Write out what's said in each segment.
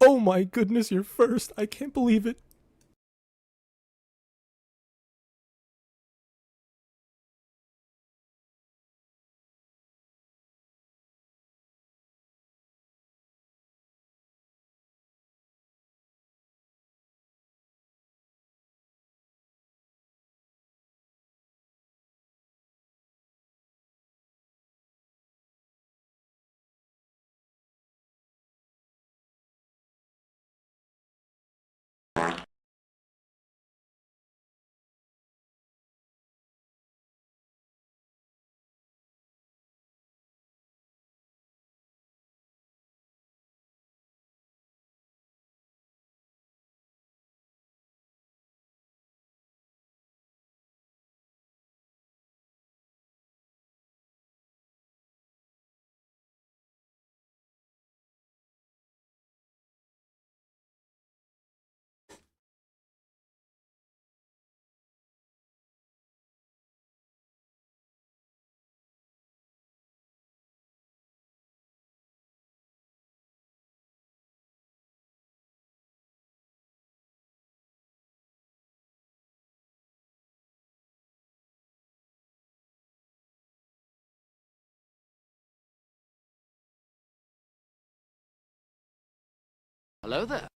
Oh my goodness, you're first. I can't believe it. Hello there.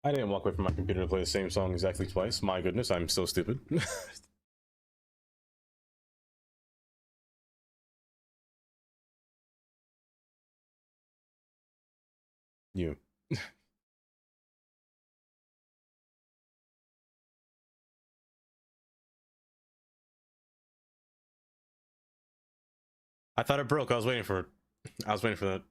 I didn't walk away from my computer to play the same song exactly twice. My goodness, I'm so stupid. You. I thought it broke. I was waiting for it. I was waiting for that.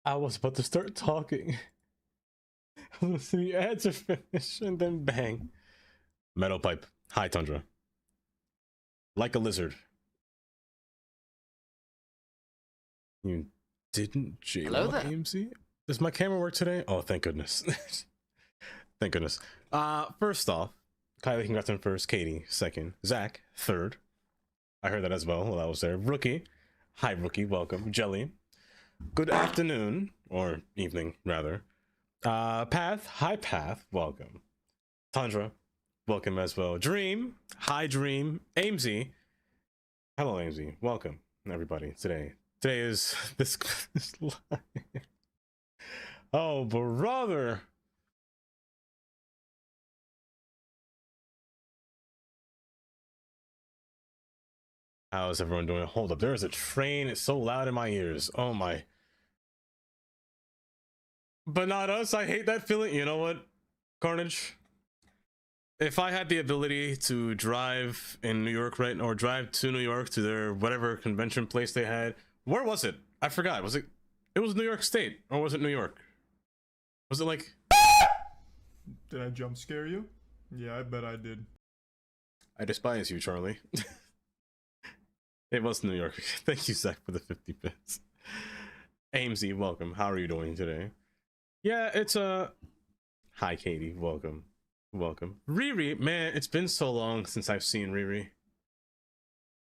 I was about to start talking. The ads are finished, and then bang. Metal pipe. Hi, Tundra. Like a lizard. You didn't Hello jaywalk, there. AMC? Does my camera work today? Oh, thank goodness. Thank goodness. First off, Kylie, congrats on first. Katie, second. Zach, third. I heard that as well while I was there. Rookie. Hi, Rookie. Welcome. Jelly. Good afternoon. Or evening, rather. Path. Hi, Path. Welcome. Tundra. Welcome as well. Dream. Hi, Dream. Amesy. Hello, Amesy. Welcome, everybody. Today is this live. Oh, brother. How is everyone doing? Hold up. There is a train. It's so loud in my ears. Oh, my. But not us. I hate that feeling. You know what, Carnage? If I had the ability to drive in New York, right, or drive to New York to their whatever convention place they had, where was it? I forgot. Was it? It was New York State, or was it New York? Was it like? Did I jump scare you? Yeah, I bet I did. I despise you, Charlie. It was New York. Thank you, Zach, for the 50 bits. Amesy, welcome. How are you doing today? Yeah, it's Hi, Katie. Welcome. Welcome. Riri, man, it's been so long since I've seen Riri.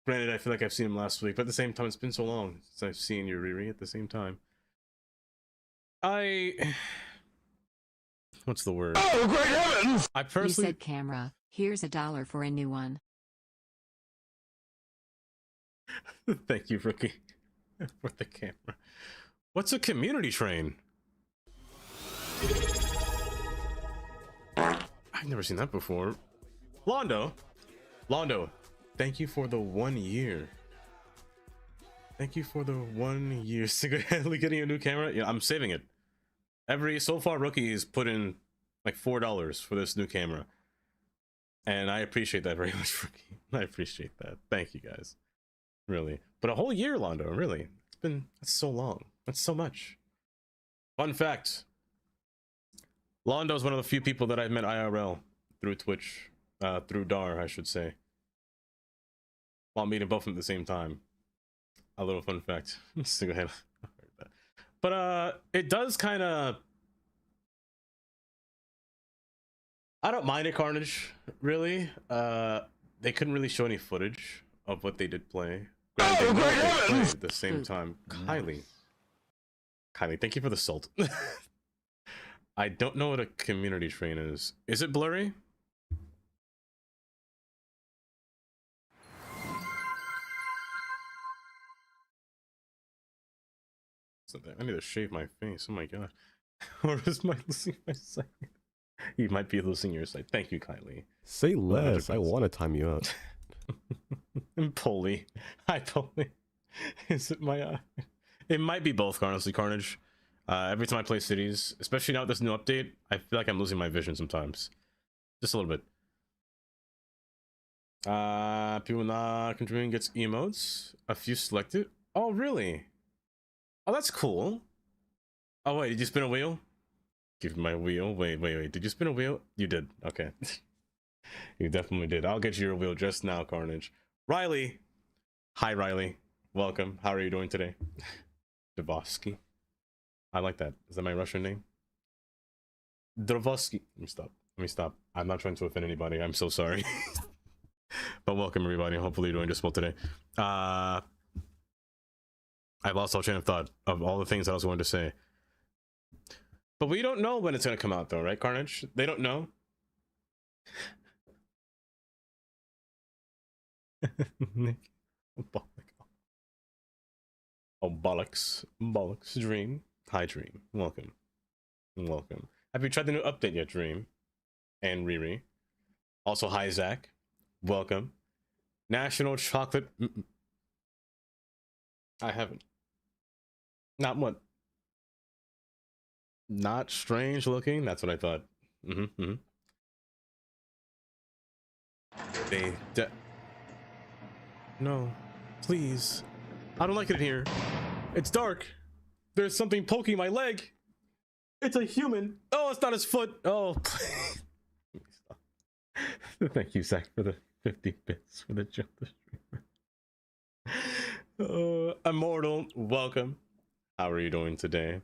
Granted, I feel like I've seen him last week, but at the same time, it's been so long since I've seen you, Riri, at the same time. What's the word? Oh, great heavens! I personally... You said camera. Here's $1 for a new one. Thank you, Rookie, for the camera. What's a community train? I've never seen that before. Londo, thank you for the 1 year. Thank you for the 1 year. Single-handedly getting a new camera. Yeah, I'm saving it. So far, Rookie has put in like $4 for this new camera, and I appreciate that very much, Rookie. I appreciate that. Thank you, guys. Really, but a whole year, Londo. Really, that's so long. That's so much. Fun fact. Londo is one of the few people that I've met IRL through Twitch, through DAR, I should say. While meeting both of them at the same time. A little fun fact. But it does kind of... I don't mind it, Carnage, really. They couldn't really show any footage of what they did play. Granted, they played at the same time. Kylie, thank you for the salt. I don't know what a community train is. Is it blurry? I need to shave my face. Oh my god. Or is my losing my sight? You might be losing your sight. Thank you, Kylie. Say less. I want to time you out. And Polly. Hi, Polly. Is it my eye? It might be both, honestly, Carnage. Every time I play cities, especially now with this new update, I feel like I'm losing my vision sometimes. Just a little bit. People not contributing gets emotes. A few selected. Oh, really? Oh, that's cool. Oh, wait, did you spin a wheel? Give me my wheel. Wait. Did you spin a wheel? You did. Okay. You definitely did. I'll get you your wheel just now, Carnage. Riley. Hi, Riley. Welcome. How are you doing today? Dvosky. I like that. Is that my Russian name? Drovosky. Let me stop. I'm not trying to offend anybody. I'm so sorry. But welcome, everybody. Hopefully you're doing just well today. I've lost all train of thought of all the things that I was going to say. But we don't know when it's going to come out, though, right, Carnage? They don't know. Oh, bollocks. Bollocks. Dream. Hi, Dream. Welcome. Welcome. Have you tried the new update yet, Dream? And Riri. Also, hi, Zach. Welcome. National Chocolate... I haven't. Not what? Not strange looking? That's what I thought. No. Please. I don't like it in here. It's dark. There's something poking my leg. It's a human. Oh, it's not his foot. Oh, please. Thank you, Zach, for the 50 bits for the jump the streamer. Immortal, welcome. How are you doing today?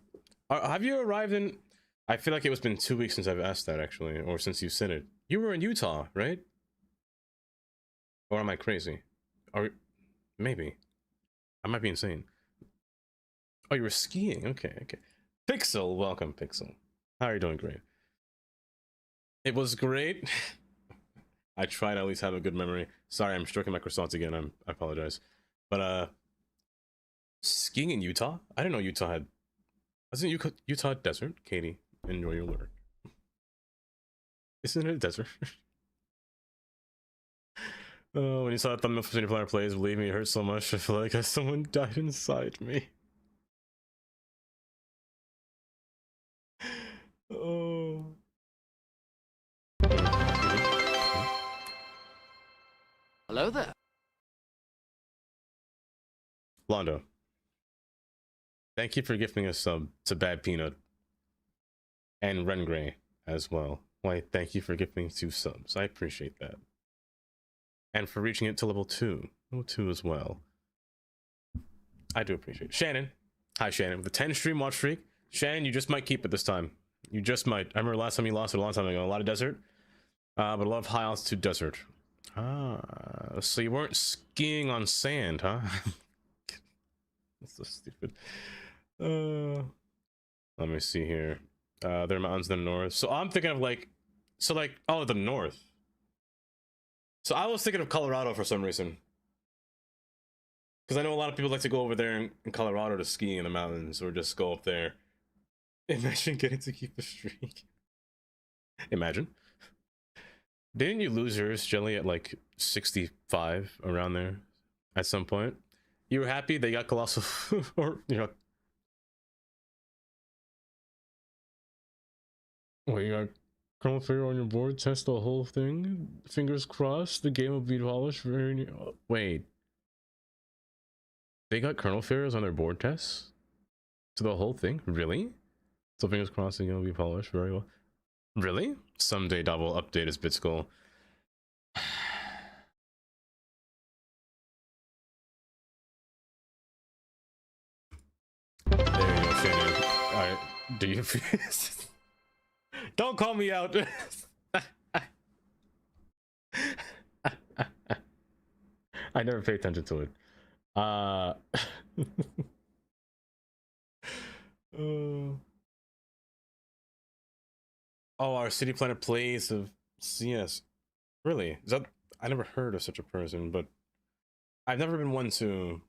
Have you arrived in... I feel like it was been 2 weeks since I've asked that, actually, or since you sent it. You were in Utah, right? Or am I crazy? Or maybe. I might be insane. Oh, you were skiing. Okay, okay. Pixel, welcome, Pixel. How are you doing? Great. It was great. I tried to at least have a good memory. Sorry, I'm stroking my croissants again. I apologize. But skiing in Utah? I didn't know Utah had... Wasn't Utah desert? Katie, enjoy your work. Isn't it a desert? Oh, when you saw that thumbnail for Player Plays, believe me, it hurt so much. I feel like someone died inside me. Oh. Hello there. Londo, thank you for gifting us some to Bad Peanut and Ren Gray as well. Why, thank you for gifting 2 subs. I appreciate that. And for reaching it to level 2 as well. I do appreciate it. Shannon, hi Shannon, with the 10 stream watch streak. Shannon, you just might keep it this time. You just might. I remember last time you lost it a long time ago. A lot of desert, but a lot of high altitude desert. Ah, so you weren't skiing on sand, huh? That's so stupid. Let me see here. There are mountains in the north. So I'm thinking of like, oh, the north. So I was thinking of Colorado for some reason. Because I know a lot of people like to go over there in Colorado to ski in the mountains or just go up there. Imagine getting to keep a streak. Imagine. Didn't you lose yours, Jelly, at like 65 around there at some point? You were happy they got Colossal, or, you know. Wait, you got Chrome Fair on your board? Test the whole thing? Fingers crossed, the game will be polished very near. Wait. They got kernel failures on their board tests? To the whole thing? Really? So fingers crossed the game will be polished very well. Really? Someday Dot will update his Bitskull. There you go, Shannon. Alright, do you don't call me out. I never pay attention to it. Oh, our City Planet Plays of CS. Really? Is that... I never heard of such a person, but I've never been one to...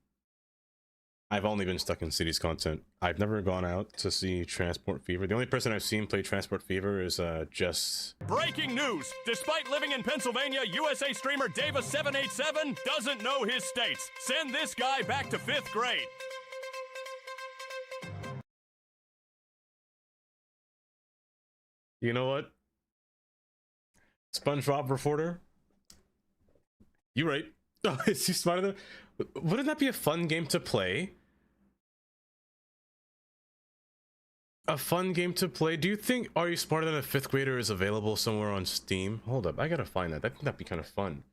I've only been stuck in Cities content. I've never gone out to see Transport Fever. The only person I've seen play Transport Fever is just... Breaking news! Despite living in Pennsylvania, USA streamer Davis787 doesn't know his states. Send this guy back to 5th grade. You know what? SpongeBob reporter? You right. Oh, is he smarter than... Wouldn't that be a fun game to play? A fun game to play? Do you think Are You Smarter Than a 5th Grader is available somewhere on Steam? Hold up, I gotta find that. I think that'd be kind of fun.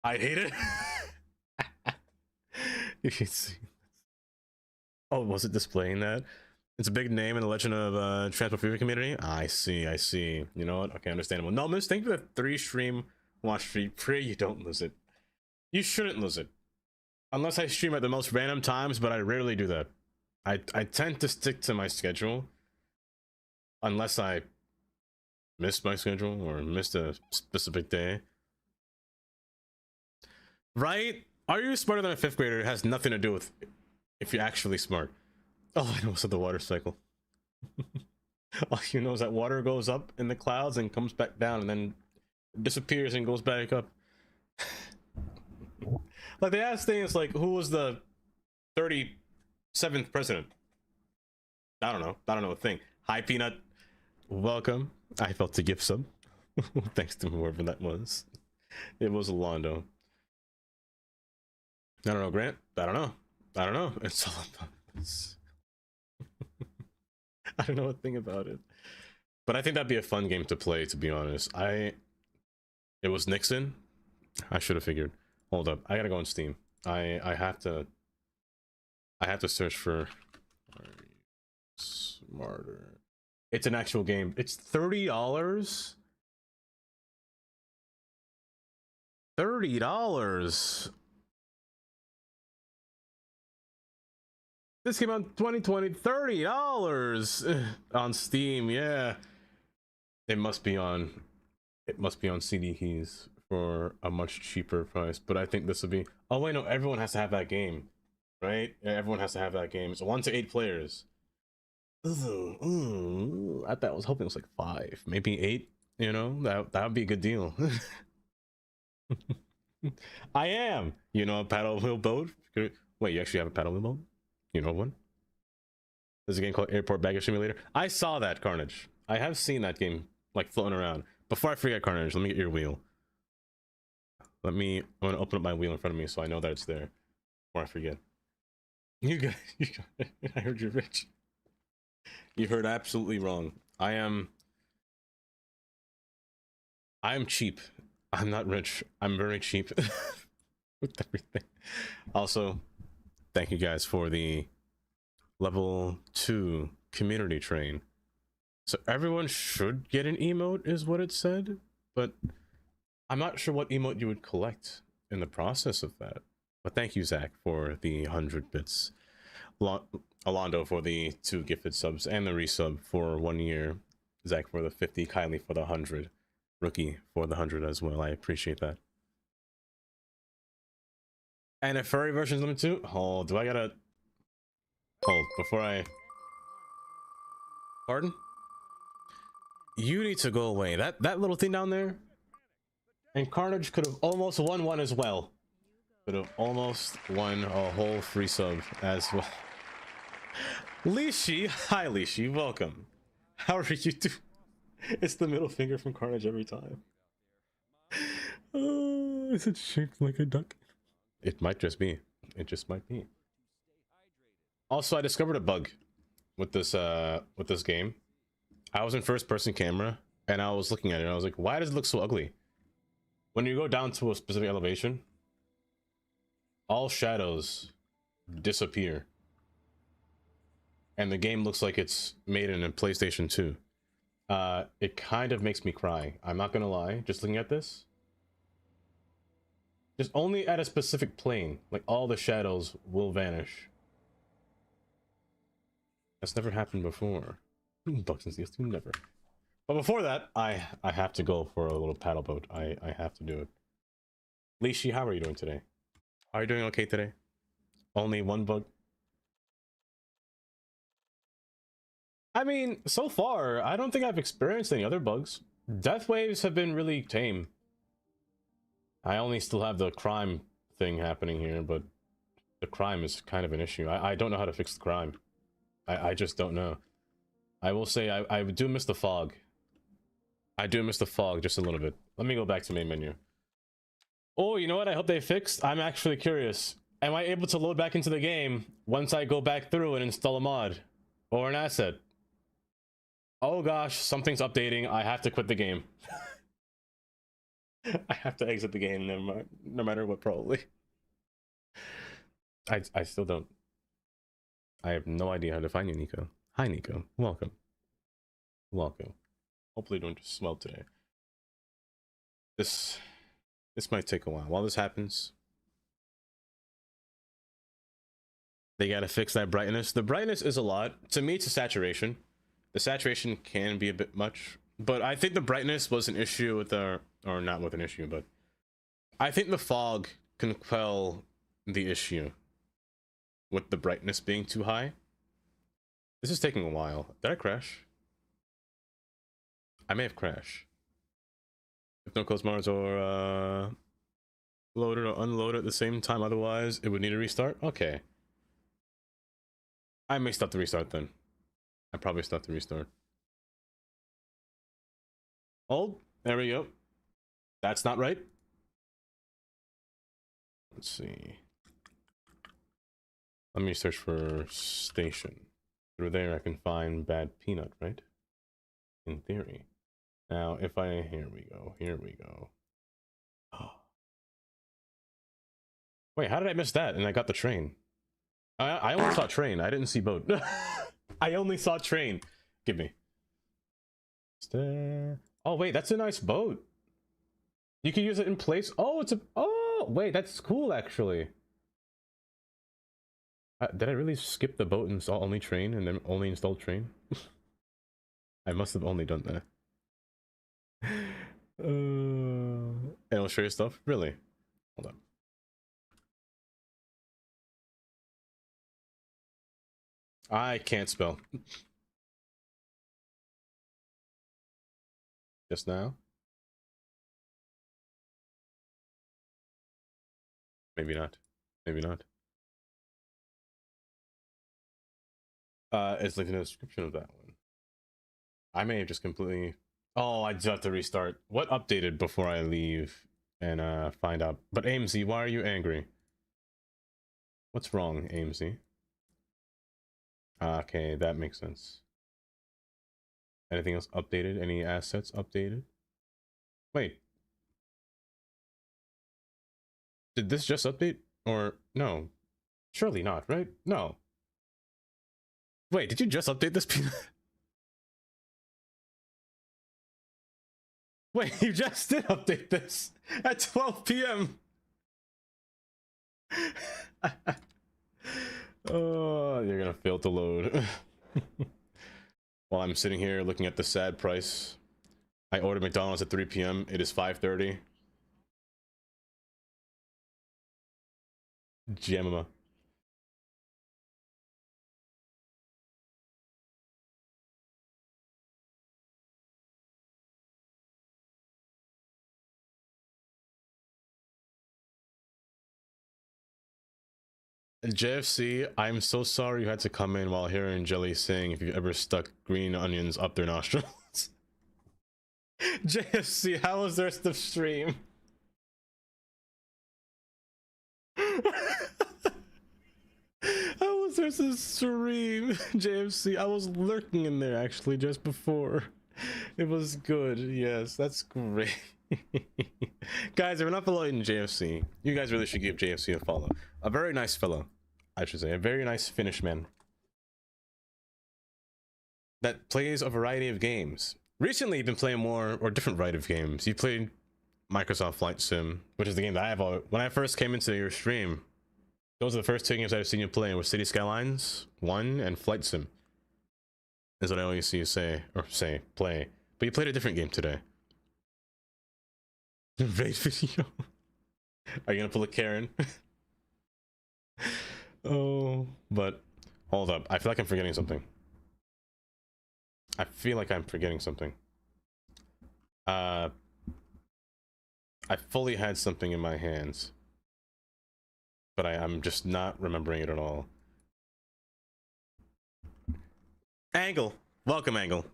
I'd hate it. You can see. Oh, was it displaying that? It's a big name in the Legend of Transport Fever community. I see, I see. You know what? Okay, understandable. No, Miss, thank you for the 3 stream watch streak. Pray you don't lose it. You shouldn't lose it. Unless I stream at the most random times, but I rarely do that. I tend to stick to my schedule. Unless I miss my schedule or missed a specific day. Right? Are you smarter than a 5th grader? It has nothing to do with if you're actually smart. Oh, I know it's the water cycle. All you know is that water goes up in the clouds and comes back down and then disappears and goes back up. Like they asked things like, who was the 37th president? I don't know a thing. Hi Peanut, welcome. I felt to give some. Thanks to whoever that was. It was Londo. I don't know, Grant. I don't know. I don't know. It's all about this. I don't know a thing about it. But I think that'd be a fun game to play, to be honest. It was Nixon. I should have figured. Hold up. I gotta go on Steam. I have to search for Smarter. It's an actual game. It's $30. $30. This came out in 2020. $30 on Steam. Yeah, it must be on CD keys for a much cheaper price. But I think this would be. Oh wait, no. Everyone has to have that game, right? Yeah, everyone has to have that game. It's 1 to 8 players. I was hoping it was like 5, maybe 8. You know, that would be a good deal. I am. You know, a paddle wheel boat. Wait, you actually have a paddle wheel boat? You know one? There's a game called Airport Baggage Simulator. I saw that, Carnage. I have seen that game like floating around. Before I forget, Carnage, let me get your wheel. I'm gonna open up my wheel in front of me so I know that it's there before I forget. You got I heard you're rich. You heard absolutely wrong. I am cheap. I'm not rich. I'm very cheap with everything. Also, thank you guys for the level 2 community train. So everyone should get an emote is what it said, but I'm not sure what emote you would collect in the process of that. But thank you, Zach, for the 100 bits. Alondo for the 2 gifted subs and the resub for 1 year. Zach for the 50, Kylie for the 100, Rookie for the 100 as well. I appreciate that. And if furry version's limited too? Hold, do I gotta hold before I pardon? You need to go away. That little thing down there. And Carnage could have almost won one as well. Could have almost won a whole free sub as well. Lishi, hi Lishi, welcome. How are you doing? It's the middle finger from Carnage every time. Oh, is it shaped like a duck? It might just be. It just might be. Also, I discovered a bug with this game. I was in first person camera and I was looking at it and I was like, why does it look so ugly? When you go down to a specific elevation, all shadows disappear. And the game looks like it's made in a PlayStation 2. It kind of makes me cry. I'm not gonna lie, just looking at this. Just only at a specific plane, like all the shadows will vanish. That's never happened before. Bugs and Seals 2, never. But before that, I have to go for a little paddle boat. I have to do it. Lishi, how are you doing today? Are you doing okay today? Only one bug? I mean, so far, I don't think I've experienced any other bugs. Death waves have been really tame. I only still have the crime thing happening here, but the crime is kind of an issue. I don't know how to fix the crime. I just don't know. I will say I do miss the fog. I do miss the fog just a little bit. Let me go back to main menu. Oh, you know what? I hope they fixed. I'm actually curious. Am I able to load back into the game once I go back through and install a mod or an asset? Oh gosh, something's updating. I have to quit the game. I have to exit the game no matter what, probably. I still don't. I have no idea how to find you, Nico. Hi, Nico. Welcome. Welcome. Hopefully you don't just swell today. This might take a while. While this happens, they gotta fix that brightness. The brightness is a lot. To me, it's a saturation. The saturation can be a bit much, but I think the brightness was an issue with or not with an issue, but I think the fog can quell the issue with the brightness being too high. This is taking a while. Did I crash? I may have crashed. If no close Mars or loaded or unloaded at the same time, otherwise it would need a restart. Okay. I may stop the restart then. I probably stop the restart. Hold. There we go. That's not right. Let's see. Let me search for station. Through there I can find bad peanut, right? In theory. Now if I, here we go. Oh. Wait, how did I miss that? And I got the train. I only saw train, I didn't see boat. I only saw train. Give me. Oh wait, that's a nice boat. You can use it in place. Oh, it's a, oh wait, that's cool actually. Did I really skip the boat and install only train and then only install train? I must have only done that. And I'll show you stuff? Really? Hold on. I can't spell. Just now? Maybe not. Maybe not. It's linked in the description of that one. I may have just completely... Oh, I just have to restart. What updated before I leave and find out? But AMC, why are you angry? What's wrong, AMC? Okay, that makes sense. Anything else updated? Any assets updated? Wait. Did this just update? Or no? Surely not, right? No. Wait, did you just update this? Wait, you just did update this at 12 p.m. Oh, you're gonna fail to load. While I'm sitting here looking at the sad price. I ordered McDonald's at 3 p.m. It is 5:30. Gemma. JFC, I'm so sorry you had to come in while hearing Jelly saying if you've ever stuck green onions up their nostrils. JFC, how was the rest of the stream? How was the rest of the stream? JFC, I was lurking in there actually just before. It was good, yes, that's great. Guys, if you're not following JFC, you guys really should give JFC a follow. A very nice fellow, I should say. A very nice Finnish man that plays a variety of games. Recently, you've been playing more or different variety of games. You played Microsoft Flight Sim, which is the game that I have. When I first came into your stream, those are the first two games I've seen you play. With City Skylines 1 and Flight Sim. Is what I always see you say, or play. But you played a different game today. Raid video. Are you gonna pull a Karen? Oh, but hold up. I feel like I'm forgetting something. I feel like I'm forgetting something. I fully had something in my hands, but I'm just not remembering it at all. Angle, welcome, Angle.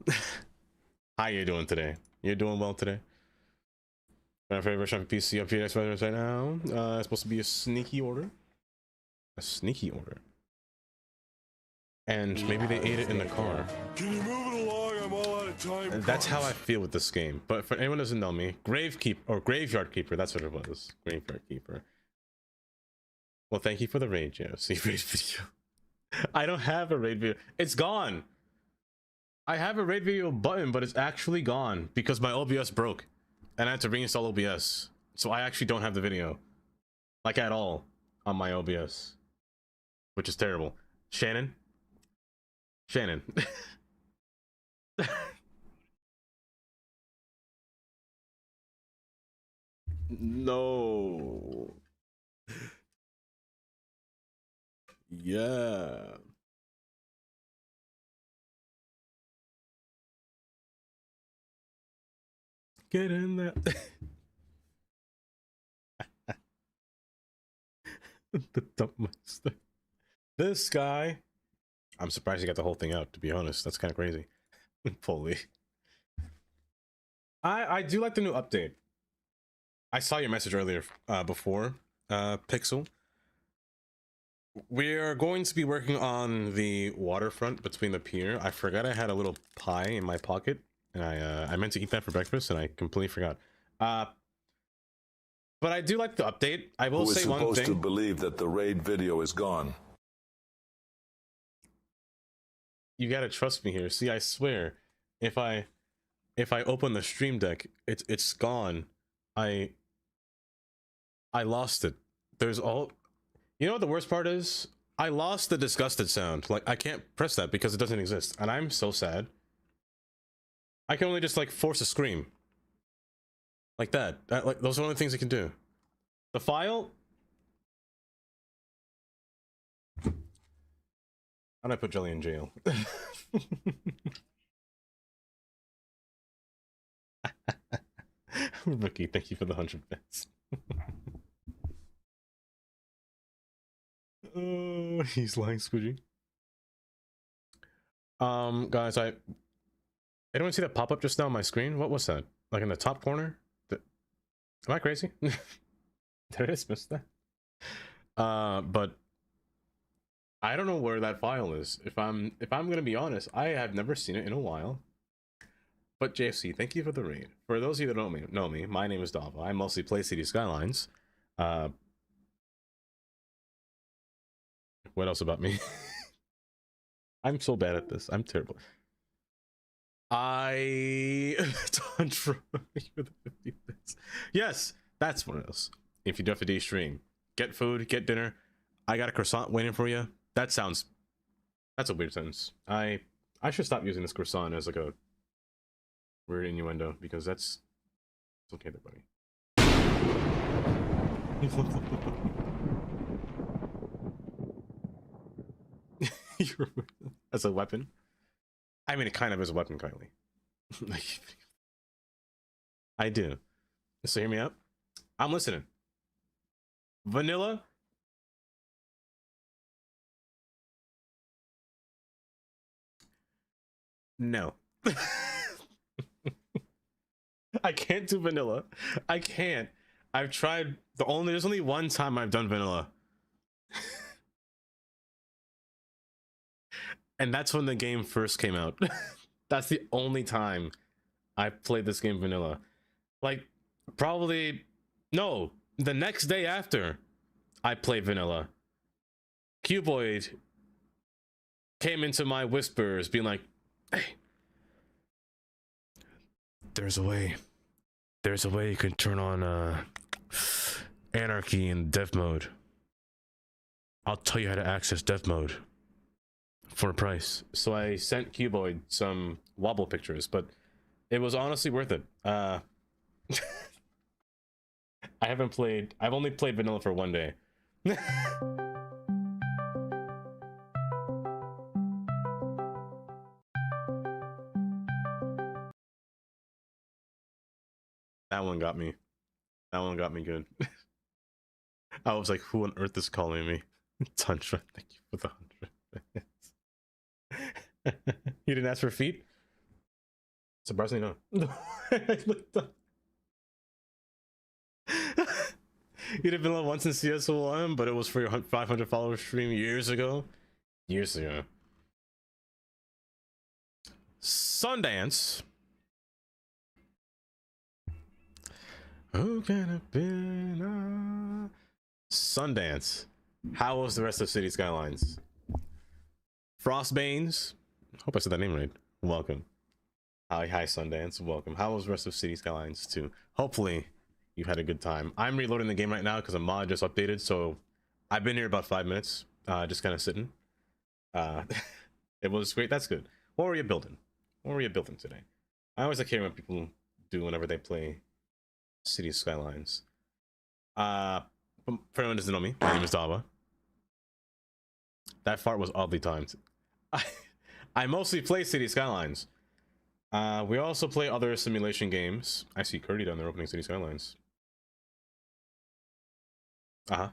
How you doing today? You're doing well today. My favorite version of PC up here right now. It's supposed to be a sneaky order. A sneaky order. And maybe they ate it in the car. Can you move it along? I'm all out of time. That's how I feel with this game. But for anyone who doesn't know me, Graveyard Keeper, that's what it was. Graveyard Keeper. Well, thank you for the raid, JFC raid video. I don't have a raid video. It's gone. I have a raid video button, but it's actually gone because my OBS broke. And I had to reinstall OBS. So I actually don't have the video. Like at all. On my OBS. Which is terrible. Shannon? Shannon. No. Yeah. Get in there. The dump master. This guy. I'm surprised he got the whole thing out, to be honest. That's kind of crazy. Fully. I do like the new update. I saw your message earlier before, Pixel. we're going to be working on the waterfront between the pier. I forgot I had a little pie in my pocket, and I meant to eat that for breakfast, and I completely forgot. But I do like the update. I will say one thing. Who is supposed to believe that the raid video is gone? You gotta trust me here. See, I swear, if I open the stream deck, it's gone. I lost it. There's all. You know what the worst part is? I lost the disgusted sound. Like, I can't press that because it doesn't exist, and I'm so sad. I can only just like force a scream. Like that. Like, those are the only things I can do. The file. How do I put Jelly in jail? Rookie, thank you for the 100 bits. He's lying, Squidgy. Guys, anyone see that pop up just now on my screen? What was that? Like in the top corner? Am I crazy? Did I just miss that? But I don't know where that file is. If I'm gonna be honest, I have never seen it in a while. But JFC, thank you for the raid. For those of you that don't know me, my name is Dava. I mostly play City Skylines. What else about me? I'm so bad at this. I'm terrible. Yes, that's what it is. If you do have a day stream, get food, get dinner. I got a croissant waiting for you. That's a weird sentence. I should stop using this croissant as like a weird innuendo because it's okay there, buddy. As a weapon. I mean, it kind of is a weapon, Kylie. I do. So hear me out. I'm listening. Vanilla. No. I can't do vanilla. I can't. I've tried. There's only one time I've done vanilla. And that's when the game first came out. That's the only time I played this game vanilla. Like, probably, no, the next day after I played vanilla, Cuboid came into my whispers being like, hey, there's a way you can turn on anarchy in dev mode. I'll tell you how to access dev mode for a price. So I sent Cuboid some wobble pictures, but it was honestly worth it. I've only played vanilla for one day. That one got me. That one got me good. I was like, who on earth is calling me? Tantra, thank you for the 100. You didn't ask for feet? Surprisingly, no. I looked up. You did vanilla once in CS1, but it was for your 500 follower stream years ago. Years ago. Sundance. Who can have been Sundance. How was the rest of City Skylines? Frostbanes. Hope I said that name right. Welcome. Hi Sundance. Welcome. How was the rest of City Skylines 2? Hopefully you had a good time. I'm reloading the game right now because a mod just updated, so I've been here about 5 minutes, just kind of sitting. It was great. That's good. What were you building? What were you building today? I always like hearing what people do whenever they play City Skylines. For anyone who doesn't know me, my name is Dava. That fart was oddly timed. I mostly play City Skylines. We also play other simulation games. I see Curdy down there opening City Skylines. Uh-huh.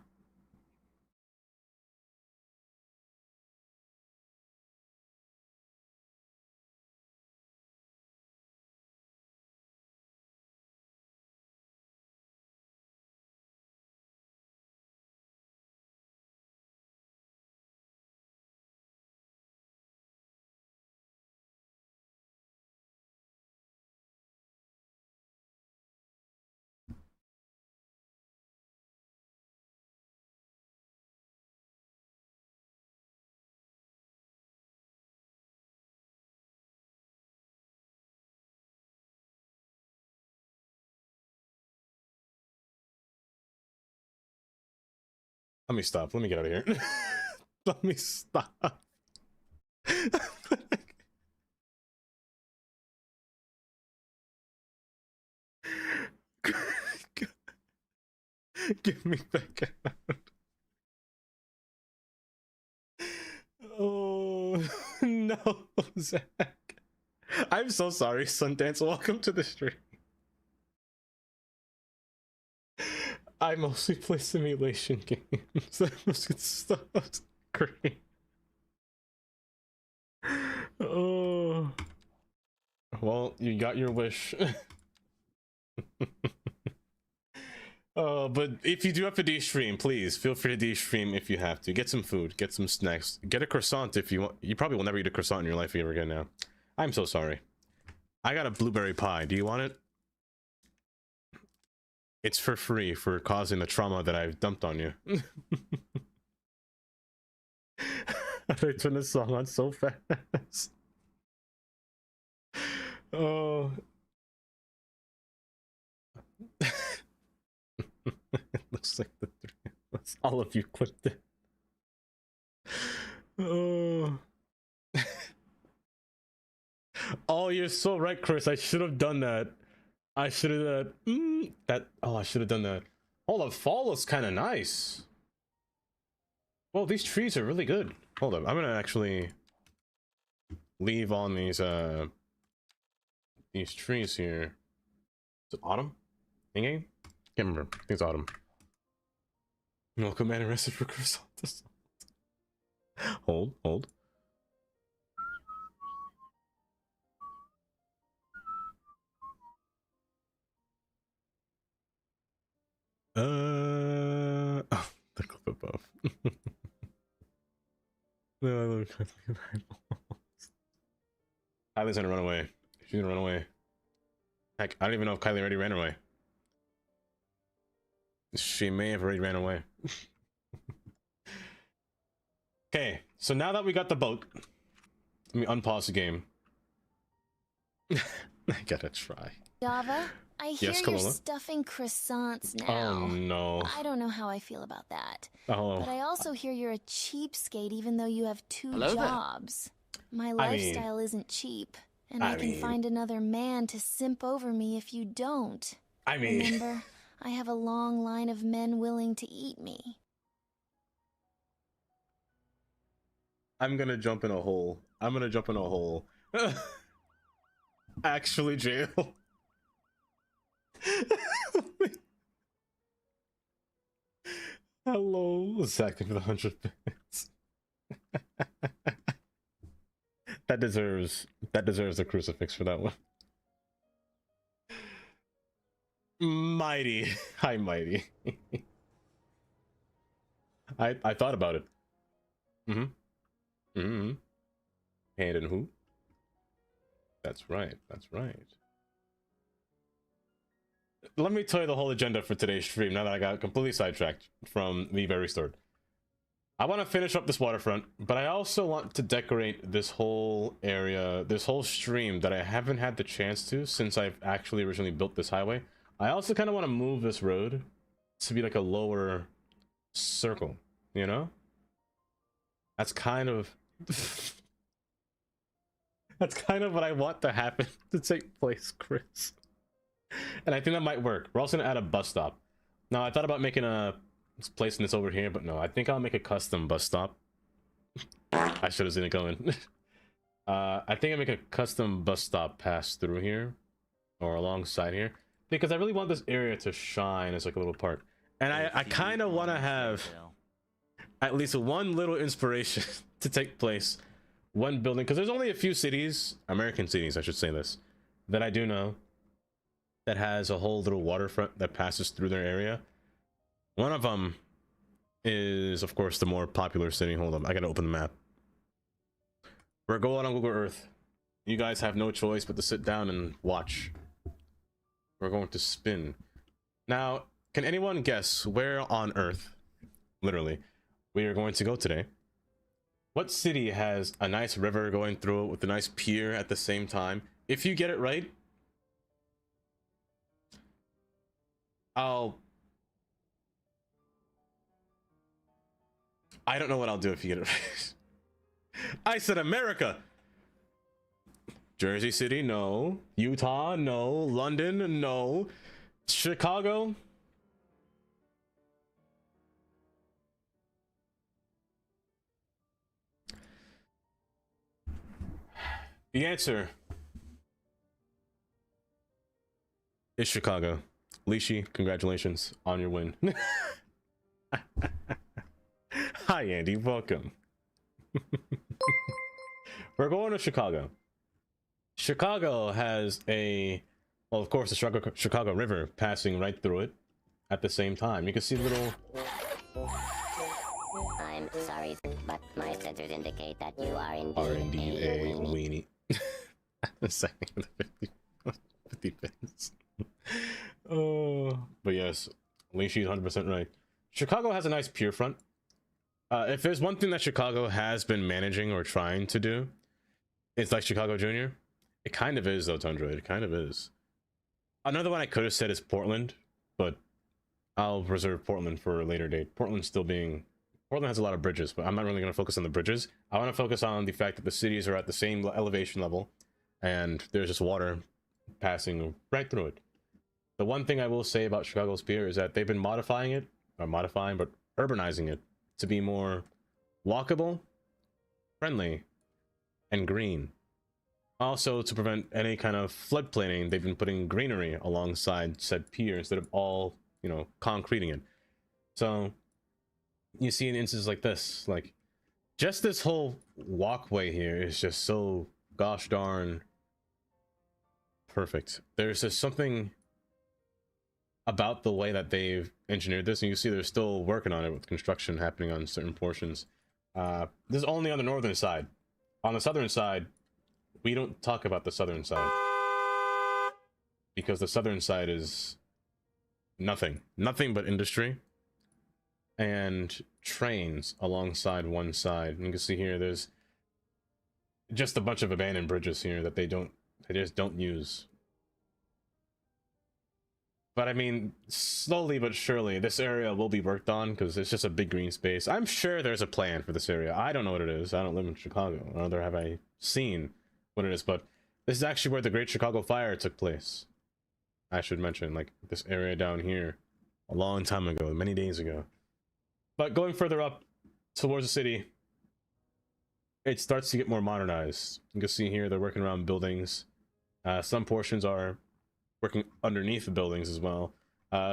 Let me stop. Let me get out of here. Let me stop. Get me back out. Oh no, Zach. I'm so sorry, Sundance. Welcome to the stream. I mostly play simulation games. I must get stuff. Great. Oh. Well, you got your wish. But if you do have to de-stream, please feel free to de-stream if you have to. Get some food, get some snacks, get a croissant if you want. You probably will never eat a croissant in your life ever again now. I'm so sorry. I got a blueberry pie. Do you want it? It's for free for causing the trauma that I've dumped on you. I turned this song on so fast. Oh. It looks like the three of us. All of you clicked it. Oh. Oh, you're so right, Chris. I should have done that. I should have I should have done that. Oh, the fall looks kind of nice. Well, these trees are really good. Hold up, I'm gonna actually leave on these trees here. Is it autumn? In-game? Can't remember. I think it's autumn. Welcome, man. Arrested for croissant assault. Hold. Oh, the clip above. No, I love Kylie's gonna run away. She's gonna run away. Heck, I don't even know if Kylie already ran away. She may have already ran away. Okay, so now that we got the boat, let me unpause the game. I gotta try. Java, I hear Yes, you're Kalola? stuffing croissants now. Oh no. I don't know how I feel about that. Oh. But I also hear you're a cheapskate even though you have two Hello there. jobs. My I mean- lifestyle isn't cheap, and I can find another man to simp over me if you don't. I mean, Remember, I have a long line of men willing to eat me. I'm gonna jump in a hole. I'm gonna jump in a hole. Actually, jail. Hello, Zach for the 100 bits. That deserves a crucifix for that one. Mighty. Hi, Mighty. I thought about it. Hand in who? That's right. Let me tell you the whole agenda for today's stream now that I got completely sidetracked from the very start. I want to finish up this waterfront, but I also want to decorate this whole area, this whole stream that I haven't had the chance to since I've actually originally built this highway. I also kind of want to move this road to be like a lower circle, you know? That's kind of that's kind of what I want to happen to take place, Chris. And I think that might work. We're also gonna add a bus stop. Now I thought about making placing this over here, but no, I think I'll make a custom bus stop. I should have seen it going. I think I'll make a custom bus stop pass through here or alongside here because I really want this area to shine as like a little park. And I kind of want to have at least one little inspiration to take place, one building, because there's only a few cities, American cities I should say this, that I do know that has a whole little waterfront that passes through their area. One of them is of course the more popular city. Hold on, I gotta open the map. We're going on Google Earth. You guys have no choice but to sit down and watch. We're going to spin. Now, can anyone guess where on Earth, literally, we are going to go today? What city has a nice river going through it with a nice pier at the same time? If you get it right, I don't know what I'll do if you get it right. I said America. Jersey City, no. Utah, no. London, no. Chicago. The answer is Chicago. Lishi, congratulations on your win. Hi, Andy. Welcome. We're going to Chicago. Chicago has well, of course, the Chicago River passing right through it at the same time. You can see little... I'm sorry, but my sensors indicate that you are indeed a weenie. Second of the 50 pence. Oh, but yes, Leishi's 100% right. Chicago has a nice pier front. If there's one thing that Chicago has been managing or trying to do, it's like Chicago Junior. It kind of is, though, Tundra. It kind of is. Another one I could have said is Portland, but I'll reserve Portland for a later date. Portland has a lot of bridges, but I'm not really going to focus on the bridges. I want to focus on the fact that the cities are at the same elevation level, and there's just water passing right through it. The one thing I will say about Chicago's pier is that they've been but urbanizing it to be more walkable, friendly, and green. Also, to prevent any kind of floodplaning, they've been putting greenery alongside said pier instead of all, concreting it. So you see in instances like this, like just this whole walkway here is just so gosh darn perfect. There's just something about the way that they've engineered this, and you see they're still working on it with construction happening on certain portions. This is only on the northern side. On the southern side, we don't talk about the southern side because the southern side is nothing but industry and trains alongside one side. And you can see here there's just a bunch of abandoned bridges here that they just don't use. But I mean, slowly but surely this area will be worked on because it's just a big green space. I'm sure there's a plan for this area. I don't know what it is. I don't live in Chicago, nor have I seen what it is, but this is actually where the Great Chicago Fire took place. I should mention, like, this area down here a long time ago, many days ago. But going further up towards the city, it starts to get more modernized. You can see here they're working around buildings. Some portions are working underneath the buildings as well.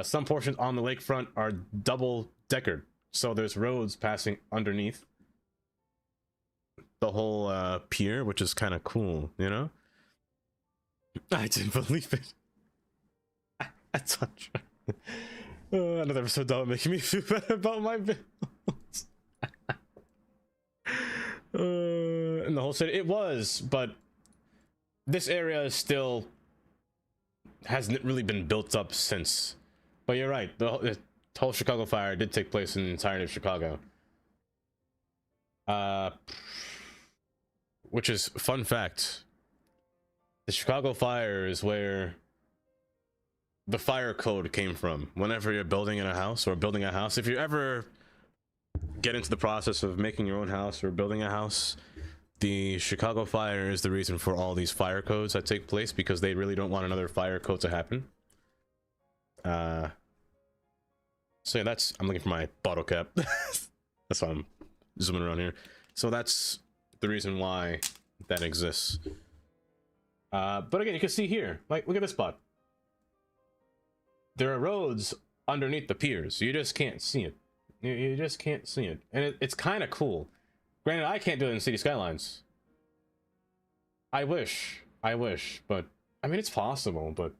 Some portions on the lakefront are double deckered, so there's roads passing underneath the whole pier, which is kind of cool, I didn't believe it. Another episode of making me feel better about my bills. In the whole city, it was, but this area is still hasn't really been built up since. But you're right, the whole Chicago fire did take place in the entirety of Chicago. Which is fun fact. The Chicago fire is where the fire code came from. Whenever you're building a house, if you ever get into the process of making your own house or building a house, the Chicago fire is the reason for all these fire codes that take place, because they really don't want another fire code to happen. So yeah, I'm looking for my bottle cap. That's why I'm zooming around here. So that's the reason why that exists. But again, you can see here, like, look at this spot. There are roads underneath the piers. You just can't see it. You just can't see it. And it's kind of cool. Granted, I can't do it in City Skylines. I wish, but I mean, it's possible, but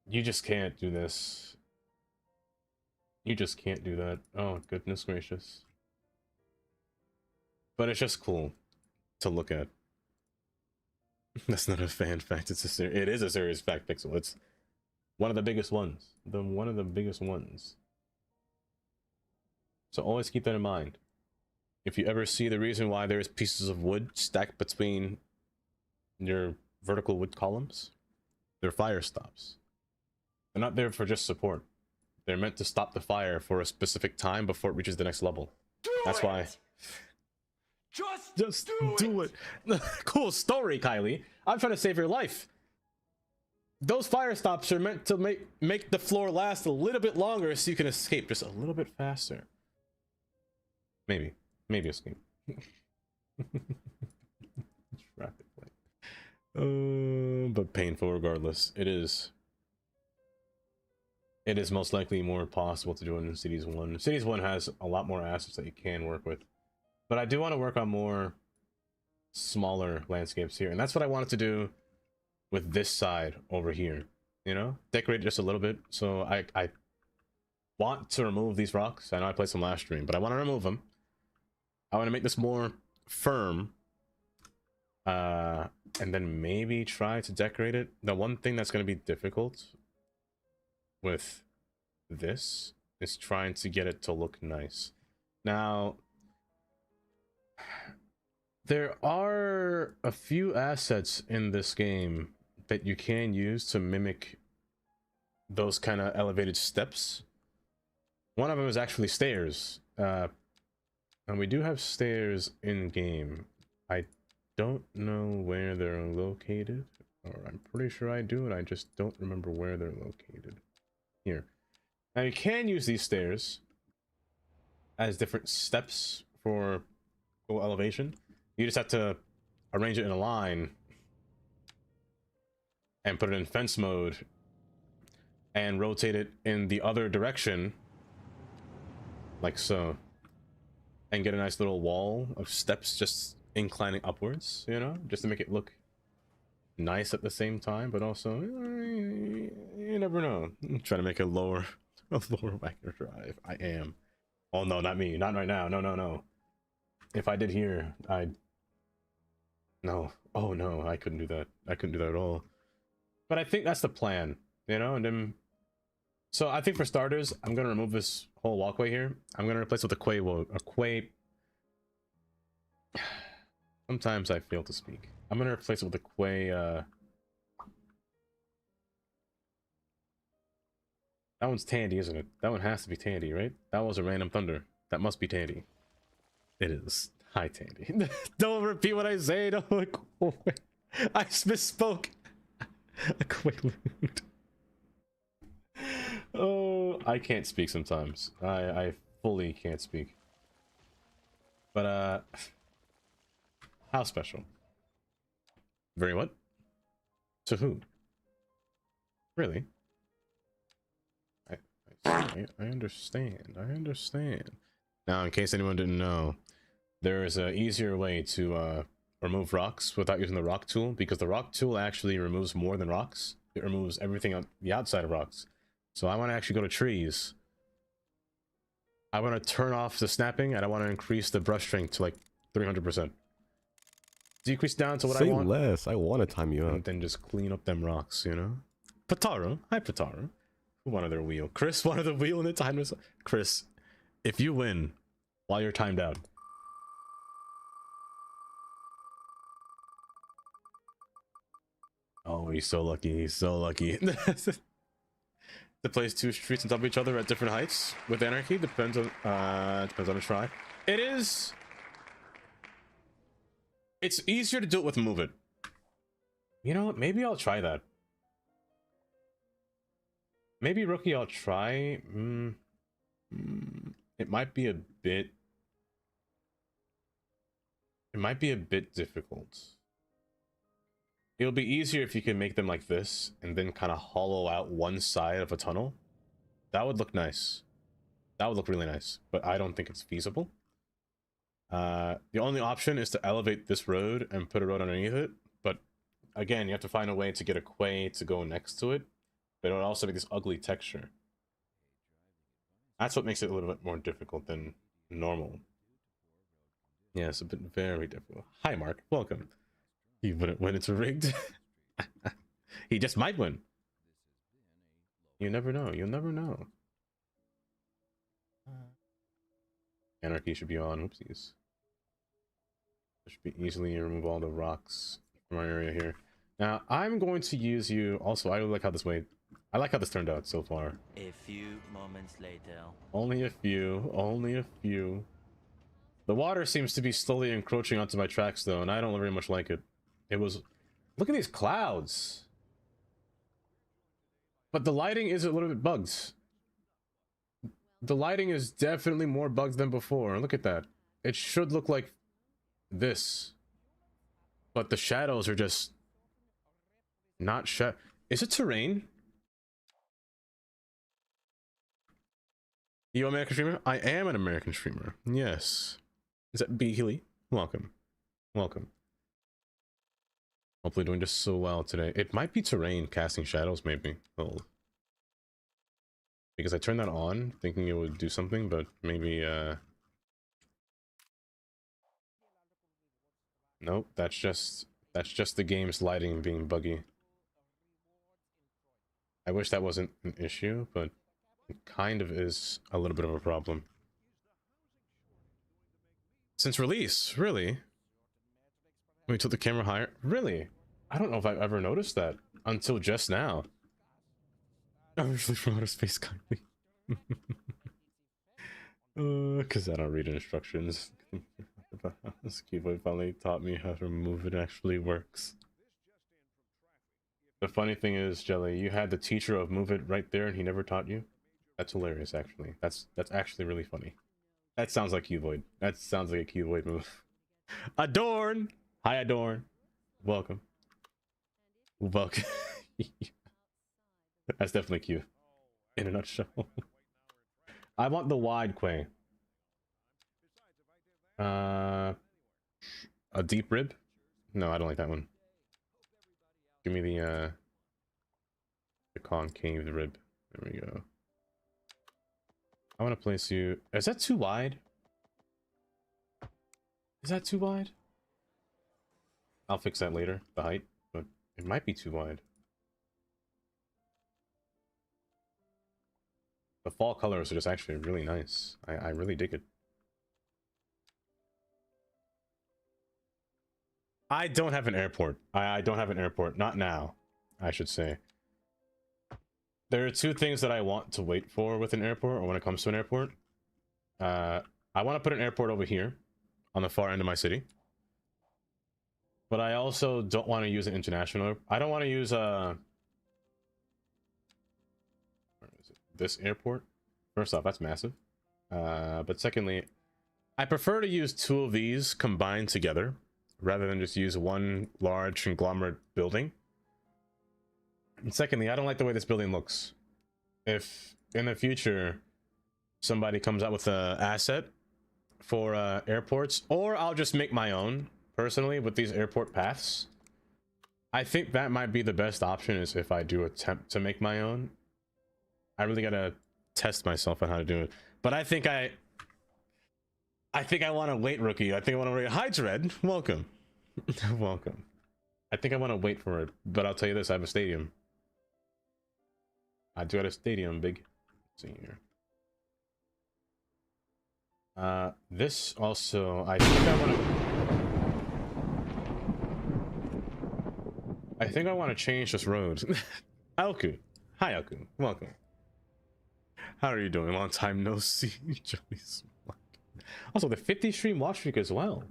you just can't do this. You just can't do that. Oh, goodness gracious. But it's just cool to look at. That's not a fan fact. It is a serious fact, Pixel. It's one of the biggest ones. One of the biggest ones. So always keep that in mind. If you ever see the reason why there's pieces of wood stacked between your vertical wood columns, they're fire stops. They're not there for just support. They're meant to stop the fire for a specific time before it reaches the next level. That's why. Just do it. Cool story, Kylie. I'm trying to save your life. Those fire stops are meant to make the floor last a little bit longer so you can escape just a little bit faster. Maybe escape. Traffic light. But painful regardless. It is most likely more possible to do it in Cities 1. Cities 1 has a lot more assets that you can work with. But I do want to work on more smaller landscapes here. And that's what I wanted to do with this side over here. You know? Decorate it just a little bit. So I want to remove these rocks. I know I played some last stream, but I want to remove them. I want to make this more firm. And then maybe try to decorate it. The one thing that's going to be difficult with this is trying to get it to look nice. Now, there are a few assets in this game that you can use to mimic those kind of elevated steps. One of them is actually stairs. And we do have stairs in game. I don't know where they're located, or I'm pretty sure I do, and I just don't remember where they're located. Here. Now you can use these stairs as different steps for elevation. You just have to arrange it in a line and put it in fence mode and rotate it in the other direction like so, and get a nice little wall of steps just inclining upwards, you know, just to make it look nice at the same time, but also you never know. I'm trying to make a lower whacker drive. I am. Oh no, not me, not right now. No. If I did here, no. Oh no, I couldn't do that. I couldn't do that at all. But I think that's the plan, you know. And then, so I think for starters, I'm gonna remove this whole walkway here. I'm gonna replace it with a quay. Sometimes I fail to speak. I'm gonna replace it with a quay. That one's Tandy, isn't it? That one has to be Tandy, right? That was a random thunder. That must be Tandy. It is. Hi, Tandy. Don't repeat what I say. Don't. I misspoke. A quaalude. Oh, I can't speak sometimes. I fully can't speak. But how special? Very what? To who? Really? I understand. I understand. Now, in case anyone didn't know, there is an easier way to remove rocks without using the rock tool, because the rock tool actually removes more than rocks. It removes everything on the outside of rocks. So I want to actually go to trees. I want to turn off the snapping, and I want to increase the brush strength to like 300%. Decrease down to what I want. Say less. I want to time you up. And then just clean up them rocks, you know? Pataro. Hi, Pataro. Who wanted their wheel? Chris wanted the wheel in the timer. Chris, if you win while you're timed out, oh, he's so lucky. He's so lucky. To place two streets on top of each other at different heights with anarchy depends on the try. It's easier to do it with move it. You know what? Maybe I'll try that. Maybe rookie I'll try. It might be a bit difficult. It'll be easier if you can make them like this and then kind of hollow out one side of a tunnel. That would look nice. That would look really nice, but I don't think it's feasible. The only option is to elevate this road and put a road underneath it. But again, you have to find a way to get a quay to go next to it. But it would also make this ugly texture. That's what makes it a little bit more difficult than normal. Yeah, it's a bit very difficult. Hi, Mark. Welcome. He wouldn't win. It's rigged. He just might win. You never know. You'll never know. Anarchy should be on. Whoopsies. It should be easily remove all the rocks from our area here. Now, I'm going to use you. Also, I like how this way. I like how this turned out so far. A few moments later. Only a few, only a few. The water seems to be slowly encroaching onto my tracks though, and I don't very much like it. It was... Look at these clouds! But the lighting is a little bit bugged. The lighting is definitely more bugged than before. Look at that. It should look like this. But the shadows are just... not Is it terrain? You American streamer? I am an American streamer. Yes. Is that B Healy? Welcome. Welcome. Hopefully doing just so well today. It might be terrain casting shadows, maybe. Oh. Because I turned that on thinking it would do something, but maybe nope, that's just the game's lighting being buggy. I wish that wasn't an issue, but it kind of is a little bit of a problem. Since release, really? We took the camera higher? Really? I don't know if I've ever noticed that until just now. I'm usually from outer space kindly. Because I don't read instructions. This keyboard finally taught me how to move it actually works. The funny thing is, Jelly, you had the teacher of move it right there and he never taught you? That's hilarious, actually. That's actually really funny. That sounds like Q-Void. That sounds like a Q-Void move. Adorn! Hi, Adorn. Welcome. Welcome. That's definitely Q. In a nutshell. I want the wide quay. A deep rib? No, I don't like that one. Give me the concave rib. There we go. I want to place you... Is that too wide? Is that too wide? I'll fix that later, the height, but it might be too wide. The fall colors are just actually really nice. I really dig it. I don't have an airport. I don't have an airport. Not now, I should say. There are two things that I want to wait for with an airport, or when it comes to an airport. I want to put an airport over here on the far end of my city. But I also don't want to use an international. I don't want to use this airport. First off, that's massive. But secondly, I prefer to use two of these combined together rather than just use one large conglomerate building. And secondly, I don't like the way this building looks. If in the future somebody comes out with an asset for airports, or I'll just make my own personally with these airport paths, I think that might be the best option, is if I do attempt to make my own. I really gotta test myself on how to do it. But I think I want to wait, Rookie. I think I want to wait. Hi, Dread. Welcome. Welcome. I think I want to wait for it, but I'll tell you this, I have a stadium. I do have a stadium, big. Let's see here. This also, I think I want to change this road. Alku. Hi, Alku. Welcome. How are you doing? Long time no see. Also, the 50 stream watch streak as well.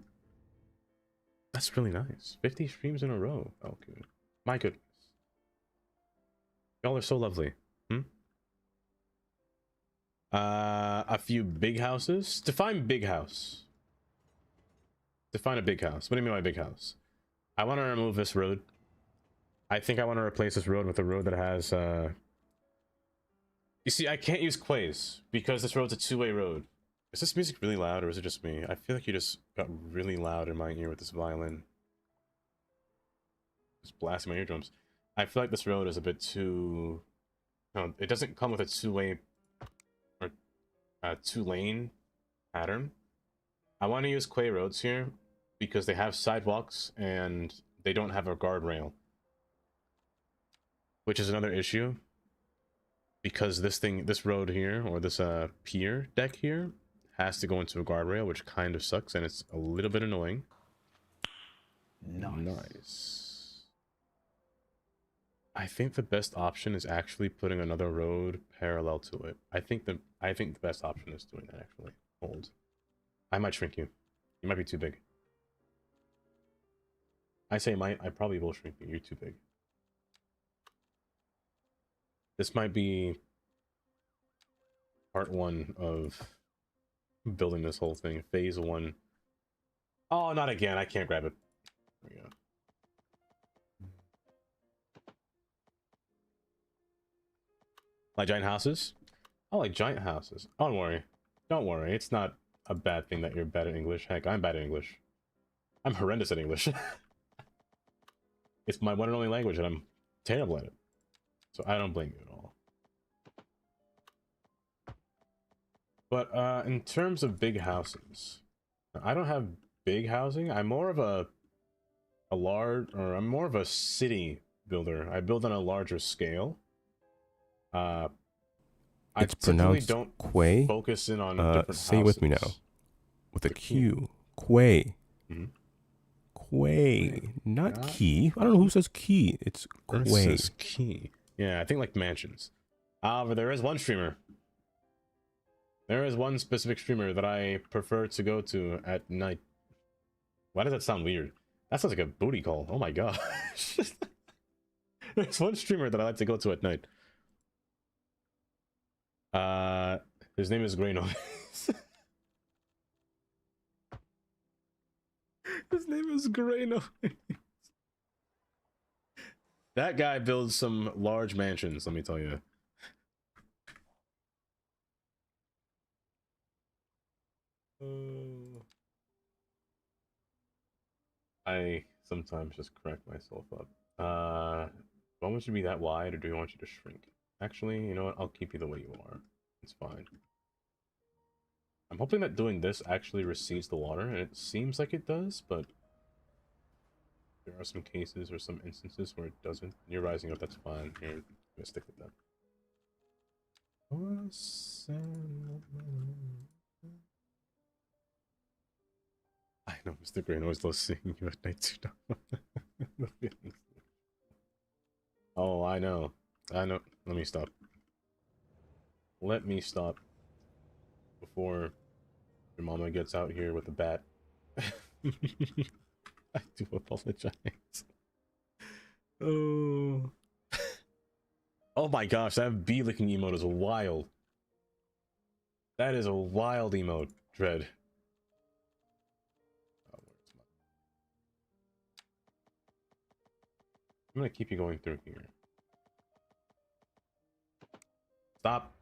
That's really nice. 50 streams in a row. Oh, good. My goodness. Y'all are so lovely. A few big houses. Define big house. Define a big house. What do you mean by big house? I want to remove this road. I think I want to replace this road with a road that has... You see, I can't use quays because this road's a two-way road. Is this music really loud, or is it just me? I feel like you just got really loud in my ear with this violin. Just blasting my eardrums. I feel like this road is a bit too... No, it doesn't come with a two-way or two-lane pattern. I want to use quay roads here because they have sidewalks and they don't have a guardrail, which is another issue. Because this road here, or this pier deck here, has to go into a guardrail, which kind of sucks, and it's a little bit annoying. Nice. I think the best option is actually putting another road parallel to it. I think the best option is doing that actually. Hold. I might shrink you. You might be too big. I say might, I probably will shrink you. You're too big. This might be part 1 of building this whole thing. Phase 1. Oh, not again. I can't grab it. There we go. Like giant houses? I like giant houses. Don't worry. Don't worry. It's not a bad thing that you're bad at English. Heck, I'm bad at English. I'm horrendous at English. It's my one and only language and I'm terrible at it. So I don't blame you at all. But in terms of big houses, I don't have big housing. I'm more of I'm more of a city builder. I build on a larger scale. I It's typically pronounced don't Quay. focus in on different Say it with me now. houses. With a The Q. Quay. Mhm. Quay. Not Not- key. I don't know who says key. It's This Quay. is key. Yeah, I think like mansions. However, there is one streamer. There is one specific streamer that I prefer to go to at night. Why does that sound weird? That sounds like a booty call. Oh my gosh. There's one streamer that I like to go to at night. His name is Grey Noise. His name is Grey Noise. That guy builds some large mansions, let me tell you. I sometimes just crack myself up. Do I want you to be that wide, or do I want you to shrink? Actually, you know what? I'll keep you the way you are. It's fine. I'm hoping that doing this actually recedes the water, and it seems like it does, but there are some cases or some instances where it doesn't. You're rising up, that's fine. Here, I'm gonna stick with that. I know Mr. Grey Noise loves seeing you at night too. Oh, I know. I know. Let me stop. Let me stop before your mama gets out here with a bat. I do apologize. Oh. Oh my gosh, that bee licking emote is wild. That is a wild emote, Dread. Oh, where's my... I'm gonna keep you going through here. Stop.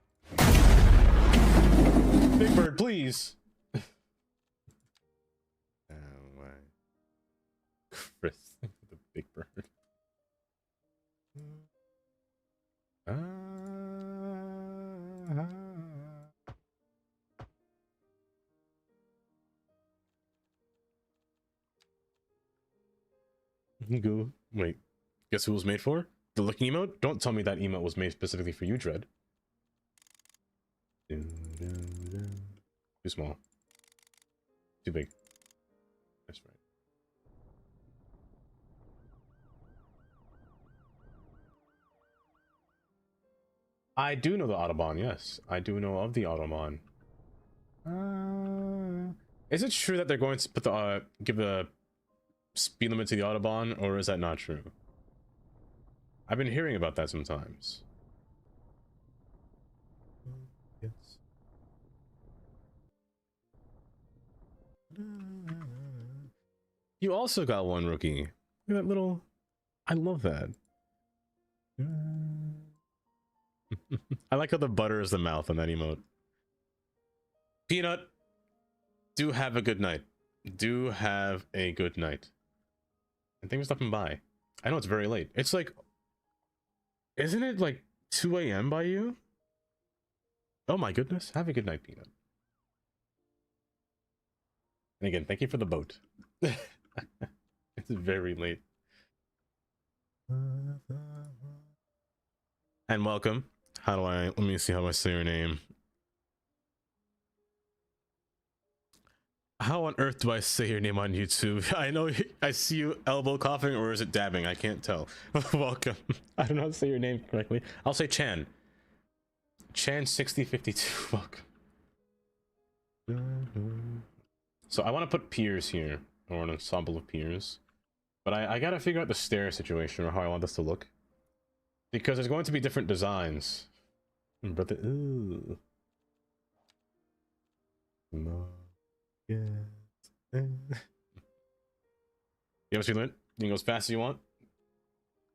Big Bird, please. Oh my. Chris, the Big Bird. Go. Wait. Guess who it was made for? The looking emote? Don't tell me that emote was made specifically for you, Dread. Too small. Too big. That's right. I do know the Autobahn, yes. I do know of the Autobahn. Is it true that they're going to put the give the speed limit to the Autobahn, or is that not true? I've been hearing about that sometimes. Yes. You also got one, Rookie. Look at that little... I love that. I like how the butter is the mouth on that emote. Peanut, do have a good night. Do have a good night. And thanks for stopping by. I know it's very late. It's like... Isn't it like 2 a.m. by you? Oh my goodness. Have a good night, Peanut. And again, thank you for the boat. It's very late. And welcome. How do I... Let me see how I say your name. How on earth do I say your name on YouTube? I know I see you elbow coughing, or is it dabbing? I can't tell. Welcome. I don't know how to say your name correctly. I'll say Chan. Chan6052. Welcome. So I want to put piers here, or an ensemble of piers. But I gotta figure out the stair situation, or how I want this to look. Because there's going to be different designs. Brother, ooh. No. Yeah. You ever seen it? You can go as fast as you want?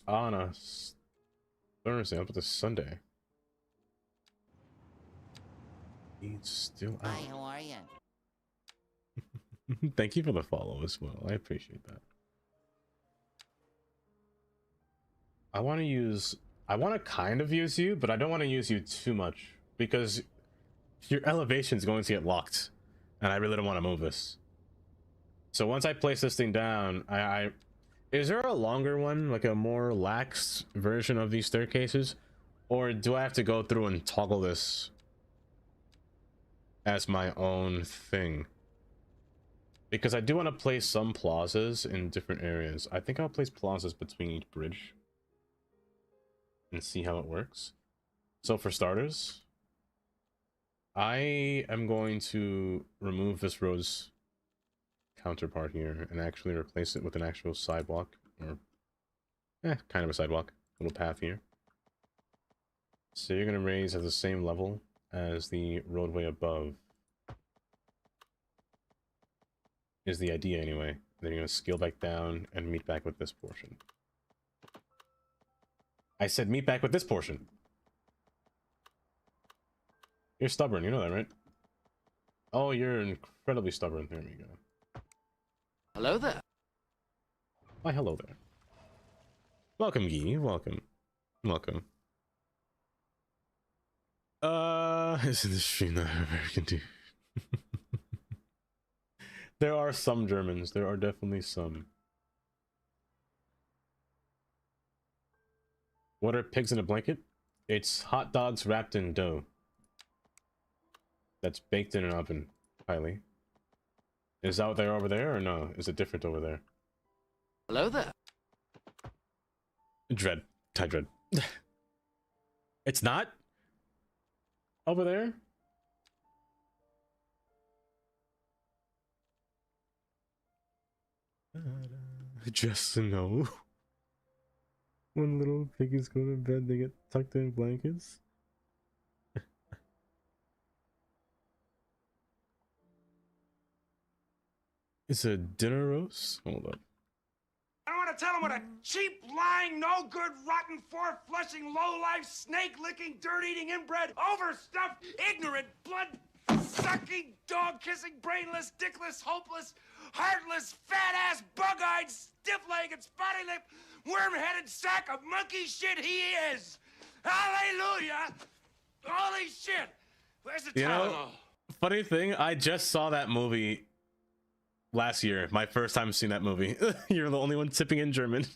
On a Thursday, up to Sunday. He's still out. Hi, how are you? Thank you for the follow as well. I appreciate that. I want to kind of use you, but I don't want to use you too much because your elevation is going to get locked, and I really don't want to move this. So once I place this thing down, is there a longer one, like a more lax version of these staircases, or do I have to go through and toggle this as my own thing? Because I do want to place some plazas in different areas. I think I'll place plazas between each bridge and see how it works. So for starters, I am going to remove this road's counterpart here and actually replace it with an actual sidewalk, or kind of a sidewalk, little path here. So you're going to raise at the same level as the roadway above, is the idea anyway. Then you're going to scale back down and meet back with this portion. I said meet back with this portion. You're stubborn, you know that, right? Oh, you're incredibly stubborn. There we go. Hello there. Why, hello there. Welcome, Guy. Welcome. Welcome. Isn't this stream not American, dude? There are some Germans. There are definitely some. What are pigs in a blanket? It's hot dogs wrapped in dough. That's baked in an oven, Kylie. Is that what they're over there, or no? Is it different over there? Hello there. Dread. Ty Dread. It's not? Over there? Just to know. When little piggies go to bed, they get tucked in blankets. It's a dinner roast? Hold up. I don't want to tell him what a cheap, lying, no good, rotten, four-flushing, low-life, snake-licking, dirt-eating, inbred, overstuffed, ignorant, blood-sucking, dog-kissing, brainless, dickless, hopeless, heartless, fat-ass, bug-eyed, stiff-legged, spotty-lipped, worm-headed sack of monkey shit he is! Hallelujah! Holy shit! Where's the Tylenol? Funny thing, I just saw that movie last year. My first time seeing that movie. You're the only one tipping in German.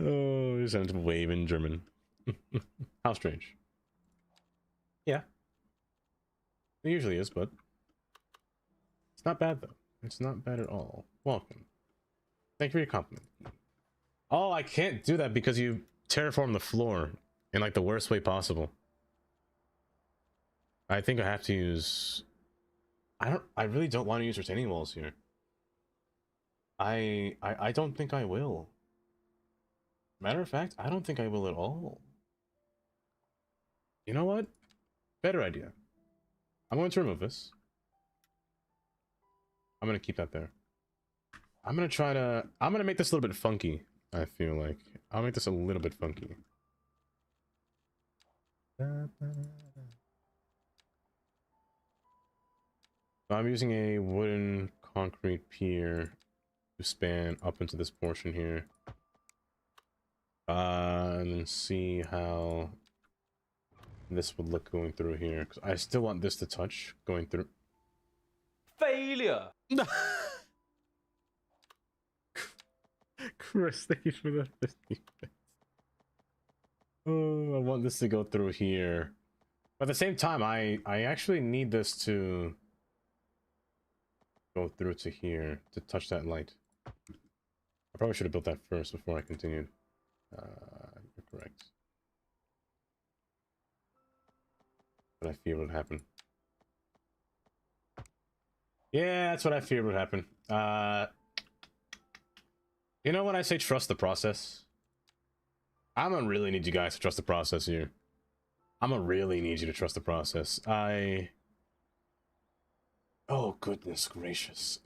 Oh, just have to wave in German. How strange. Yeah. It usually is, but it's not bad though. It's not bad at all. Welcome. Thank you for your compliment. Oh, I can't do that because you terraform the floor in like the worst way possible. I think I have to use... I really don't want to use retaining walls here. I don't think I will. Matter of fact, I don't think I will at all. You know what? Better idea. I'm going to remove this. I'm going to keep that there. I'm going to make this a little bit funky, I feel like. I'll make this a little bit funky. I'm using a wooden concrete pier to span up into this portion here. And then see how this would look going through here. Because I still want this to touch going through. Failure! Chris, thank you for the 50 bits. Oh, I want this to go through here. But at the same time, I actually need this to go through to here to touch that light. I probably should have built that first before I continued. You're correct. But I fear would happen. Yeah, that's what I feared would happen. You know when I say trust the process? I'm gonna really need you guys to trust the process here. I'm gonna really need you to trust the process. Oh, goodness gracious.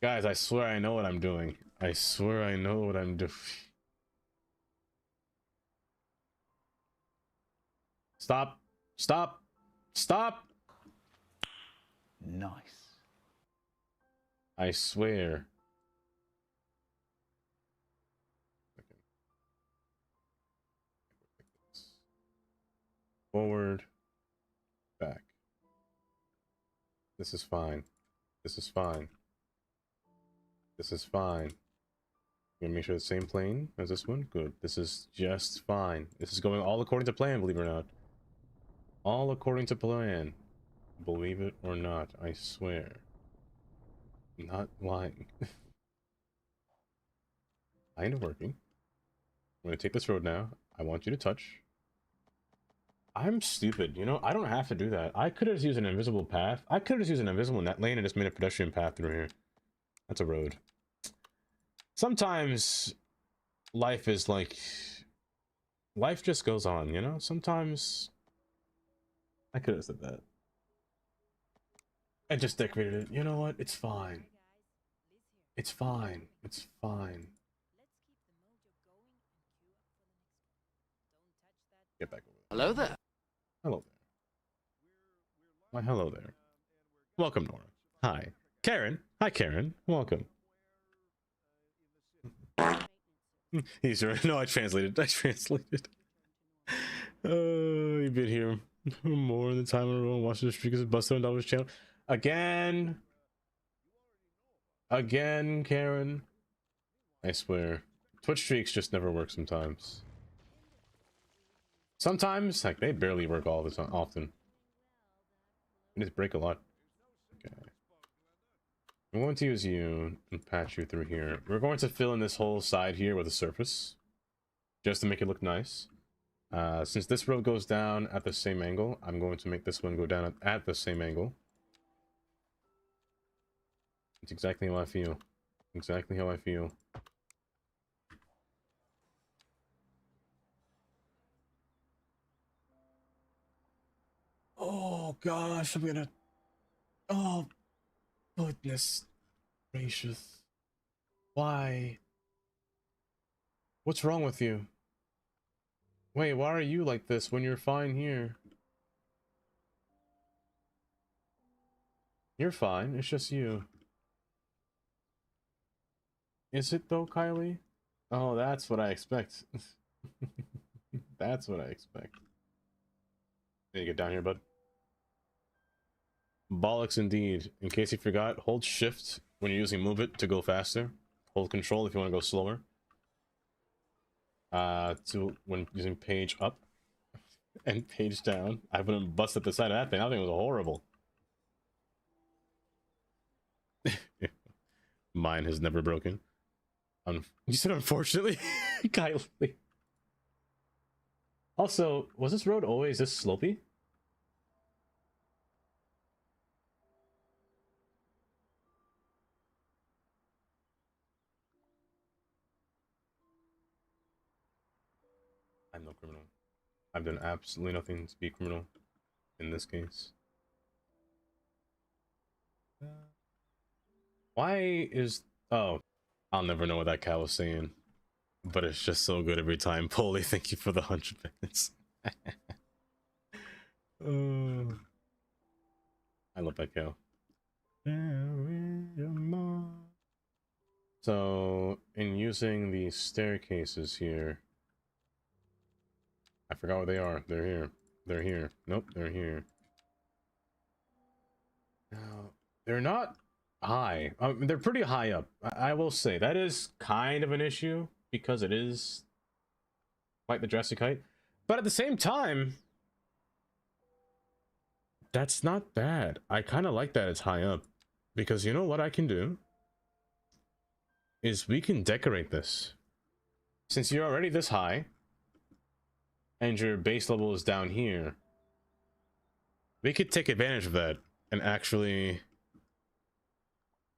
Guys, I swear I know what I'm doing. I swear I know what I'm doing. Stop. Stop. Stop. Nice. I swear. Forward. Back. This is fine. This is fine. This is fine. You're gonna make sure the same plane as this one? Good. This is just fine. This is going all according to plan, believe it or not. All according to plan. Believe it or not, I swear. I'm not lying. Kind of working. I'm gonna take this road now. I want you to touch. I'm stupid, you know? I don't have to do that. I could have just used an invisible path. I could have just used an invisible net lane and just made a pedestrian path through here. That's a road. Sometimes life is like... life just goes on, you know? Sometimes... I could have said that. I just decorated it. You know what? It's fine. It's fine. It's fine. Get back over there. Hello there. Hello there. Why, hello there. Welcome, Nora. Hi. Karen. Hi, Karen. Welcome. He's right. No, I translated. You've been here more than time in a row and watched the streakers of Buster on Dollar's channel. Again, Karen. I swear. Twitch streaks just never work sometimes. Sometimes, like, they barely work all the time, often. They just break a lot. Okay. I'm going to use you and patch you through here. We're going to fill in this whole side here with a surface. Just to make it look nice. Since this road goes down at the same angle, I'm going to make this one go down at the same angle. It's exactly how I feel. Exactly how I feel. Oh gosh, I'm gonna... Oh, goodness gracious. Why? What's wrong with you? Wait, why are you like this when you're fine here? You're fine, it's just you. Is it though, Kylie? Oh, that's what I expect. That's what I expect. Need to get down here, bud. Bollocks indeed. In case you forgot, hold shift when you're using move it to go faster. Hold control if you want to go slower. When using page up and page down. I wouldn't bust at the side of that thing. That thing was horrible. Mine has never broken. You said unfortunately? Kylie. Also, was this road always this slopey? I'm no criminal. I've done absolutely nothing to be a criminal in this case. Why is... Oh, I'll never know what that cow was saying. But it's just so good every time. Polly, thank you for the 100 minutes. I love that cow. So, in using the staircases here... I forgot what they are. They're here. They're here. Nope, they're here. Now, they're not high. They're pretty high up. I will say that is kind of an issue because it is quite the drastic height. But at the same time, That's not bad. I kind of like that it's high up, because you know what I can do is we can decorate this. Since you're already this high and your base level is down here, we could take advantage of that and actually...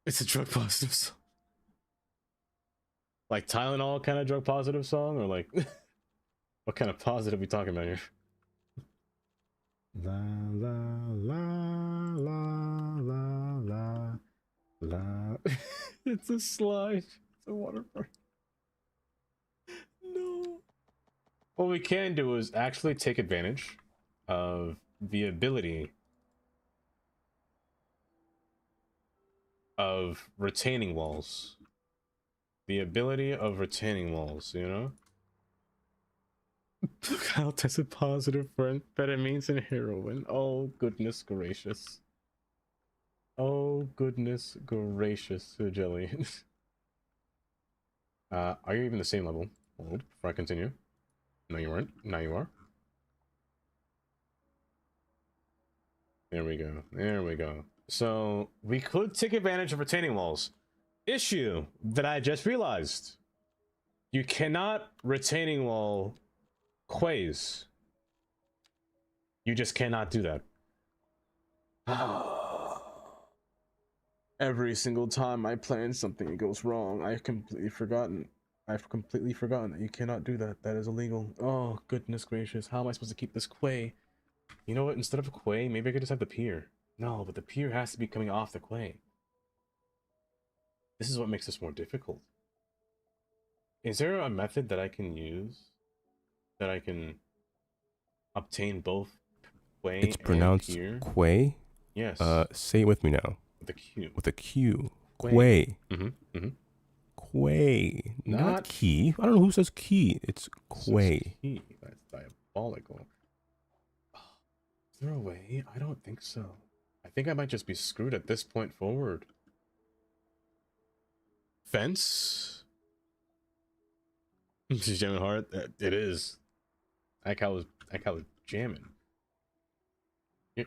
It's a drug positive song. Like Tylenol kind of drug positive song, or like what kind of positive we talking about here? La la la la la la la. It's a slide. It's a waterfront. No. What we can do is actually take advantage of the ability of retaining walls. The ability of retaining walls, you know? Kyle tested positive for amphetamines and heroin. Oh, goodness gracious. Oh, goodness gracious, Jelly. Are you even the same level? Hold, before I continue. No, you weren't. Now you are. There we go. There we go. So, we could take advantage of retaining walls. Issue that I just realized. You cannot retaining wall quays. You just cannot do that. Every single time I plan something, it goes wrong. I've completely forgotten that you cannot do that. That is illegal. Oh, goodness gracious. How am I supposed to keep this quay? You know what? Instead of a quay, maybe I could just have the pier. No, but the pier has to be coming off the quay. This is what makes this more difficult. Is there a method that I can use that I can obtain both quay It's pronounced and pier? quay. Yes. Say it with me now. With a Q. With a Q. Quay. Quay. Quay. Not Not key. I don't know who says key. It's quay. Key. That's diabolical. Is there a way? I don't think so. I think I might just be screwed at this point forward. Fence? She's jamming hard. It is. That cow was jamming.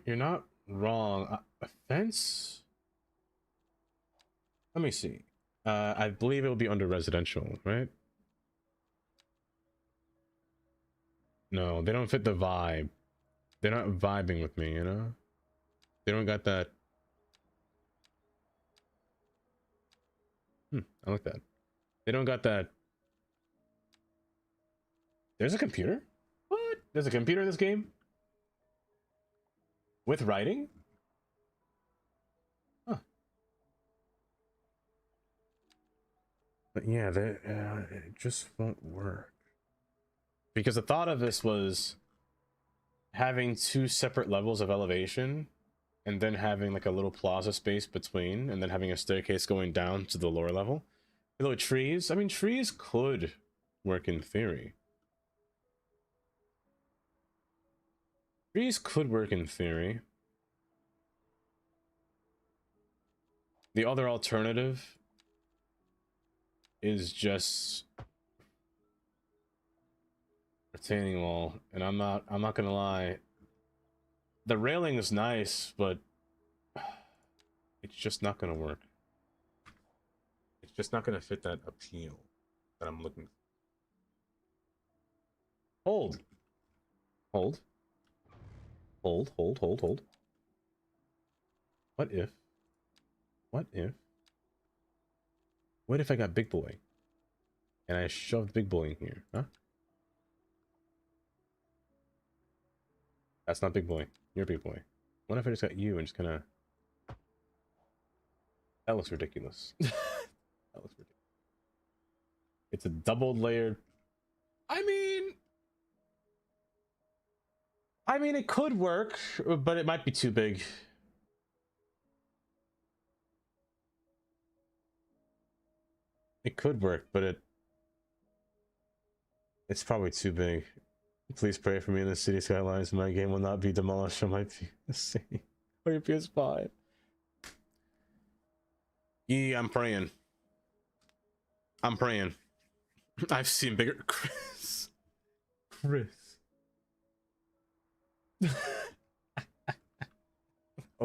You're not wrong. A fence? Let me see. I believe it will be under residential, right? No, they don't fit the vibe. They're not vibing with me, you know? They don't got that. I like that. They don't got that. There's a computer? What? There's a computer in this game? With writing? Huh. But yeah, it just won't work. Because the thought of this was having two separate levels of elevation and then having like a little plaza space between and then having a staircase going down to the lower level. Hello, trees. I mean, trees could work in theory. Trees could work in theory. The other alternative is just retaining wall, and I'm not gonna lie. The railing is nice, but it's just not gonna work. It's just not gonna fit that appeal that I'm looking for. Hold. Hold. Hold, hold, hold, hold. What if I got Big Boy and I shoved Big Boy in here, huh? That's not Big Boy. You're Big Boy. What if I just got you and just kind of... That looks ridiculous. That looks ridiculous. It's a double layered... I mean, it could work, but it might be too big. It could work, but it's probably too big. Please pray for me in the city skylines. My game will not be demolished on my PC or your PS5. Yeah, I'm praying. I'm praying. I've seen bigger. Chris.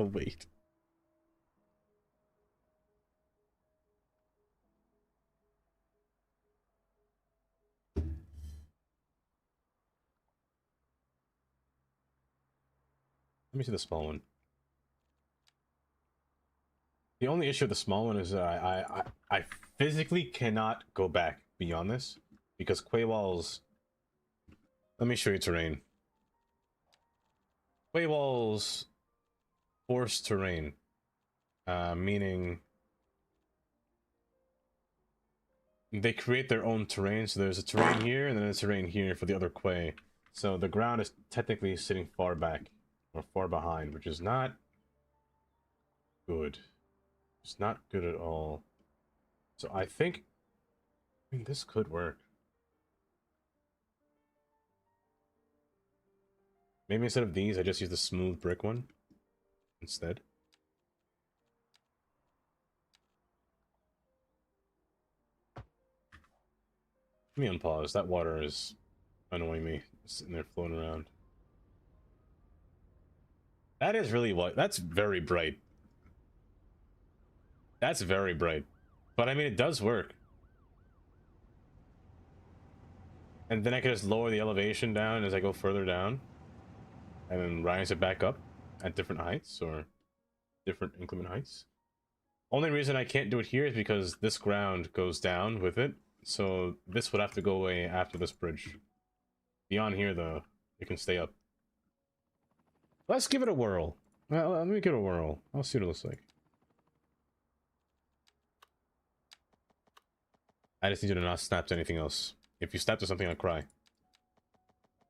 Oh, wait. Let me see the small one. The only issue with the small one is that I physically cannot go back beyond this because quay walls. Let me show you terrain. Quay walls force terrain, meaning they create their own terrain. So there's a terrain here and then a terrain here for the other quay. So the ground is technically sitting far back or far behind, which is not good. It's not good at all. So I think, I mean, this could work. Maybe instead of these, I just use the smooth brick one instead. Let me unpause. That water is annoying me. It's sitting there floating around. That is really what. That's very bright. That's very bright. But I mean, it does work. And then I can just lower the elevation down as I go further down. And then rise it back up at different heights or different increment heights. Only reason I can't do it here is because this ground goes down with it. So this would have to go away after this bridge. Beyond here, though, it can stay up. Let's give it a whirl. Well, let me give it a whirl. I'll see what it looks like. I just need you to not snap to anything else. If you snap to something, I'll cry.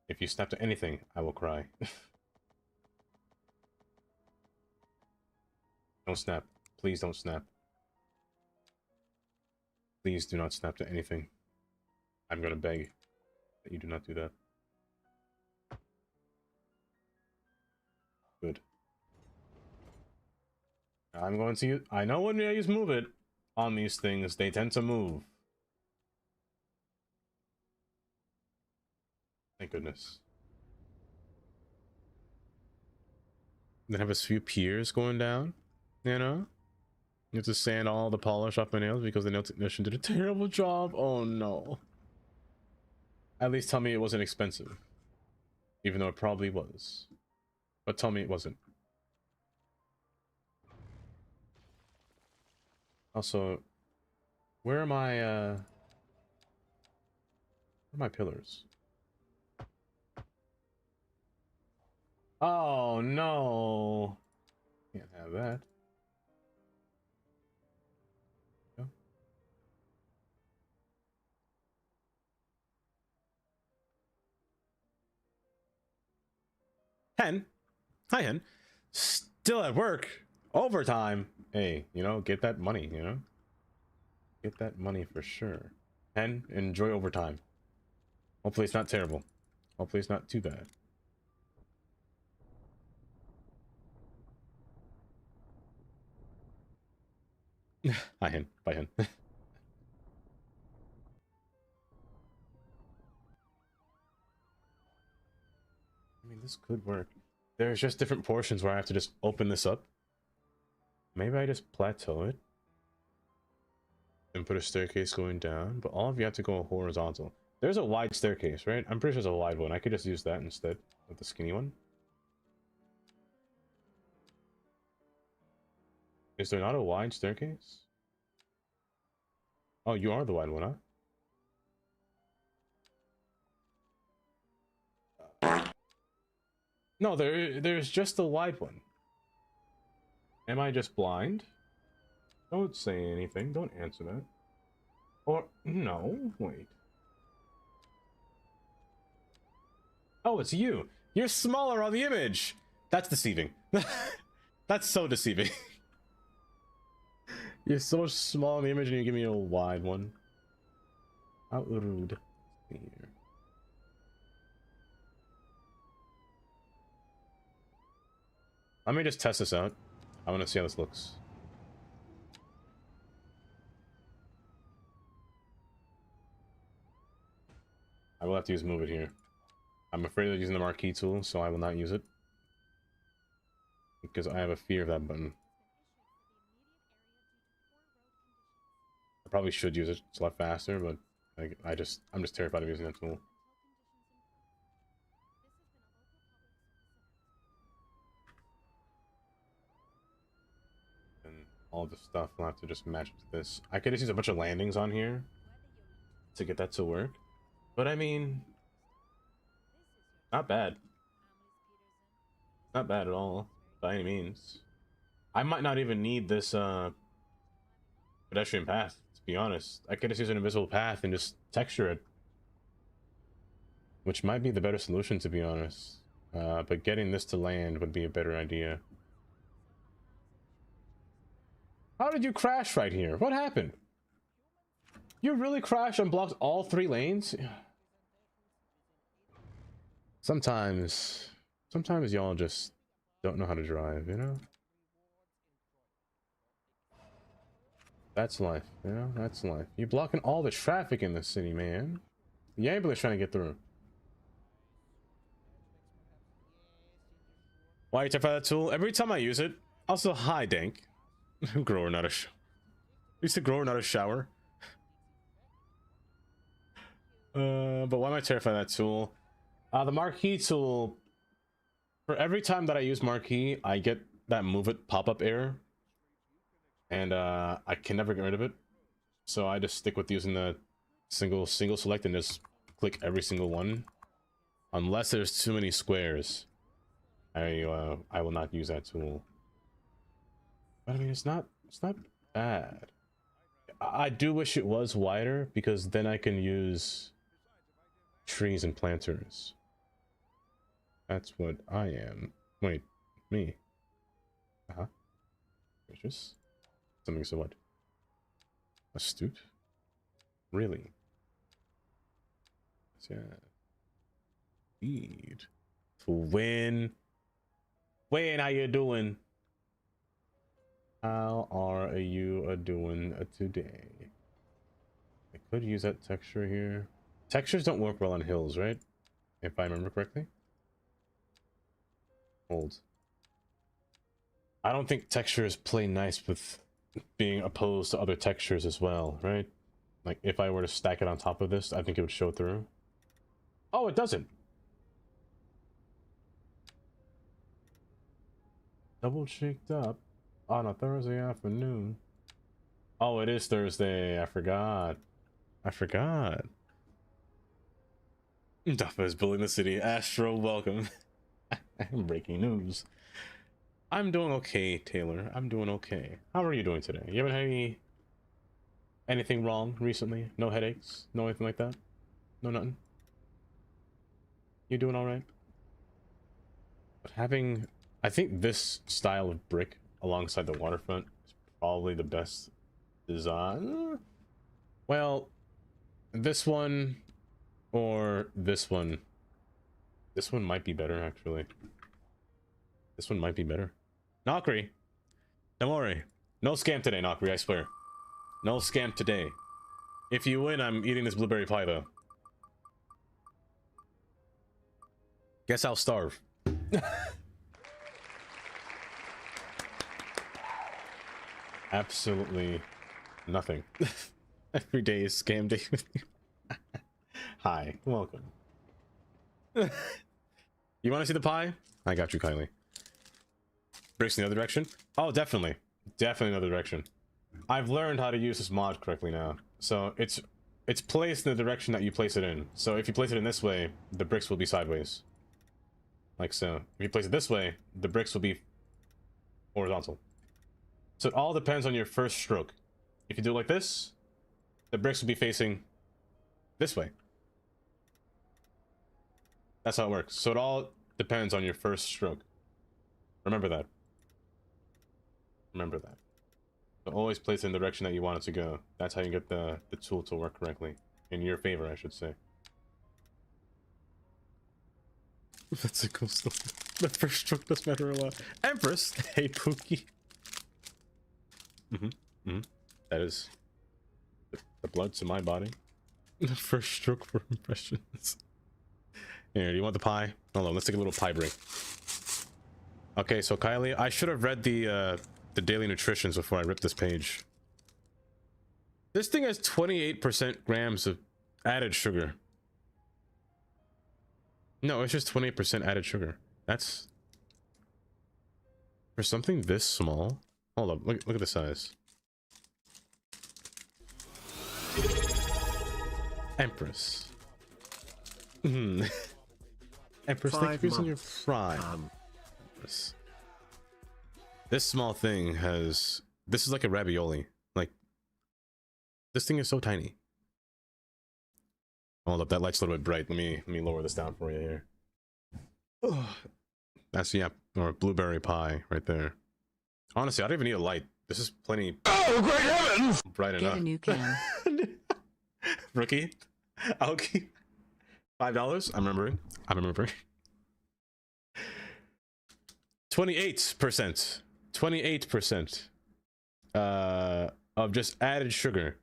If you snap to anything, I will cry. Don't snap. Please don't snap. Please do not snap to anything. I'm gonna beg that you do not do that. Good. I'm going to use... I know when I use move it on these things, they tend to move. Thank goodness. Then have a few piers going down, you know? You have to sand all the polish off my nails because the nail technician did a terrible job. Oh no. At least tell me it wasn't expensive. Even though it probably was. But tell me it wasn't. Also, where are my pillars? Oh no. Can't have that. No. Hen. Hi, Hen. Still at work. Overtime. Hey, you know, get that money, you know? Get that money for sure. Hen, enjoy overtime. Hopefully it's not terrible. Hopefully it's not too bad. Hi, Hen. Bye, Hen. I mean, this could work. There's just different portions where I have to just open this up. Maybe I just plateau it. And put a staircase going down. But all of you have to go horizontal. There's a wide staircase, right? I'm pretty sure there's a wide one. I could just use that instead of the skinny one. Is there not a wide staircase? Oh, you are the wide one, huh? No, there's just the wide one. Am I just blind? Don't say anything. Don't answer that. Or, no, wait. Oh, it's you. You're smaller on the image. That's deceiving. That's so deceiving. You're so small in the image and you give me a wide one. How rude. Here. Let me just test this out. I want to see how this looks. I will have to use move it here. I'm afraid of using the marquee tool, so I will not use it. because I have a fear of that button. I probably should use it. It's a lot faster, but I'm just terrified of using that tool. And all the stuff will have to just match up to this. I could just use a bunch of landings on here to get that to work, but I mean, not bad. Not bad at all, by any means. I might not even need this pedestrian path, to be honest. I could just use an invisible path and just texture it, which might be the better solution, to be honest. But getting this to land would be a better idea. How did you crash right here? What happened? You really crashed and blocked all 3 lanes? Sometimes y'all just don't know how to drive, you know? That's life, you know? That's life. You're blocking all the traffic in the city, man. The ambulance trying to get through. Why you tap that tool? Every time I use it. Also, hi, Dank. Grower, not a used to grower, not a shower. But why am I terrified of that tool? The marquee tool. For every time that I use marquee, I get that move it pop-up error, and I can never get rid of it. So I just stick with using the single select and just click every single one, unless there's too many squares. I will not use that tool. But I mean, it's not bad. I do wish it was wider, because then I can use trees and planters. That's what I am. Wait, me. Gracious. Something so what? Astute? Really? Yeah. Indeed. To win. Wayne, how you doing? How are you doing today? I could use that texture here. Textures don't work well on hills, right? If I remember correctly. Hold. I don't think textures play nice with being opposed to other textures as well, right? Like, if I were to stack it on top of this, I think it would show through. Oh, it doesn't. Double cheeked up on a Thursday afternoon. Oh, it is Thursday. I forgot. Duffa is building the city. Astro, welcome. Breaking news. I'm doing okay, Taylor. I'm doing okay. How are you doing today? You haven't had anything wrong recently? No headaches? No anything like that? No nothing? You doing alright? But having... I think this style of brick alongside the waterfront is probably the best design. Well, this one or this one. This one might be better, actually. This one might be better. Nokri, don't worry. No scam today, Nokri, I swear. No scam today. If you win, I'm eating this blueberry pie, though. Guess I'll starve. Absolutely nothing. Every day is scam day with you. Hi, welcome. You want to see the pie? I got you, Kylie. Bricks in the other direction? Oh, definitely. Definitely in the other direction. I've learned how to use this mod correctly now. So it's placed in the direction that you place it in. So if you place it in this way, the bricks will be sideways. Like so. If you place it this way, the bricks will be horizontal. So it all depends on your first stroke. If you do it like this, the bricks will be facing this way. That's how it works. So it all depends on your first stroke. Remember that. Remember that. So always place it in the direction that you want it to go. That's how you get the tool to work correctly. In your favor, I should say. That's a cool story. The first stroke does matter a lot. Empress! Hey, Pookie. That is the blood to my body. The first stroke for impressions. Here, do you want the pie? Hold on, let's take a little pie break. Okay, so Kylie, I should have read the daily nutritions before I ripped this page. This thing has 28% grams of added sugar. No, it's just 28% added sugar. That's for something this small. Hold up, look at the size. Empress. Empress, thank you for using your Prime. This small thing has. This is like a ravioli. Like, this thing is so tiny. Hold up, that light's a little bit bright. Let me lower this down for you here. Ugh. That's or blueberry pie right there. Honestly, I don't even need a light. This is plenty. Oh, great heavens! Bright enough. Get a new can. Rookie, I'll keep $5. I'm remembering. 28%. 28% of just added sugar.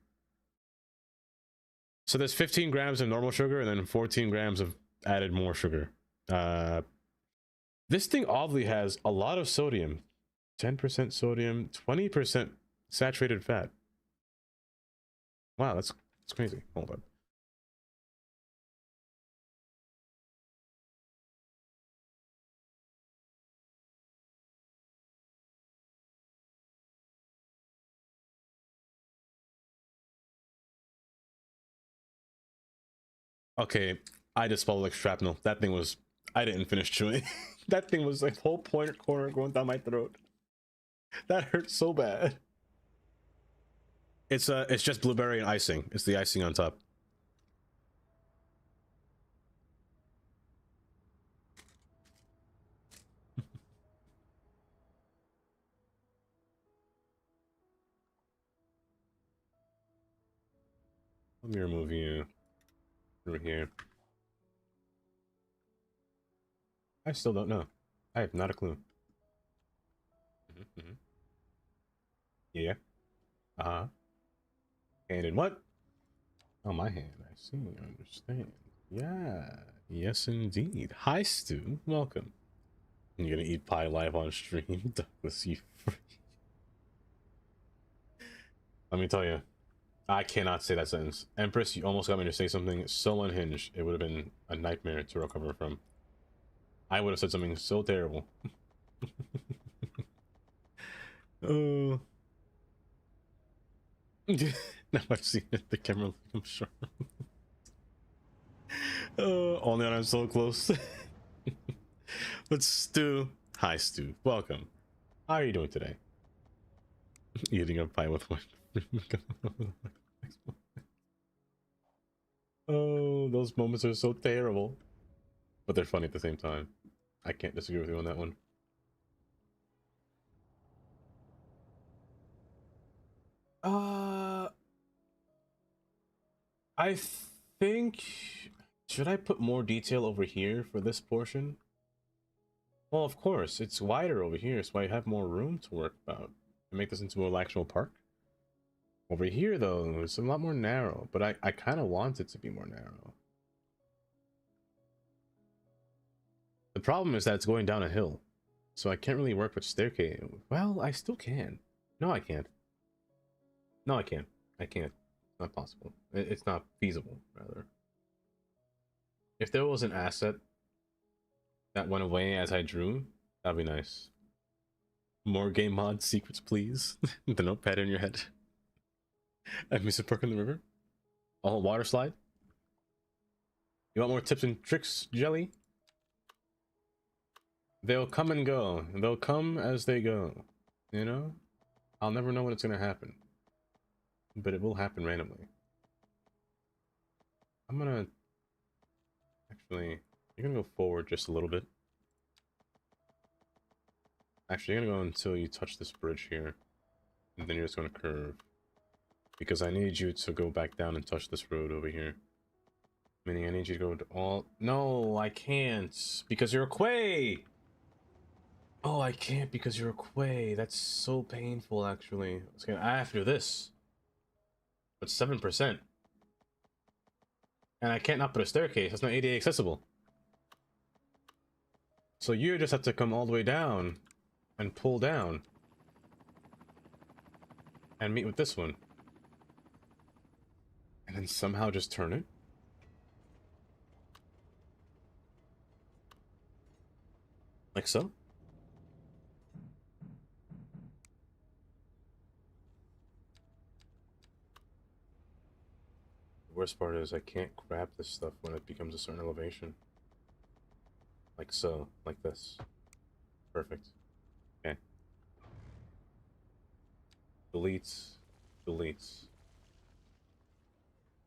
So there's 15 grams of normal sugar and then 14 grams of added more sugar. This thing oddly has a lot of sodium. 10% sodium, 20% saturated fat. Wow, that's crazy. Hold on. Okay, I just swallowed like shrapnel. That thing was... I didn't finish chewing. That thing was like whole corner going down my throat. That hurt so bad. It's just blueberry and icing. It's the icing on top. Let me remove you through here. I still don't know. I have not a clue. Yeah. Uh-huh. Hand in what? Oh, my hand. I see. I understand. Yeah. Yes, indeed. Hi, Stu. Welcome. You're gonna eat pie live on stream? Douglas, you freak. Let me tell you. I cannot say that sentence. Empress, you almost got me to say something so unhinged, it would have been a nightmare to recover from. I would have said something so terrible. Oh. Now I've seen it, the camera, I'm sure. Oh, only when I'm so close. But Stu, hi Stu, welcome. How are you doing today? Eating a pie with one. Oh, those moments are so terrible, but they're funny at the same time. I can't disagree with you on that one. I think, should I put more detail over here for this portion? Well, of course, it's wider over here, so I have more room to work about and make this into an actual park. Over here, though, it's a lot more narrow, but I kind of want it to be more narrow. The problem is that it's going down a hill, so I can't really work with staircase. Well, I still can. No, I can't. No, I can't. I can't. It's not possible. It's not feasible, rather. If there was an asset that went away as I drew, that'd be nice. More game mod secrets, please. The notepad in your head. Amusement park in the river. A whole water slide. You want more tips and tricks, Jelly? They'll come and go. They'll come as they go. You know? I'll never know when it's gonna happen. But it will happen randomly. I'm gonna... Actually, you're gonna go forward just a little bit. Actually, you're gonna go until you touch this bridge here. And then you're just gonna curve. Because I need you to go back down and touch this road over here. Meaning I need you to go to all... No, I can't. Because you're a Quay! Oh, I can't because you're a Quay. That's so painful, actually. I have to do this. But 7%. And I can't not put a staircase. That's not ADA accessible. So you just have to come all the way down and pull down and meet with this one. And then somehow just turn it. Like so. The worst part is I can't grab this stuff when it becomes a certain elevation. Like so, like this. Perfect. Okay. Deletes. Deletes.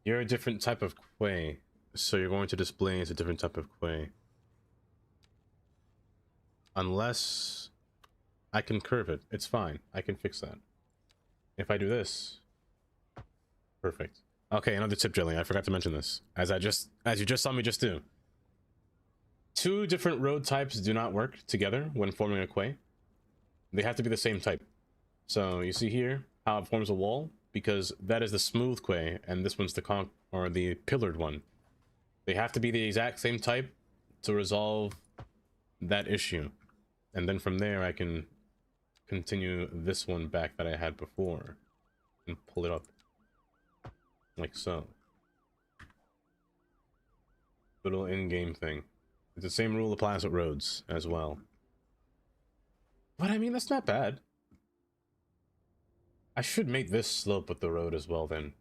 You're a different type of quay, so you're going to display as a different type of quay. Unless I can curve it. It's fine. I can fix that. If I do this. Perfect. Okay, another tip, Jelly. I forgot to mention this. As you just saw me just do. Two different road types do not work together when forming a quay. They have to be the same type. So you see here how it forms a wall, because that is the smooth quay, and this one's the pillared one. They have to be the exact same type to resolve that issue. And then from there I can continue this one back that I had before and pull it up. Like so. Little in-game thing. The same rule applies with roads as well. But I mean, that's not bad. I should make this slope with the road as well then.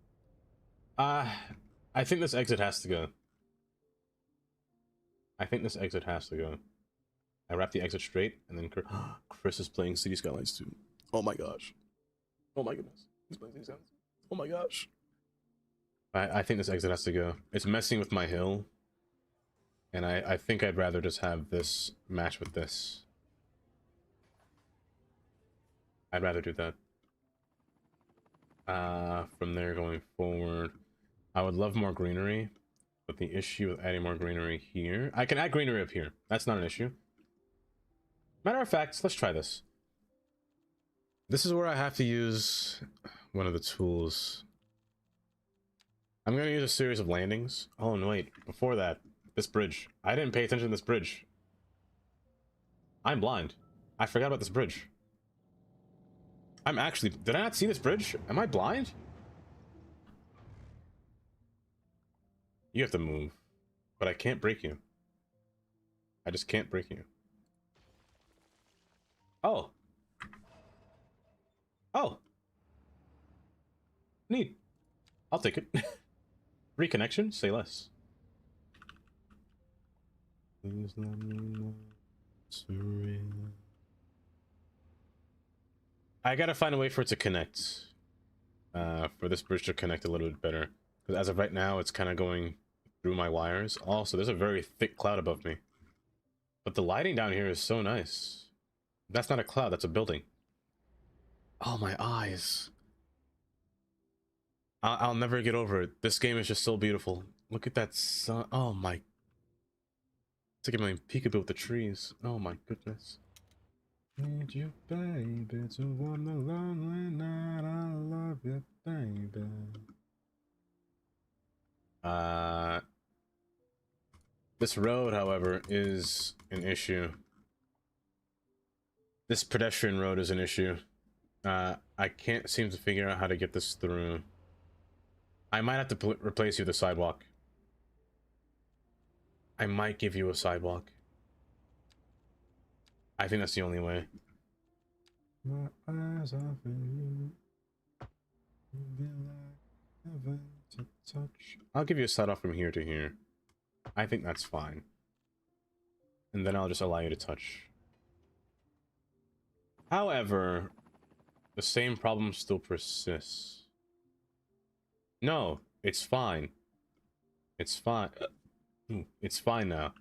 I think this exit has to go. I think this exit has to go. I wrap the exit straight, and then Chris is playing City Skylines 2. Oh my gosh. Oh my goodness. He's playing City Skylines. Oh my gosh. I think this exit has to go. It's messing with my hill. And I think I'd rather just have this match with this. I'd rather do that. From there going forward, I would love more greenery. But the issue with adding more greenery here... I can add greenery up here. That's not an issue. Matter of fact, let's try this. This is where I have to use one of the tools. I'm going to use a series of landings. Oh, no, wait. Before that, this bridge. I didn't pay attention to this bridge. I'm blind. I forgot about this bridge. I'm actually... Did I not see this bridge? Am I blind? You have to move. But I can't break you. I just can't break you. Oh. Oh. Neat. I'll take it. Reconnection? Say less. Please let me know it's real. I gotta find a way for it to connect. For this bridge to connect a little bit better. Because as of right now, it's kind of going through my wires. Also, there's a very thick cloud above me. But the lighting down here is so nice. That's not a cloud, that's a building. Oh, my eyes. I'll never get over it. This game is just so beautiful. Look at that sun. Oh, my... It's like I'm playing peekaboo with the trees. Oh, my goodness. Need you, baby, to warm the lonely night. I love you, baby. This road, however, is an issue. This pedestrian road is an issue. I can't seem to figure out how to get this through. I might have to replace you with a sidewalk. I might give you a sidewalk. I think that's the only way. My eyes are for you. To touch. I'll give you a sidewalk from here to here. I think that's fine. And then I'll just allow you to touch. However, the same problem still persists. No, it's fine. It's fine. It's fine now.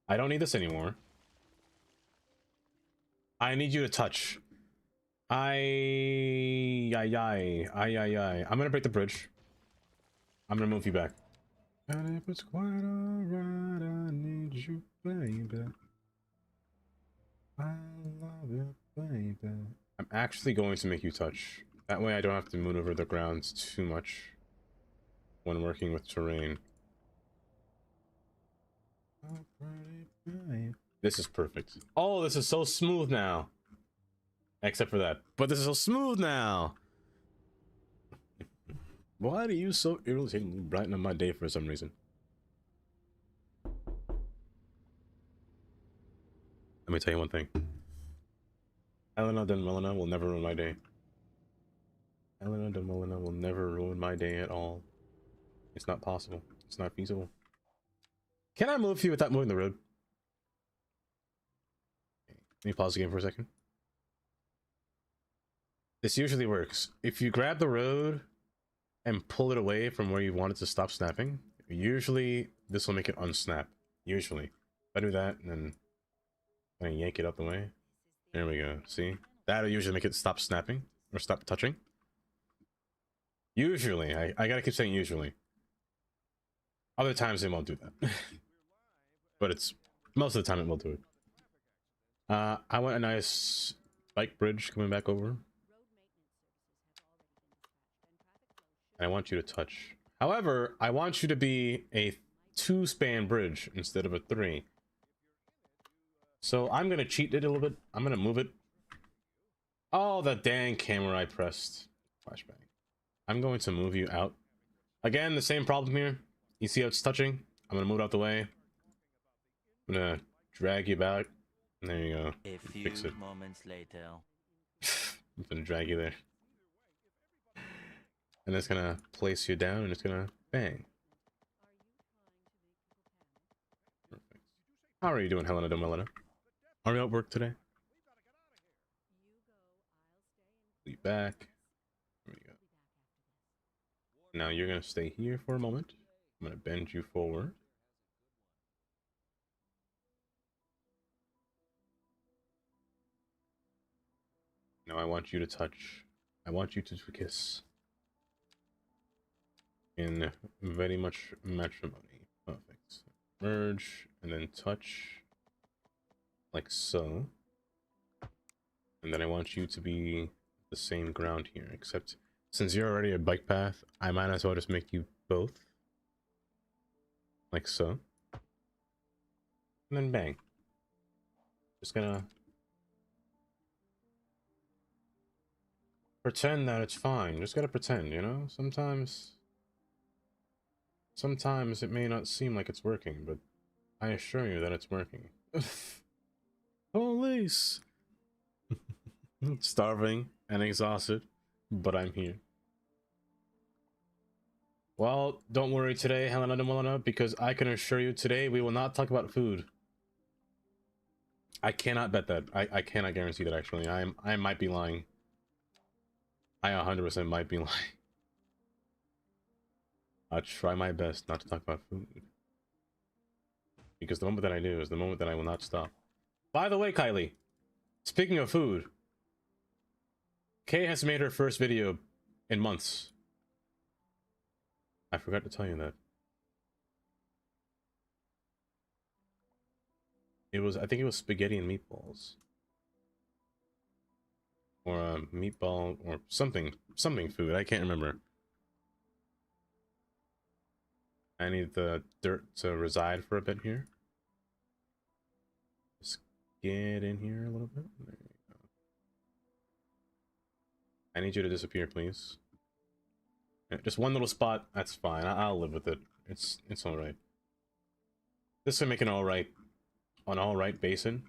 I don't need this anymore. I need you to touch. I'm gonna break the bridge. I'm gonna move you back. And if it's quite alright, I need you, baby. I love you, baby. I'm actually going to make you touch. That way I don't have to maneuver the grounds too much when working with terrain. Oh, pretty This is perfect. Oh, this is so smooth now. Except for that. But this is so smooth now. Why do you so irritatingly brighten up my day for some reason? Let me tell you one thing. Helena Dunmelina will never ruin my day. Helena Dunmelina will never ruin my day at all. It's not possible. It's not feasible. Can I move you without moving the road? Let me pause the game for a second. This usually works. If you grab the road and pull it away from where you want it to stop snapping, usually this will make it unsnap. Usually. If I do that and then kind of yank it out the way. There we go. See? That'll usually make it stop snapping or stop touching. Usually. I gotta keep saying usually. Other times it won't do that. But it's most of the time it will do it. I want a nice bike bridge coming back over. And I want you to touch. However, I want you to be a 2-span bridge instead of a 3. So I'm gonna cheat it a little bit. I'm gonna move it. Oh, the dang camera I pressed. Flashbang. I'm going to move you out. Again, the same problem here. You see how it's touching? I'm gonna move it out the way. I'm gonna drag you back. There you go. A few Fix it. moments later. I'm gonna drag you there. And it's gonna place you down and it's gonna bang. Perfect. How are you doing, Helena Domelina? Are you at work today? Leave back. There we go. Now you're gonna stay here for a moment. I'm gonna bend you forward. Now I want you to touch. I want you to kiss. In very much matrimony. Perfect. Merge and then touch. Like so. And then I want you to be the same ground here, except since you're already a bike path, I might as well just make you both. Like so. And then bang. Just gonna pretend that it's fine. Just gotta pretend, you know? Sometimes it may not seem like it's working, but I assure you that it's working. Police! Starving and exhausted, but I'm here. Well, don't worry today, Helena Domelina, because I can assure you today we will not talk about food. I cannot bet that. I cannot guarantee that, actually. I might be lying. I 100% might be lying. I'll try my best not to talk about food. Because the moment that I do is the moment that I will not stop. By the way, Kylie, speaking of food, Kay has made her first video in months. I forgot to tell you that. I think it was spaghetti and meatballs. Or a meatball, or something food, I can't remember. I need the dirt to reside for a bit here. Just get in here a little bit. There you go. I need you to disappear, please. Just one little spot, that's fine. I'll live with it. It's alright. This will make an alright basin.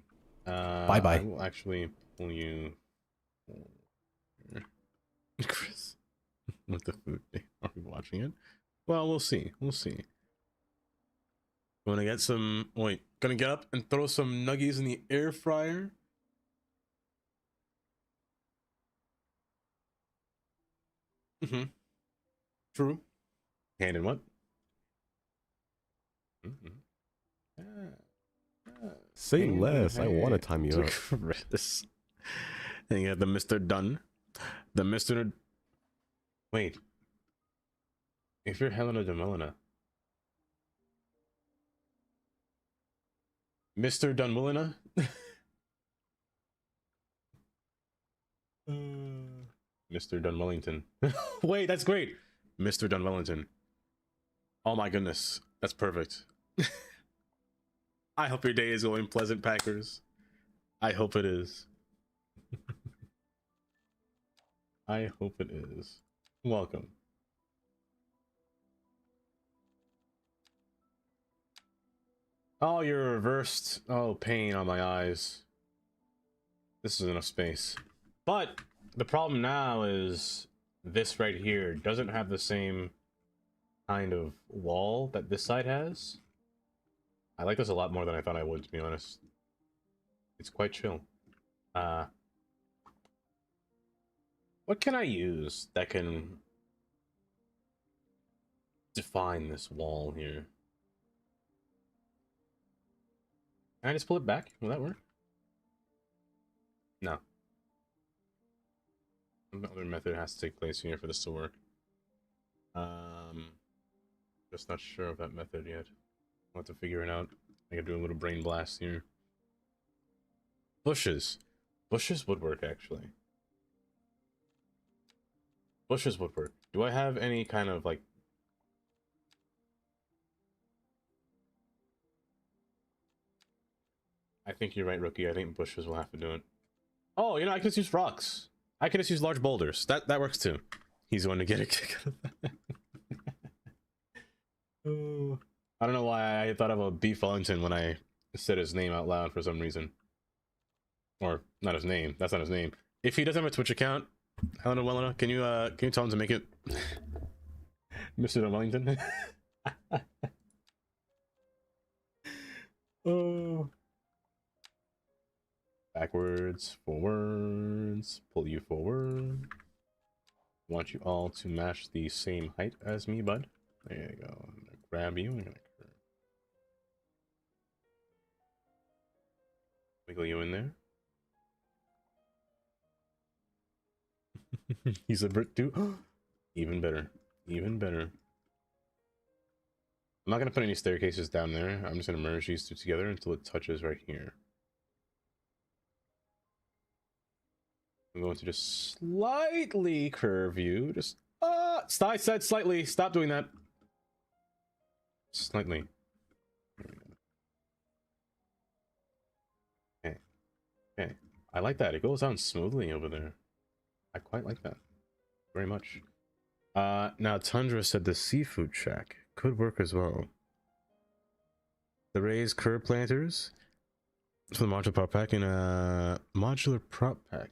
Bye-bye. I will actually pull you... Chris, with the food. Are we watching it? Well, we'll see. We'll see. Gonna get some... Wait. Gonna get up and throw some nuggies in the air fryer. Mm-hmm. True. Hand in what? Mm-hmm. Say less. I want to time you up. Chris. And you got the Mr. Dunn. The Mr. Wait. If you're Helena Domelina. Mr. Dunmelina? Mr. Dunwellington. Wait, that's great. Mr. Dunwellington. Oh my goodness. That's perfect. I hope your day is going pleasant, Packers. I hope it is. I hope it is. Welcome. Oh, you're reversed. Oh, pain on my eyes. This is enough space. But the problem now is this right here doesn't have the same kind of wall that this side has. I like this a lot more than I thought I would, to be honest. It's quite chill. What can I use that can define this wall here? Can I just pull it back? Will that work? No. Another method has to take place here for this to work. Just not sure of that method yet. I'll have to figure it out. I could do a little brain blast here. Bushes. Bushes would work, actually. Bushes would work. Do I have any kind of, like... I think you're right, Rookie. I think bushes will have to do it. Oh, you know, I could just use rocks. I could just use large boulders. That works too. He's the one to get a kick out of that. Oh, I don't know why I thought of a B. Fullington when I said his name out loud for some reason. Or not his name. That's not his name. If he doesn't have a Twitch account, Helena Wellena, can you tell him to make it Mr. Wellington? Oh. Backwards, forwards, pull you forward. Want you all to match the same height as me, bud. There you go. I'm gonna grab you. I'm gonna wiggle you in there. He's a brick too. Even better. Even better. I'm not gonna put any staircases down there. I'm just gonna merge these two together until it touches right here. I'm going to just slightly curve you. Just I said slightly. Stop doing that. Slightly. Okay. Okay. I like that. It goes down smoothly over there. I quite like that. Very much. Now Tundra said the seafood shack could work as well. The raised curb planters for the modular prop pack and a modular prop pack.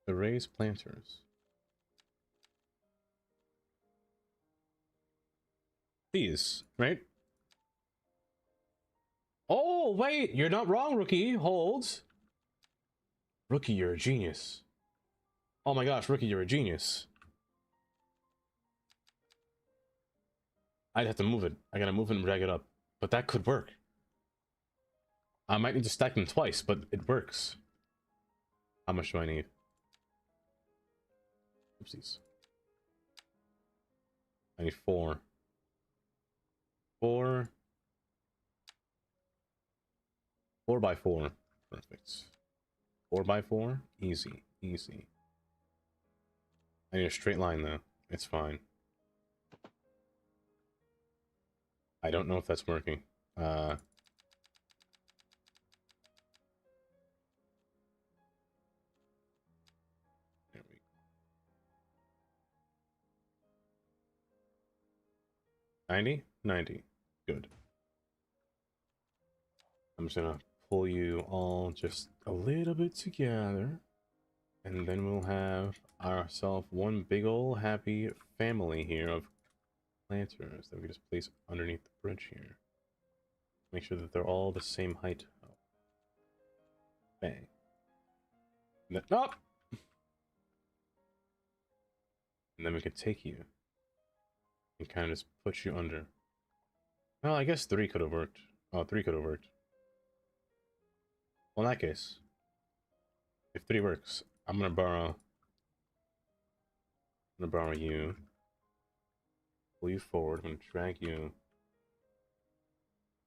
The raised planters. These, right? Oh, wait, you're not wrong, Rookie. Hold. Rookie, you're a genius. Oh my gosh, Rookie, you're a genius. I'd have to move it. I gotta move it and drag it up. But that could work. I might need to stack them twice, but it works. How much do I need? Oopsies. I need 4. 4 by 4. Perfect. 4 by 4. Easy. Easy. I need a straight line though. It's fine. I don't know if that's working. There we go. 90? 90. Good. I'm just gonna pull you all just a little bit together. And then we'll have ourselves one big old happy family here of planters that we just place underneath the bridge here. Make sure that they're all the same height. Bang. And then, oh! And then we could take you and kind of just put you under. Well, I guess 3 could have worked. Oh, 3 could have worked. Well, in that case, if 3 works, I'm gonna borrow you. Pull you forward. I'm gonna drag you.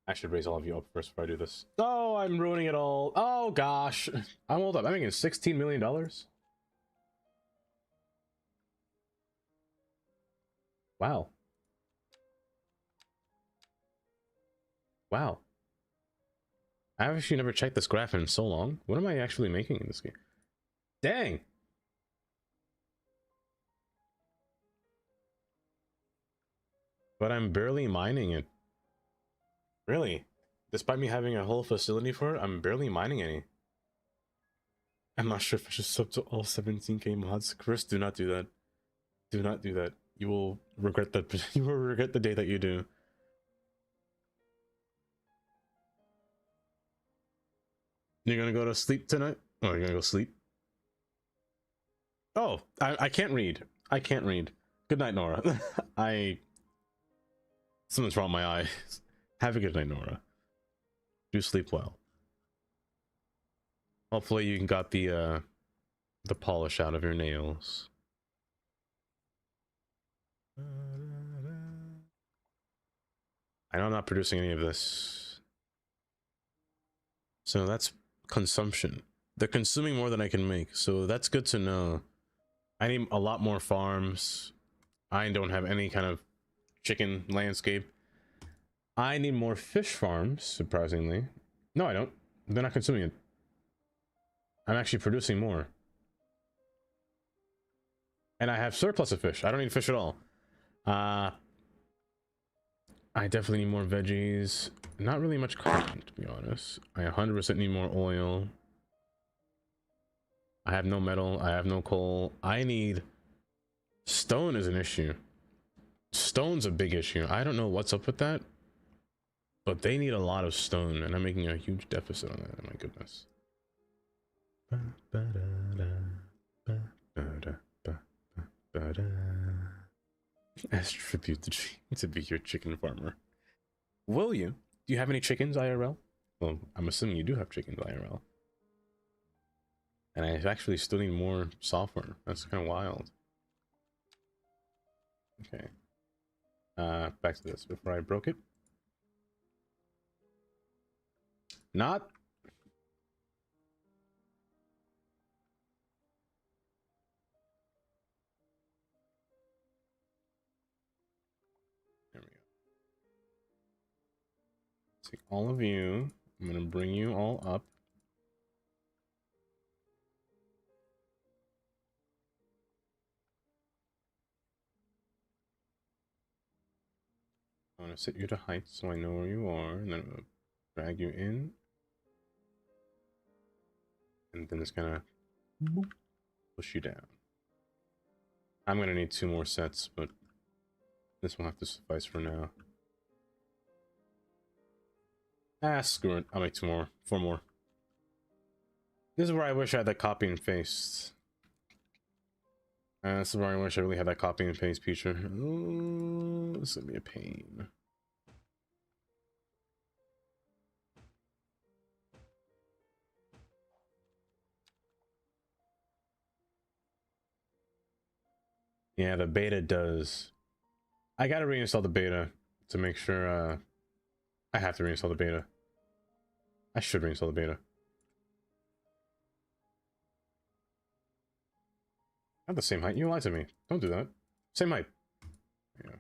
I should raise all of you up first before I do this. Oh, I'm ruining it all. Oh gosh. I'm hold up. I'm making $16 million. Wow. Wow. I've actually never checked this graph in so long. What am I actually making in this game? Dang! But I'm barely mining it. Really? Despite me having a whole facility for it, I'm barely mining any. I'm not sure if I should sub to all 17k mods. Chris, do not do that. Do not do that. You will regret that. You will regret the day that you do. You're gonna go to sleep tonight? Oh, you're gonna go sleep? Oh, I can't read. I can't read. Good night, Nora. Something's wrong with my eyes. Have a good night, Nora. Do sleep well. Hopefully you got the polish out of your nails. I know I'm not producing any of this. So that's consumption. They're consuming more than I can make, so that's good to know. I need a lot more farms. I don't have any kind of chicken landscape. I need more fish farms, surprisingly. No, I don't. They're not consuming it. I'm actually producing more. And I have surplus of fish. I don't need fish at all. I definitely need more veggies. Not really much cotton, to be honest. I 100% need more oil. I have no metal. I have no coal. I need... Stone is an issue. Stone's a big issue. I don't know what's up with that. But they need a lot of stone, and I'm making a huge deficit on that. Oh my goodness. As tribute to be your chicken farmer. Will you? Do you have any chickens IRL? Well, I'm assuming you do have chickens IRL. And I actually still need more software. That's kind of wild. Okay. Back to this before I broke it. Not. There we go. Take all of you. I'm going to bring you all up. I want to set you to height so I know where you are, and then I'm going to drag you in. And then it's gonna push you down. I'm gonna need 2 more sets, but this will have to suffice for now. Ah, screw it. I'll make 2 more, 4 more. This is where I wish I had that copy and paste. This is where I wish I really had that copy and paste feature. Oh, this is gonna be a pain. Yeah, the beta does. I gotta reinstall the beta to make sure, I have to reinstall the beta. I should reinstall the beta. Not the same height. You lied to me. Don't do that. Same height. Yeah.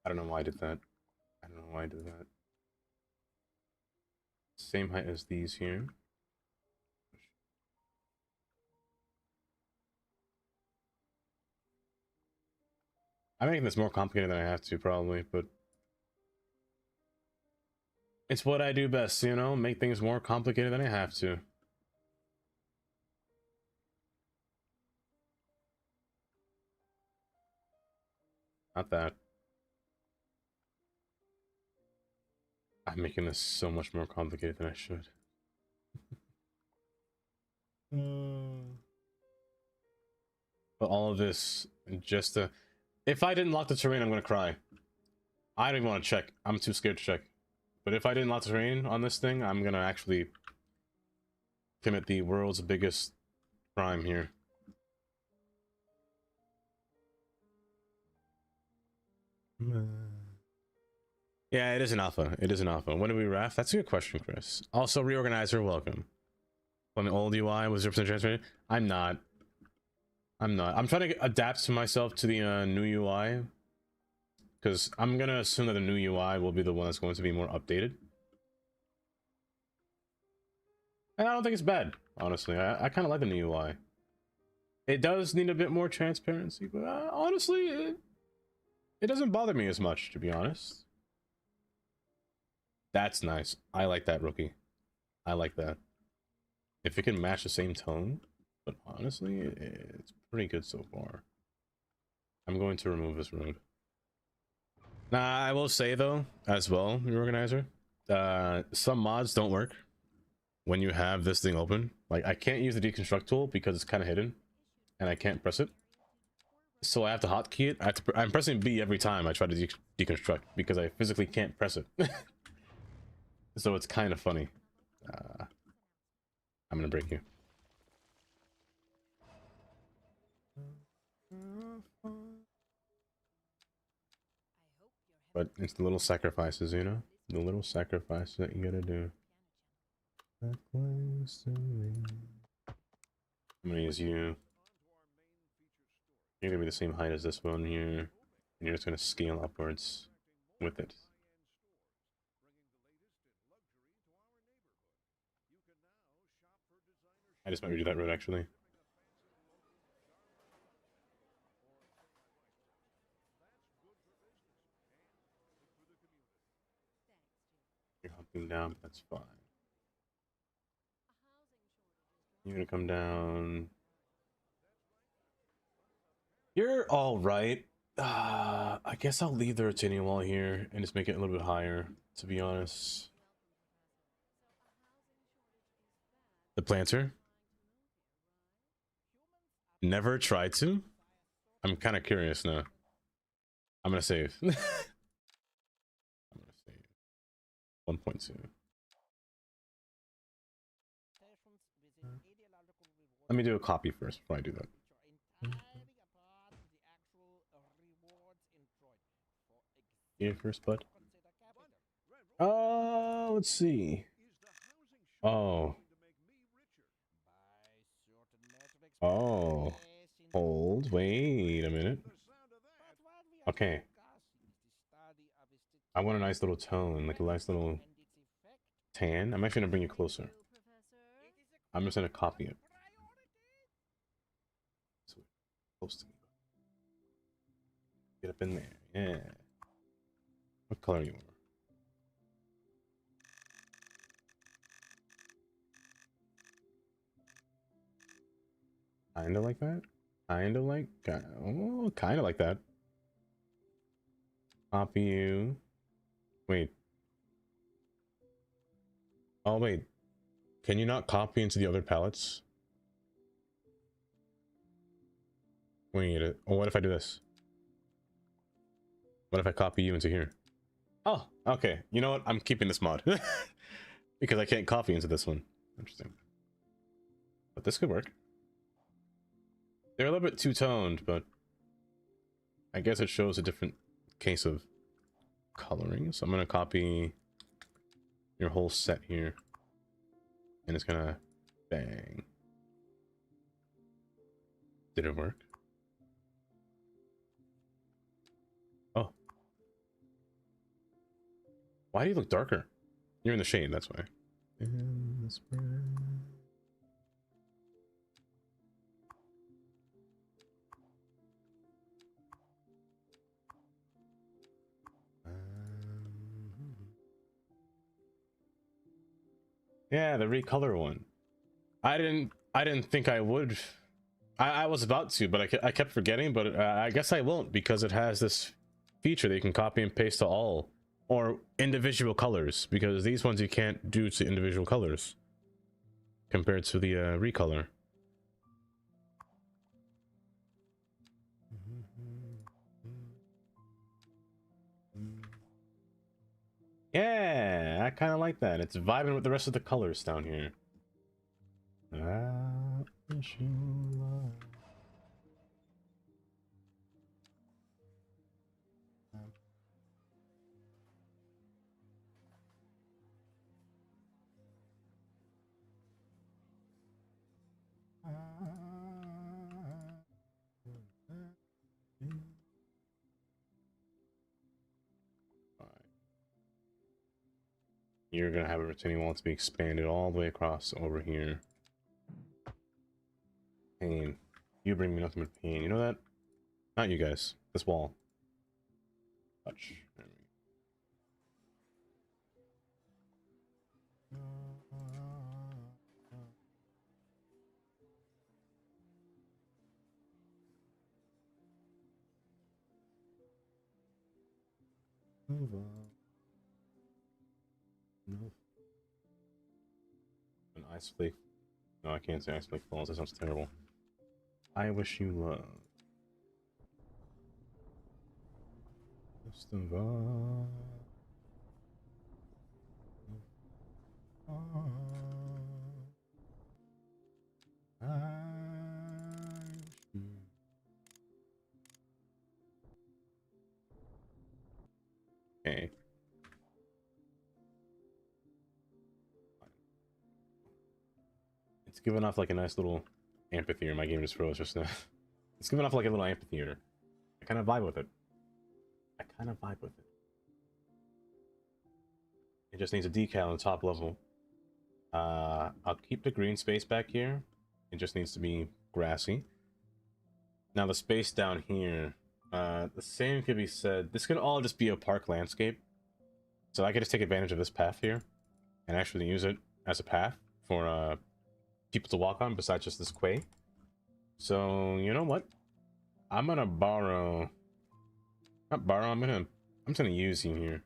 I don't know why I did that. I don't know why I did that. Same height as these here. I'm making this more complicated than I have to, probably, but it's what I do best, you know? Make things more complicated than I have to. Not that. I'm making this so much more complicated than I should. But all of this just to... If I didn't lock the terrain, I'm gonna cry. I don't even want to check. I'm too scared to check. But if I didn't lock the terrain on this thing, I'm gonna actually commit the world's biggest crime here. Yeah, it is an alpha. It is an alpha. When do we raft? That's a good question, Chris. Also, Reorganizer, welcome. On the old UI was 0% transparent. I'm not. I'm trying to adapt to myself to the new UI, because I'm gonna assume that the new UI will be the one that's going to be more updated. And I don't think it's bad, honestly. I kind of like the new UI. It does need a bit more transparency, but honestly, it doesn't bother me as much, to be honest. That's nice. I like that, rookie. I like that. If it can match the same tone, but honestly, it's pretty good so far. I'm going to remove this road. Nah, I will say though, as well, your organizer, some mods don't work when you have this thing open. Like, I can't use the deconstruct tool because it's kind of hidden, and I can't press it. So I have to hotkey it. I'm pressing B every time I try to deconstruct because I physically can't press it. So it's kind of funny. I'm gonna break you. But it's the little sacrifices, you know? The little sacrifices that you gotta do. I'm gonna use you. You're gonna be the same height as this one here. And you're just gonna scale upwards with it. I just might redo that road actually. You're hopping down, but that's fine. You're gonna come down. You're all right. I guess I'll leave the retaining wall here and just make it a little bit higher, to be honest. The planter? Never tried to? I'm kind of curious now. I'm gonna save. I'm gonna save. 1.2. Let me do a copy first before I do that. Here first, bud. Let's see. Oh. Oh. Hold. Wait a minute. Okay. I want a nice little tone, like a nice little tan. I'm actually gonna bring you closer. I'm just gonna copy it. So close to me. Get up in there. Yeah. What color you are? Kinda like that? Kinda like that? Oh, kinda like that. Copy you. Wait. Oh, wait. Can you not copy into the other palettes? Wait, oh, what if I do this? What if I copy you into here? Oh, okay. You know what? I'm keeping this mod. Because I can't copy into this one. Interesting. But this could work. They're a little bit two-toned, but I guess it shows a different case of coloring. So I'm going to copy your whole set here. And it's going to bang. Did it work? Oh. Why do you look darker? You're in the shade, that's why. In the spring. Yeah, the recolor one. I didn't think I would. I was about to, but I kept forgetting. But I guess I won't, because it has this feature that you can copy and paste to all or individual colors. Because these ones you can't do to individual colors compared to the recolor. Yeah, I kind of like that. It's vibing with the rest of the colors down here. You're gonna have a retaining wall to be expanded all the way across over here. Pain. You bring me nothing but pain. You know that? Not you guys. This wall. Touch. There we Move on. No. An ice flake. No, I can't say ice flake falls. That sounds terrible. I wish you luck. Just of all. Okay. It's giving off like a nice little amphitheater. My game just froze just now. It's giving off like a little amphitheater. I kind of vibe with it. It just needs a decal on the top level. I'll keep the green space back here. It just needs to be grassy. Now the space down here, the same could be said. This could all just be a park landscape. So I could just take advantage of this path here and actually use it as a path for people to walk on besides just this quay. So you know what? I'm gonna borrow. Not borrow. I'm just gonna use you here.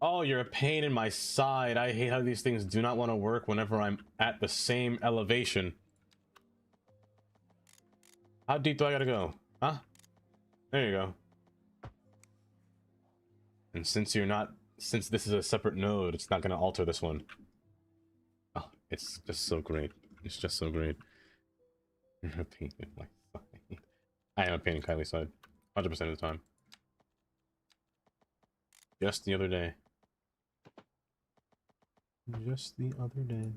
Oh, you're a pain in my side. I hate how these things do not want to work whenever I'm at the same elevation. How deep do I gotta go? Huh? There you go. And since this is a separate node, it's not gonna alter this one. Oh, it's just so great. It's just so great. You're a pain in my side. I am a pain in Kylie's side. 100% of the time. Just the other day. Just the other day.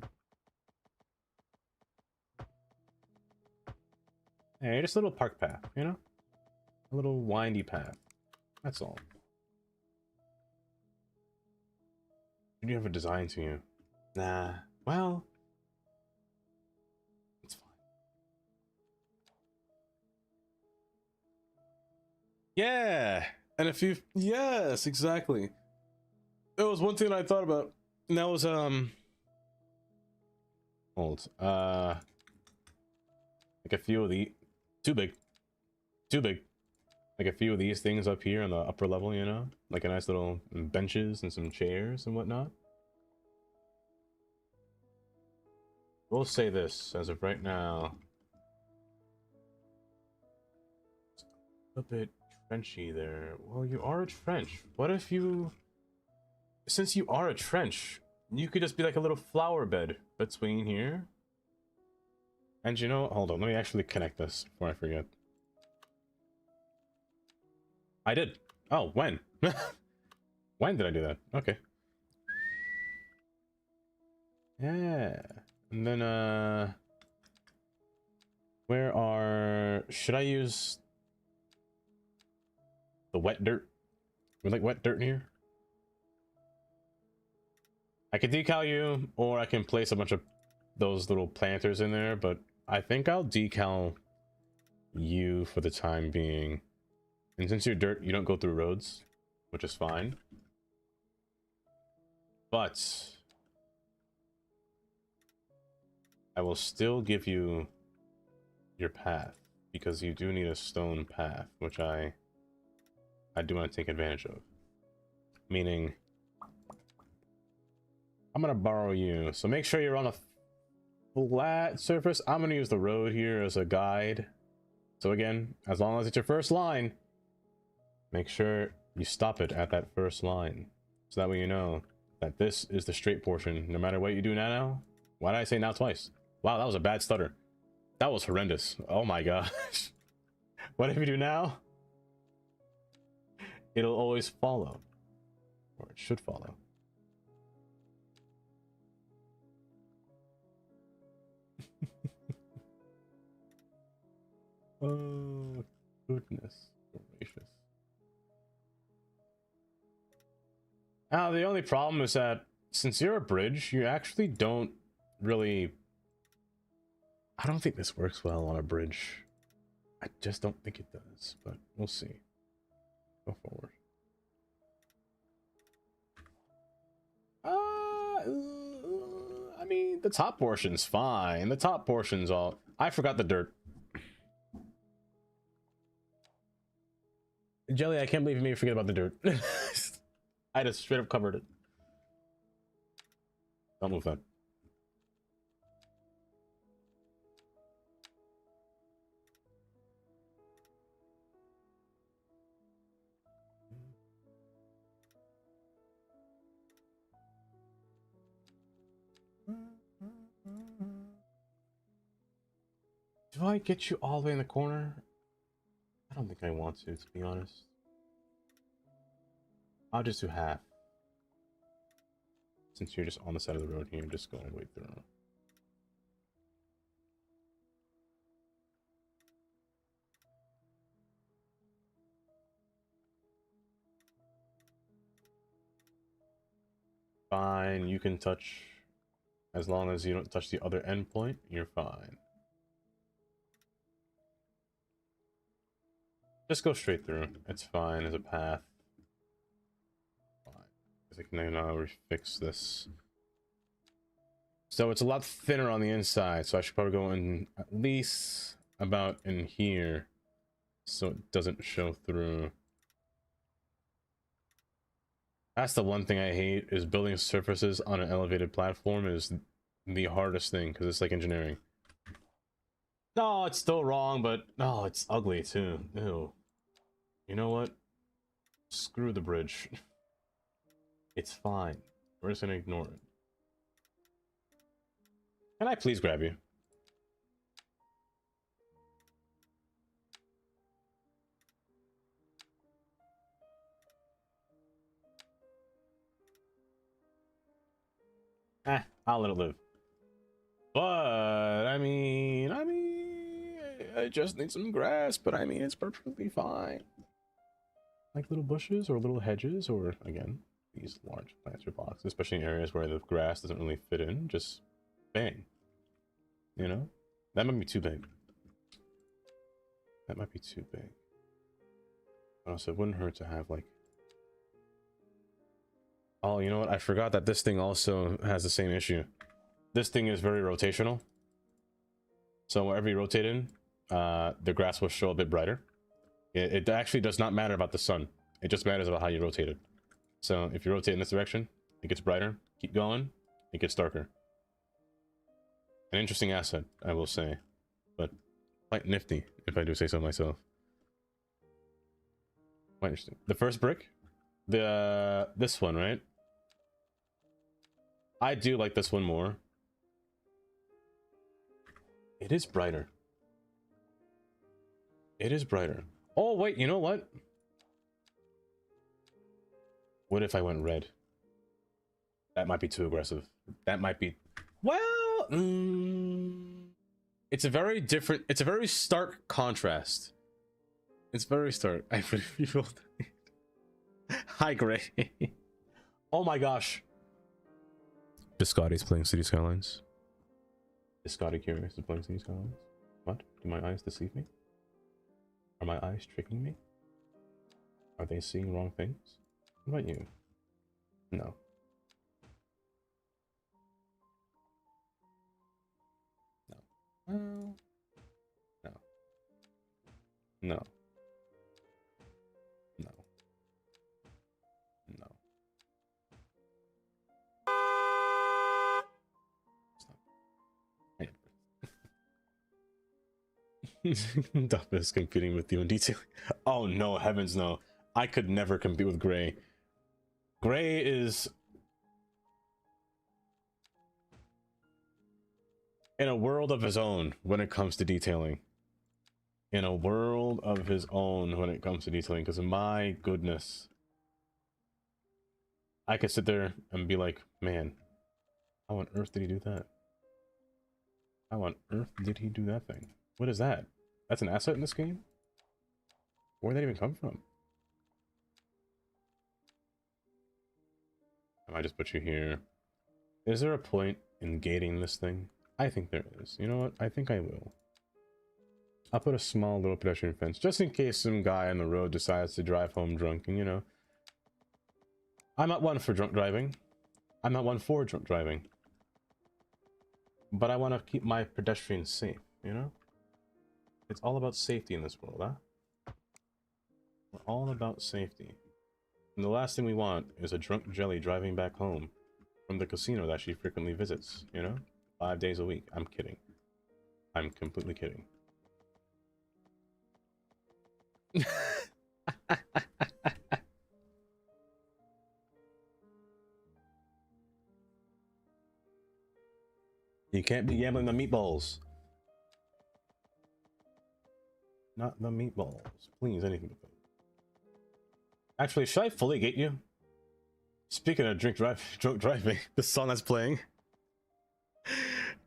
Hey, just a little park path, you know? A little windy path. That's all. Do you have a design to you? Nah. Well, it's fine. Yeah. And if you, yes, exactly. There was one thing that I thought about, and that was hold. Like a few of the too big. Like a few of these things up here on the upper level, you know, like a nice little benches and some chairs and whatnot. We'll say this as of right now. It's a bit trenchy there. Well, you are a trench. What if you, since you are a trench, you could just be like a little flower bed between here. And you know, hold on, let me actually connect this before I forget. I did. Oh, when? When did I do that? Okay. Yeah. And then, where are, should I use the wet dirt? We like wet dirt here? I could decal you, or I can place a bunch of those little planters in there, but I think I'll decal you for the time being. And since you're dirt, you don't go through roads, which is fine. But I will still give you your path, because you do need a stone path, which I do want to take advantage of. Meaning, I'm gonna borrow you, so make sure you're on a flat surface. I'm gonna use the road here as a guide. So again, as long as it's your first line, make sure you stop it at that first line, so that way you know that this is the straight portion, no matter what you do now. Why did I say now twice? Wow, that was a bad stutter. That was horrendous. Oh my gosh. Whatever you do now, it'll always follow. Or it should follow. Oh, goodness gracious. The only problem is that since you're a bridge, you actually don't really... I don't think this works well on a bridge. I just don't think it does, but we'll see. Go forward. I mean, the top portion's fine. The top portion's all... I forgot the dirt. Jelly, I can't believe you made me forget about the dirt. I just straight up covered it. Don't move that. Do I get you all the way in the corner? I don't think I want to be honest. I'll just do half. Since you're just on the side of the road here, just go all the way through. Fine, you can touch, as long as you don't touch the other endpoint, you're fine. Just go straight through. It's fine as a path. Fine. I can now fix this. So it's a lot thinner on the inside, so I should probably go in at least about in here so it doesn't show through. That's the one thing I hate, is building surfaces on an elevated platform is the hardest thing, because it's like engineering. No, it's still wrong, but no, it's ugly too. Ew. You know what? Screw the bridge. It's fine. We're just gonna ignore it. Can I please grab you? I'll let it live. But I mean, I just need some grass, but I mean, it's perfectly fine. Like little bushes or little hedges, or again, these large plants or boxes, especially in areas where the grass doesn't really fit in, just bang. You know? That might be too big. That might be too big. But also, it wouldn't hurt to have like... Oh, you know what? I forgot that this thing also has the same issue. This thing is very rotational. So wherever you rotate in, the grass will show a bit brighter. It actually does not matter about the sun. It just matters about how you rotate it. So if you rotate in this direction, it gets brighter. Keep going, it gets darker. An interesting asset, I will say, but quite nifty, if I do say so myself. Quite interesting. The first brick, this one, right? I do like this one more. It is brighter. It is brighter. Oh, wait, you know what? What if I went red? That might be too aggressive. That might be... Well... It's a very different... It's a very stark contrast. It's very stark. I feel... Hi, Gray. Oh my gosh. Biscotti's playing City Skylines. Biscotti curious is playing City Skylines. What? Do my eyes deceive me? Are my eyes tricking me? Are they seeing wrong things? What about you? No. No. No. No. No. No. Duff is competing with you in detail. Oh no, heavens no. I could never compete with Gray. Gray is in a world of his own when it comes to detailing. In a world of his own when it comes to detailing, because my goodness. I could sit there and be like, man, how on earth did he do that? How on earth did he do that thing? What is that? That's an asset in this game? Where'd that even come from? I just put you here. Is there a point in gating this thing? I think there is. You know what? I think I will. I'll put a small little pedestrian fence just in case some guy on the road decides to drive home drunk, and you know. I'm not one for drunk driving. I'm not one for drunk driving. But I want to keep my pedestrians safe, you know? It's all about safety in this world, huh? We're all about safety. And the last thing we want is a drunk jelly driving back home from the casino that she frequently visits, you know? 5 days a week. I'm kidding. I'm completely kidding. You can't be gambling the meatballs. Not the meatballs. Please, anything but them. Actually, should I fully gate you? Speaking of drunk driving, the song that's playing.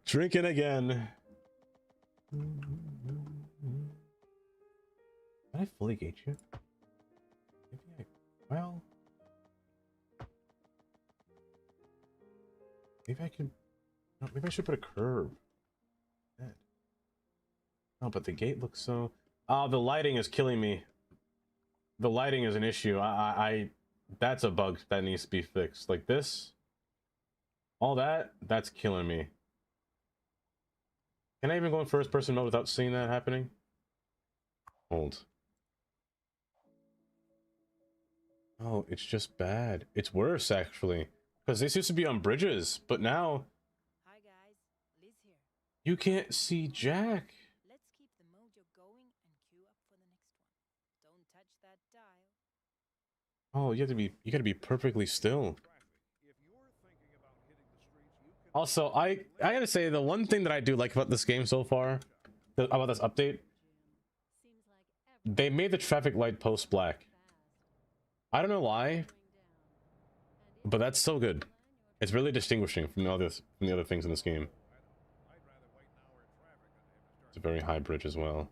Drinking again. Did I fully gate you? Maybe well... Maybe I can... No, maybe I should put a curb. Oh, but the gate looks so... Oh, the lighting is killing me. The lighting is an issue. That's a bug that needs to be fixed. Like this. All that, that's killing me. Can I even go in first person mode without seeing that happening? Hold. Oh, it's just bad. It's worse, actually. Because this used to be on bridges, but now... Hi guys, Liz here. You can't see Jack. Let's keep the mojo going and queue up for the next one. Don't touch that dial. Oh, you gotta be perfectly still. Also, I gotta say, the one thing that I do like about this game so far, about this update, they made the traffic light posts black. I don't know why, but that's so good. It's really distinguishing from the other things in this game. It's a very high bridge as well.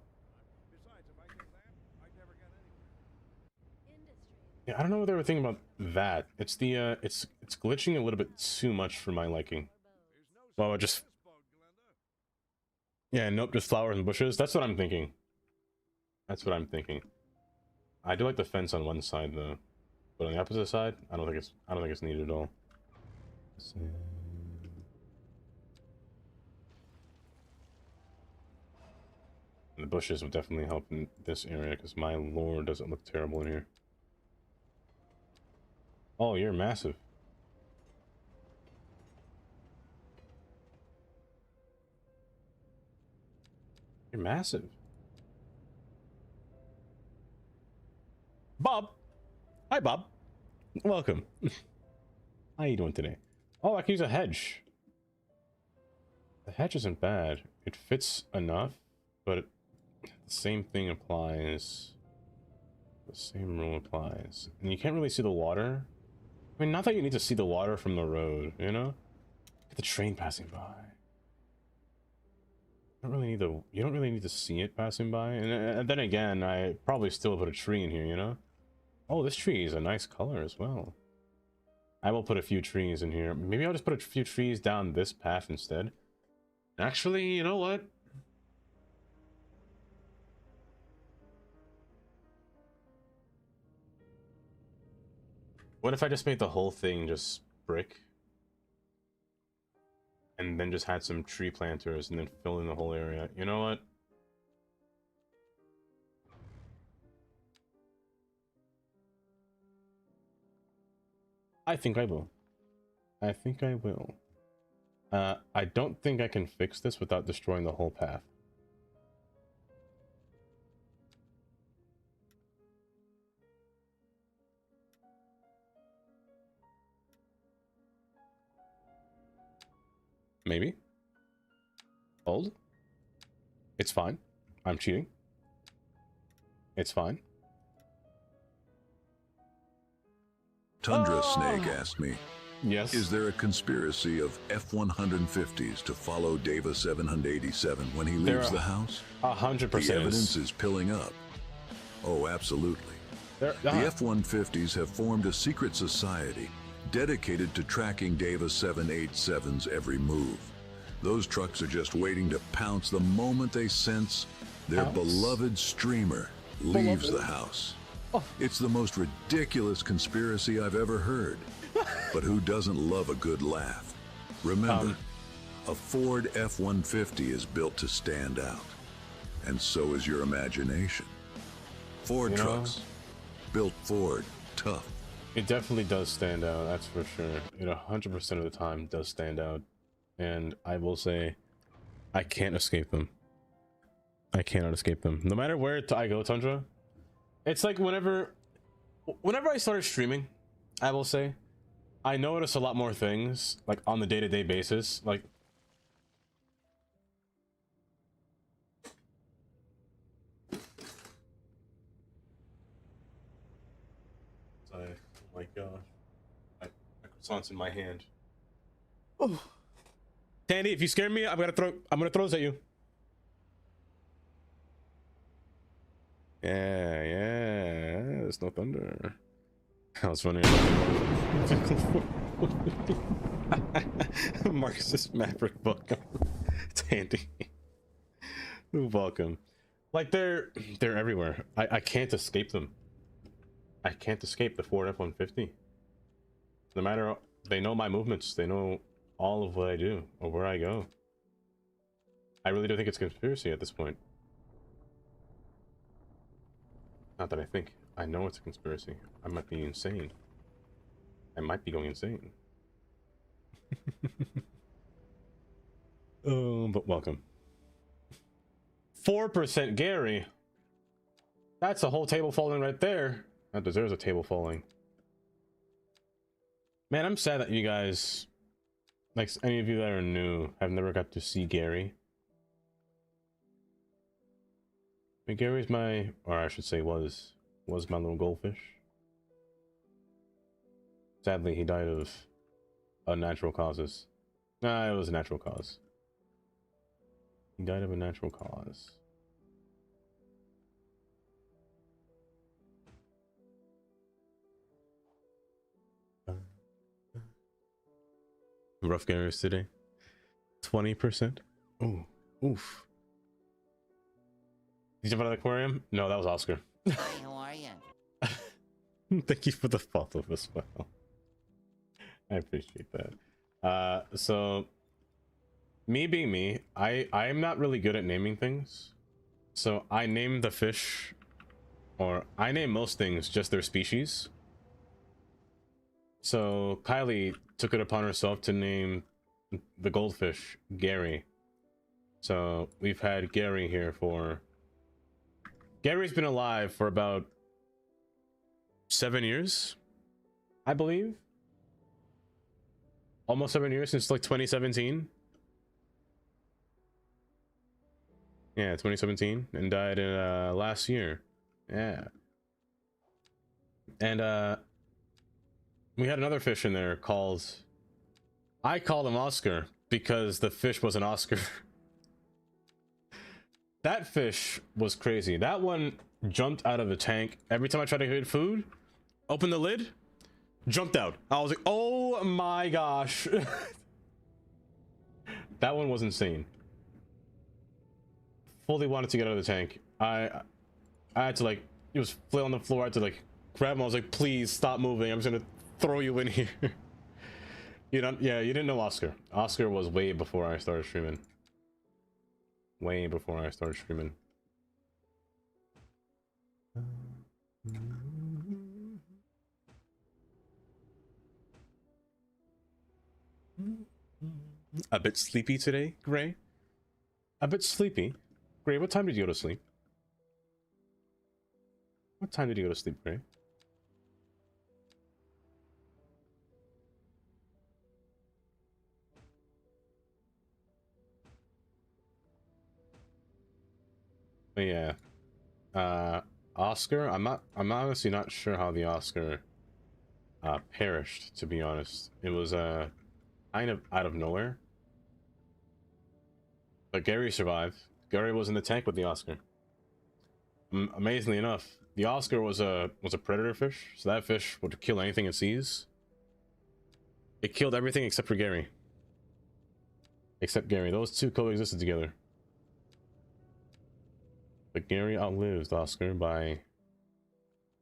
Yeah, I don't know what they were thinking about that. It's the it's glitching a little bit too much for my liking. Well, just... Yeah, nope, just flowers and bushes. That's what I'm thinking. That's what I'm thinking. I do like the fence on one side though, but on the opposite side, I don't think it's needed at all. And the bushes would definitely help in this area because my lord, does it look terrible in here. Oh, you're massive. You're massive. Bob! Hi, Bob. Welcome. How you doing today? Oh, I can use a hedge. The hedge isn't bad. It fits enough, but the same thing applies. The same rule applies. And you can't really see the water. I mean, not that you need to see the water from the road, you know? Look at the train passing by. You don't really need to see it passing by. And then again, I probably still put a tree in here, you know? Oh, this tree is a nice color as well. I will put a few trees in here. Maybe I'll just put a few trees down this path instead. Actually, you know what? What if I just made the whole thing just brick? And then just had some tree planters and then fill in the whole area. You know what? I think I will. I think I will. I don't think I can fix this without destroying the whole path. Maybe. Hold. It's fine. I'm cheating. It's fine. Tundra Snake asked me, yes, is there a conspiracy of F-150s to follow Dava 787 when he leaves the house? 100%. The evidence is piling up. Oh, absolutely. The F-150s have formed a secret society dedicated to tracking Davis 787's every move. Those trucks are just waiting to pounce the moment they sense their beloved streamer leaves the house. It's the most ridiculous conspiracy I've ever heard. But who doesn't love a good laugh? Remember, a Ford F-150 is built to stand out. And so is your imagination. Ford trucks. Built Ford. Tough. It definitely does stand out, that's for sure. It 100% of the time does stand out. And I will say, I can't escape them. I cannot escape them. No matter where I go, Tundra, it's like whenever I started streaming, I will say, I notice a lot more things, like on the day-to-day basis, like oh my gosh, my croissant's in my hand. Oh, Tandy, if you scare me, I'm gonna throw those at you. Yeah, there's no thunder. I was wondering. Marxist Maverick, welcome. Tandy, welcome. Like they're everywhere. I can't escape them. I can't escape the Ford F-150. No matter, they know my movements. They know all of what I do or where I go. I really do think it's a conspiracy at this point. Not that I think. I know it's a conspiracy. I might be insane. I might be going insane. Oh, but welcome. 4% Gary. That's a whole table falling right there. That deserves a table falling. Man, I'm sad that you guys, like any of you that are new, have never got to see Gary. But Gary's my, or I should say was my little goldfish. Sadly, he died of unnatural causes. Nah, it was a natural cause. He died of a natural cause. Rough Garys today. 20%. Ooh, oof. Did you jump out of the aquarium? No, that was Oscar. Hi, how are you? Thank you for the follow as well. I appreciate that. So me being me, I'm not really good at naming things. So I name the fish, or I name most things just their species. So Kylie took it upon herself to name the goldfish Gary. So we've had Gary here for... Gary's been alive for about 7 years, I believe. Almost 7 years, since like 2017. Yeah, 2017, and died in last year. Yeah. And we had another fish in there called, I called him Oscar because the fish was an Oscar. That fish was crazy. That one jumped out of the tank every time I tried to get food. Open the lid, jumped out. I was like, oh my gosh. That one was insane. Fully wanted to get out of the tank. I had to, like, he was flail on the floor. I had to like grab him. I was like, please stop moving. I'm just gonna throw you in here. You don't, yeah, you didn't know Oscar. Oscar was way before I started streaming. Way before I started streaming. A bit sleepy today, Gray? A bit sleepy. Gray, what time did you go to sleep? What time did you go to sleep, Gray? But yeah. Oscar, I'm honestly not sure how the Oscar perished, to be honest. It was kind of out of nowhere. But Gary survived. Gary was in the tank with the Oscar. Amazingly enough, the Oscar was a predator fish, so that fish would kill anything it sees. It killed everything except for Gary. Except Gary. Those two coexisted together. But Gary outlived Oscar by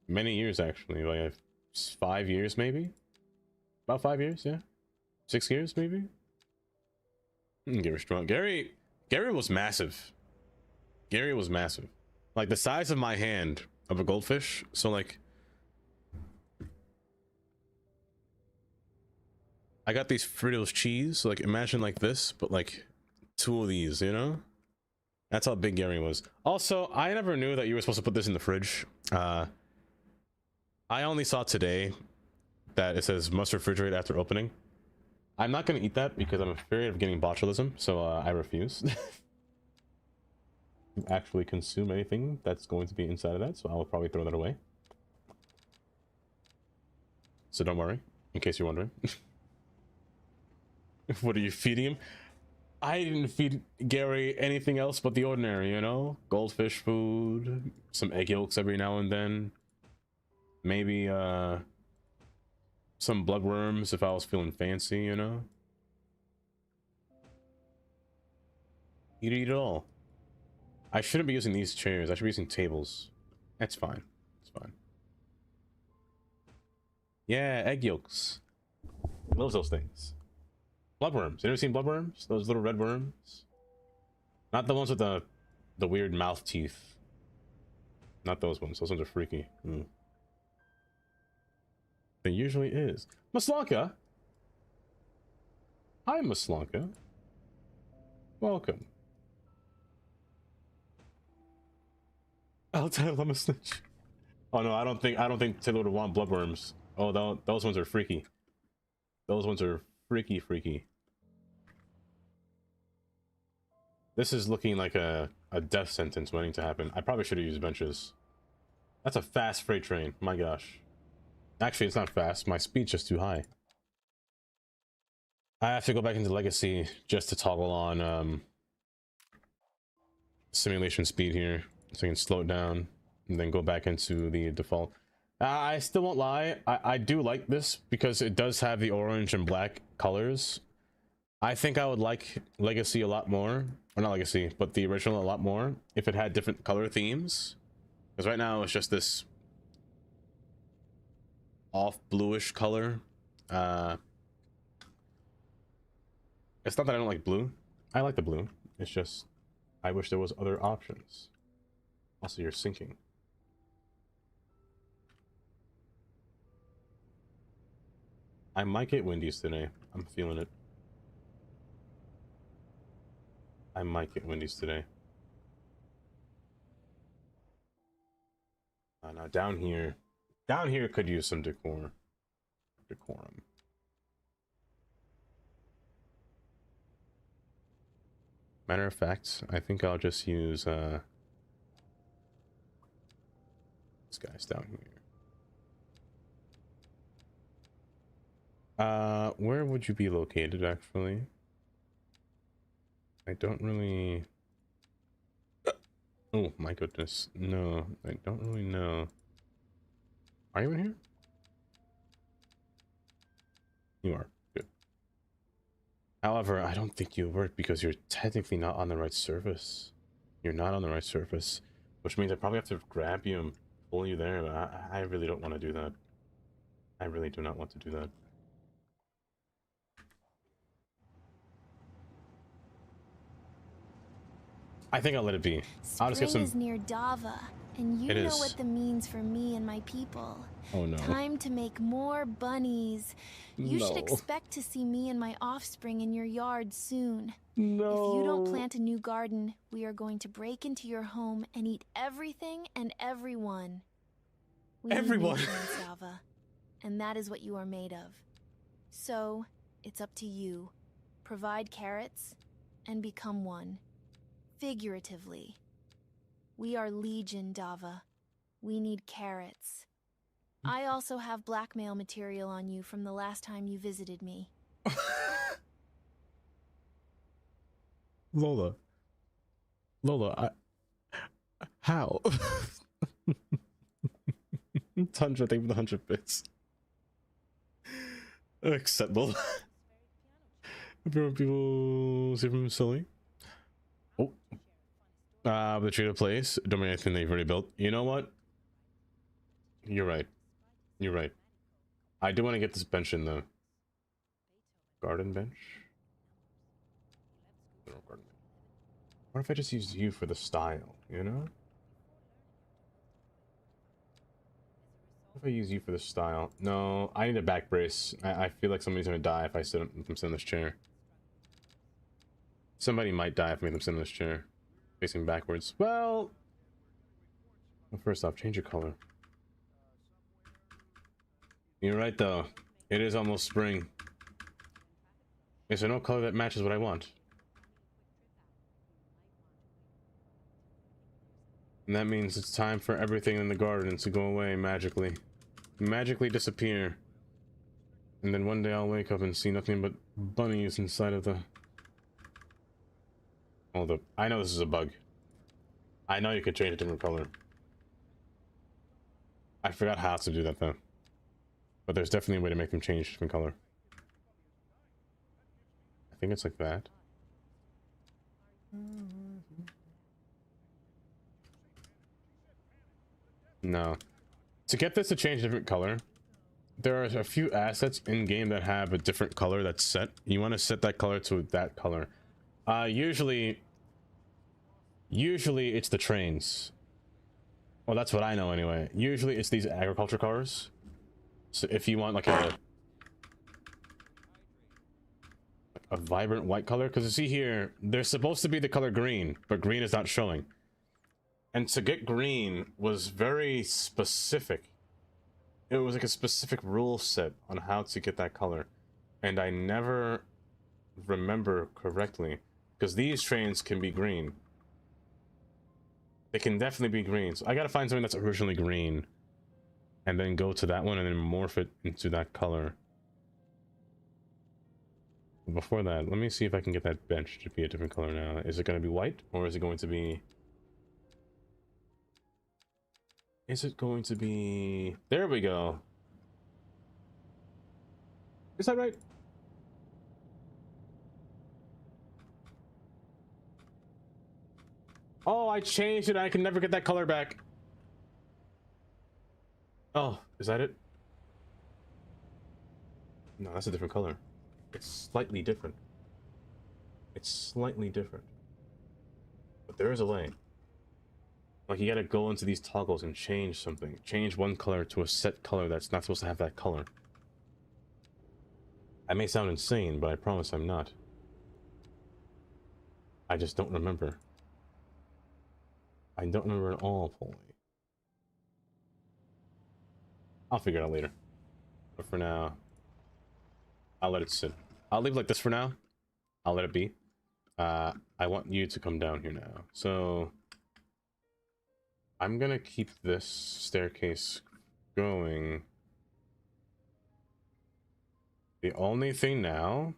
many years, actually. By 5 years, maybe? About 5 years, yeah. 6 years, maybe? Gary's strong. Gary was massive. Gary was massive. Like the size of my hand of a goldfish. So like I got these Fritos cheese, so like imagine like this, but like 2 of these, you know? That's how big Gary was. Also, I never knew that you were supposed to put this in the fridge. I only saw today that it says must refrigerate after opening. I'm not going to eat that because I'm afraid of getting botulism, so I refuse to actually consume anything that's going to be inside of that, so I'll probably throw that away. So don't worry, in case you're wondering. What are you feeding him? I didn't feed Gary anything else but the ordinary, you know? Goldfish food, some egg yolks every now and then. Maybe, some bloodworms if I was feeling fancy, you know? You'd eat it all. I shouldn't be using these chairs. I should be using tables. That's fine. It's fine. Yeah, egg yolks. Love those things. Bloodworms. You ever seen bloodworms? Those little red worms? Not the ones with the weird mouth teeth. Not those ones. Those ones are freaky. It usually is. Maslanka! Hi, Maslanka. Welcome. I'll tell him a snitch. Oh no, I don't think Taylor would want bloodworms. Oh, those ones are freaky. Those ones are freaky. This is looking like a death sentence waiting to happen. I probably should have used benches. That's a fast freight train. My gosh. Actually, it's not fast. My speed's just too high. I have to go back into Legacy just to toggle on simulation speed here, so I can slow it down and then go back into the default. I still won't lie. I do like this because it does have the orange and black colors. I think I would like Legacy a lot more, or not Legacy, but the original a lot more if it had different color themes. Because right now it's just this off bluish color. It's not that I don't like blue. I like the blue. It's just I wish there was other options. Also, you're sinking. I might get Wendy's today. I'm feeling it. I might get Wendy's today. Now down here could use some decorum. Matter of fact, I think I'll just use this guy's down here. Where would you be located actually? I don't really. Oh my goodness. No, I don't really know. Are you in here? You are. Good. However, I don't think you work because you're technically not on the right surface. You're not on the right surface, which means I probably have to grab you and pull you there, but I really don't want to do that. I really do not want to do that. I think I'll let it be. I'll just get some... is near Dava, and you know what that means for me and my people. Oh no. Time to make more bunnies. You should expect to see me and my offspring in your yard soon. No. If you don't plant a new garden, we are going to break into your home and eat everything and everyone. Everyone. Dava, and that is what you are made of. So, it's up to you. Provide carrots and become one. Figuratively. We are Legion, Dava. We need carrots. I also have blackmail material on you from the last time you visited me. Lola, how? Tundra, thank you for the 100 bits. Acceptable. People see from silly. Oh. The treated place. Don't mean anything they've already built. You know what? You're right. You're right. I do want to get this bench in though. Garden bench? No, garden bench. What if I just use you for the style, you know? What if I use you for the style? No, I need a back brace. I feel like somebody's gonna die if I sit in this chair. Somebody might die if I make them sit in this chair. Facing backwards. Well, first off, change your color. You're right though. It is almost spring. Is there no color that matches what I want? And that means it's time for everything in the garden to go away magically. Magically disappear. And then one day I'll wake up and see nothing but bunnies inside of the... Hold up. I know this is a bug. I know you could change a different color. I forgot how to do that though. But there's definitely a way to make them change different color. I think it's like that. No. To get this to change a different color, there are a few assets in game that have a different color that's set. You want to set that color to that color. Usually it's the trains. Well, that's what I know anyway. Usually it's these agriculture cars. So if you want like a vibrant white color, because you see here, they're supposed to be the color green, but green is not showing. And to get green was very specific. It was like a specific rule set on how to get that color. And I never remember correctly, because these trains can be green. They can definitely be green. So I gotta find something that's originally green. And then go to that one and then morph it into that color. Before that, let me see if I can get that bench to be a different color now. Is it going to be white or is it going to be... Is it going to be... There we go. Is that right? Oh, I changed it. I can never get that color back. Oh, is that it? No, that's a different color. It's slightly different. It's slightly different. But there is a way. Like, you gotta go into these toggles and change something. Change one color to a set color that's not supposed to have that color. I may sound insane, but I promise I'm not. I just don't remember. I don't remember at all fully. I'll figure it out later. But for now, I'll let it sit. I'll leave it like this for now. I'll let it be. I want you to come down here now. So I'm gonna keep this staircase going. The only thing now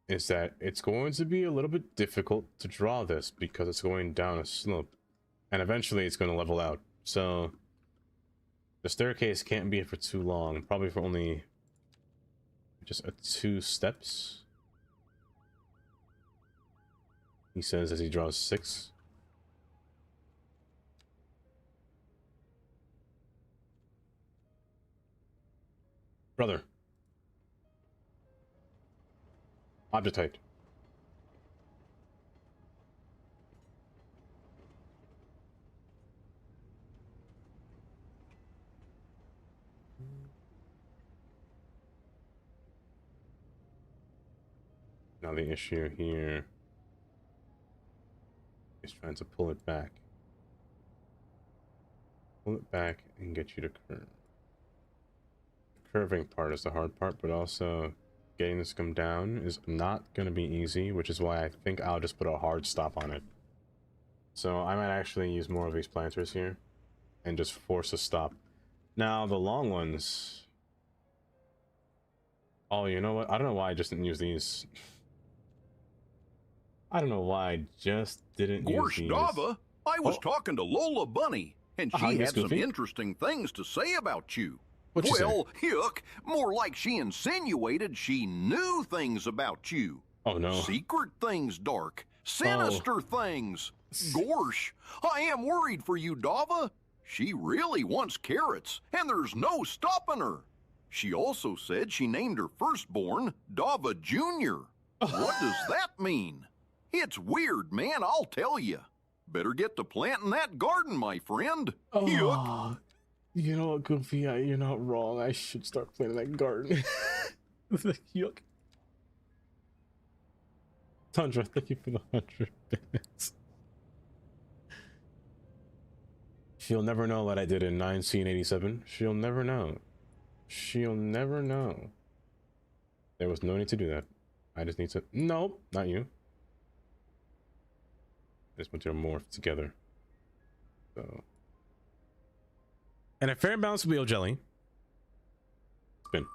is that it's going to be a little bit difficult to draw this because it's going down a slope. And eventually it's going to level out. So the staircase can't be for too long. Probably for only just 2 steps. He says as he draws 6. Brother. Object height. Now the issue here is trying to pull it back. Pull it back and get you to curve. The curving part is the hard part, but also getting this to come down is not going to be easy, which is why I think I'll just put a hard stop on it. So I might actually use more of these planters here and just force a stop. Now the long ones... Oh, you know what? I don't know why I just didn't use these. I don't know why I just didn't use these. Gorstava, I was talking to Lola Bunny, and she had some interesting things to say about you. What'd she say? Well, yuck, more like she insinuated she knew things about you. Oh no. Secret things, Dark. Sinister things. Gorsh, I am worried for you, Dava. She really wants carrots, and there's no stopping her. She also said she named her firstborn Dava Jr. What does that mean? It's weird, man, I'll tell you. Better get to planting that garden, my friend. Yuck. You know what, Goofy? You're not wrong. I should start planting that garden. Yuck. Tundra, thank you for the 100 bits. She'll never know what I did in 1987. She'll never know. She'll never know. There was no need to do that. I just need to... Nope, not you. I just want you to morph together. So... And a fair and balanced wheel jelly. Spin.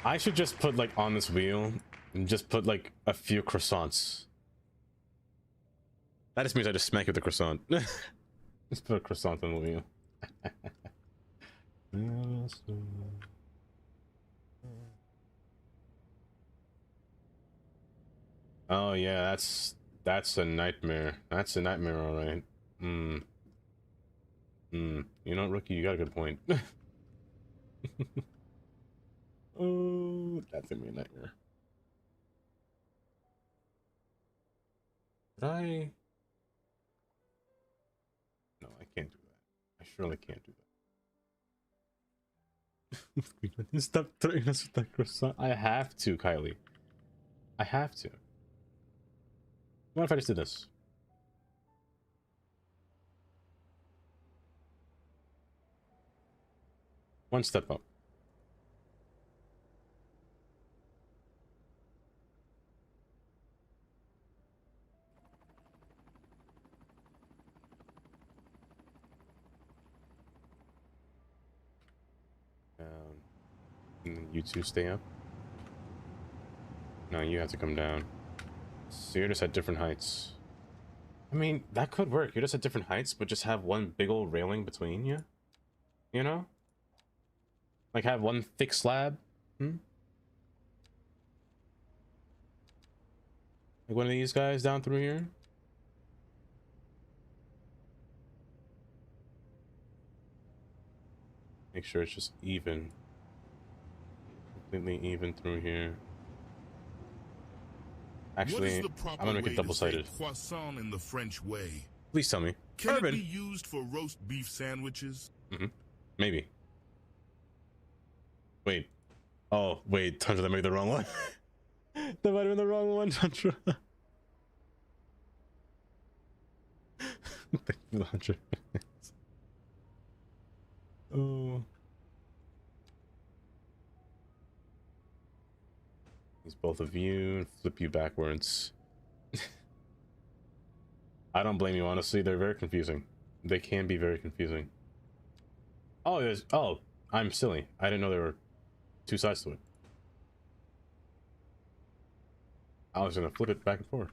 I should just put like on this wheel and just put like a few croissants. That just means I just smack it with the croissant. Just put a croissant on the wheel. Oh yeah, that's a nightmare. That's a nightmare, all right. You know, Rookie, you got a good point. Oh, that's gonna be a nightmare. Did I? No, I can't do that. I surely can't do that. Stop throwing us with that croissant. I have to, Kylie. I have to. What if I just did this? One step up. And then you two stay up. No, you have to come down. So you're just at different heights. I mean, that could work. You're just at different heights, but just have one big old railing between you. You know? Like have one thick slab. Like one of these guys down through here. Make sure it's just even. Completely even through here. Actually, I'm gonna make it double-sided. Croissant in the French way. Please tell me. Can Urban. it be used for roast beef sandwiches? Maybe. Wait. Oh, wait, Tundra, that might be the wrong one. That might have been the wrong one, Tundra. Thank you for the 100 minutes. Oh. Use both of you and flip you backwards. I don't blame you, honestly. They're very confusing. They can be very confusing. Oh, there's... Oh, I'm silly. I didn't know there were two sides to it. I was gonna flip it back and forth.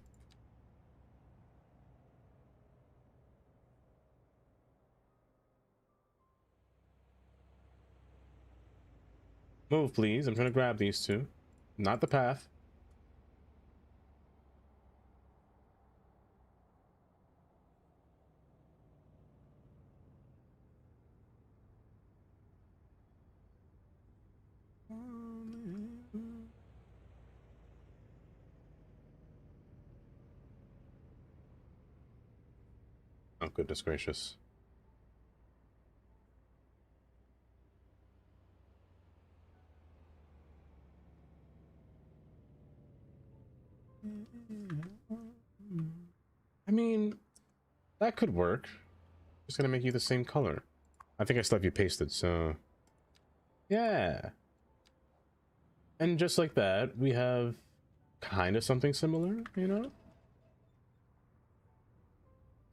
Move, please. I'm trying to grab these two. Not the path. Oh, goodness gracious. I mean, that could work. Just gonna make you the same color. I think I still have you pasted, so... Yeah. And just like that, we have kind of something similar, you know?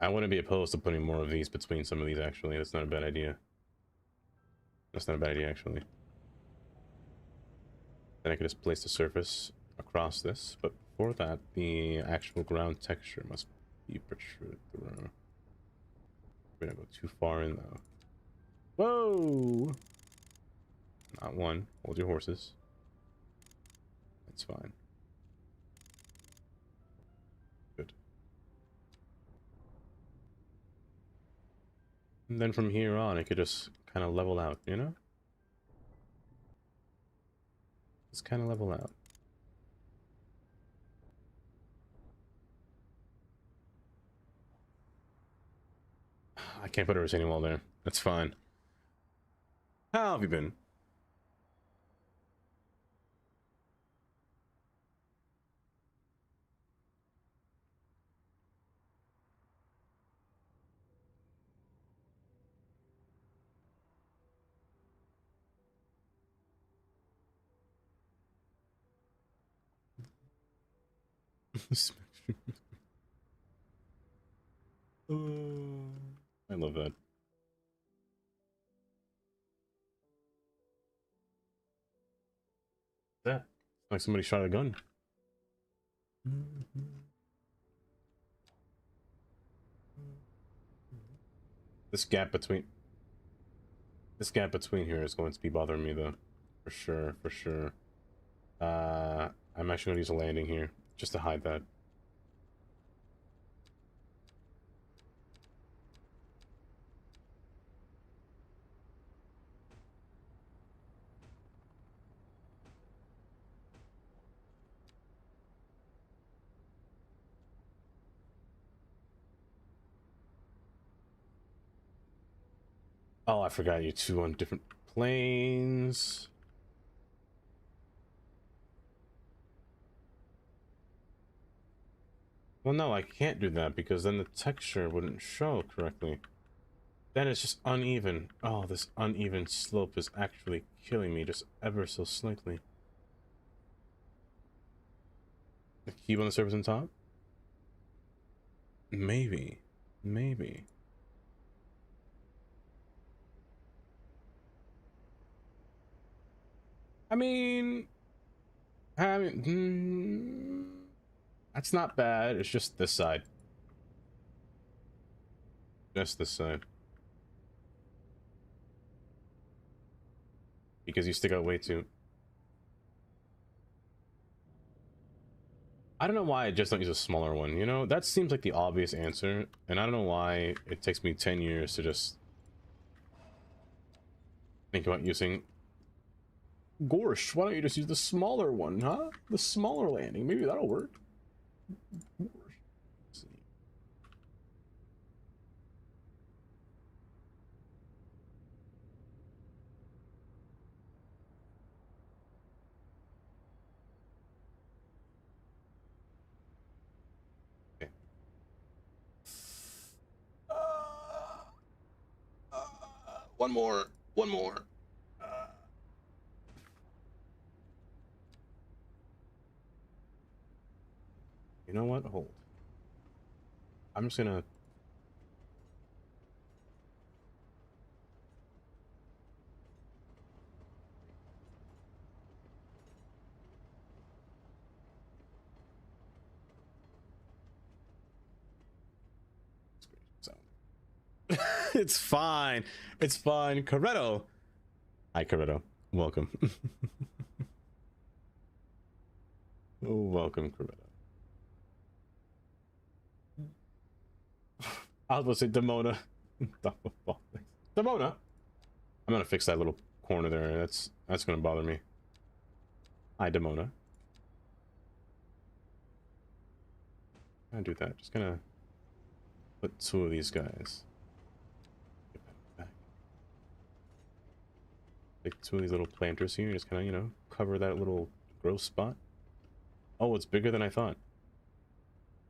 I wouldn't be opposed to putting more of these between some of these, actually. That's not a bad idea. That's not a bad idea, actually. Then I could just place the surface across this, but before that, the actual ground texture must be protruded through. We're gonna go too far in though. Whoa! Not one. Hold your horses. That's fine. Good. And then from here on, it could just kind of level out, you know? Just kind of level out. I can't put a retaining wall there. That's fine. How have you been? I love that. That like somebody shot a gun. This gap between here is going to be bothering me though, for sure, for sure. I'm actually gonna use a landing here just to hide that. Oh, I forgot you two on different planes. Well, no, I can't do that because then the texture wouldn't show correctly. Then it's just uneven. Oh, this uneven slope is actually killing me just ever so slightly. The cube on the surface on top? Maybe. Maybe. I mean, that's not bad. It's just this side. Just this side. Because you stick out way too. I don't know why I just don't use a smaller one, you know? That seems like the obvious answer, and I don't know why it takes me 10 years to just think about using... Gorsh, why don't you just use the smaller one, huh? The smaller landing, maybe that'll work. Okay. One more. You know what? Hold. I'm just gonna... It's fine. It's fine. Corretto. Hi, Corretto. Welcome. Oh, welcome, Corretto. I was supposed to say Demona. Demona. I'm gonna fix that little corner there. That's gonna bother me. Hi, Demona. I'm gonna do that. Just gonna put two of these guys. Take two of these little planters here. Just kind of, you know, cover that little gross spot. Oh, it's bigger than I thought.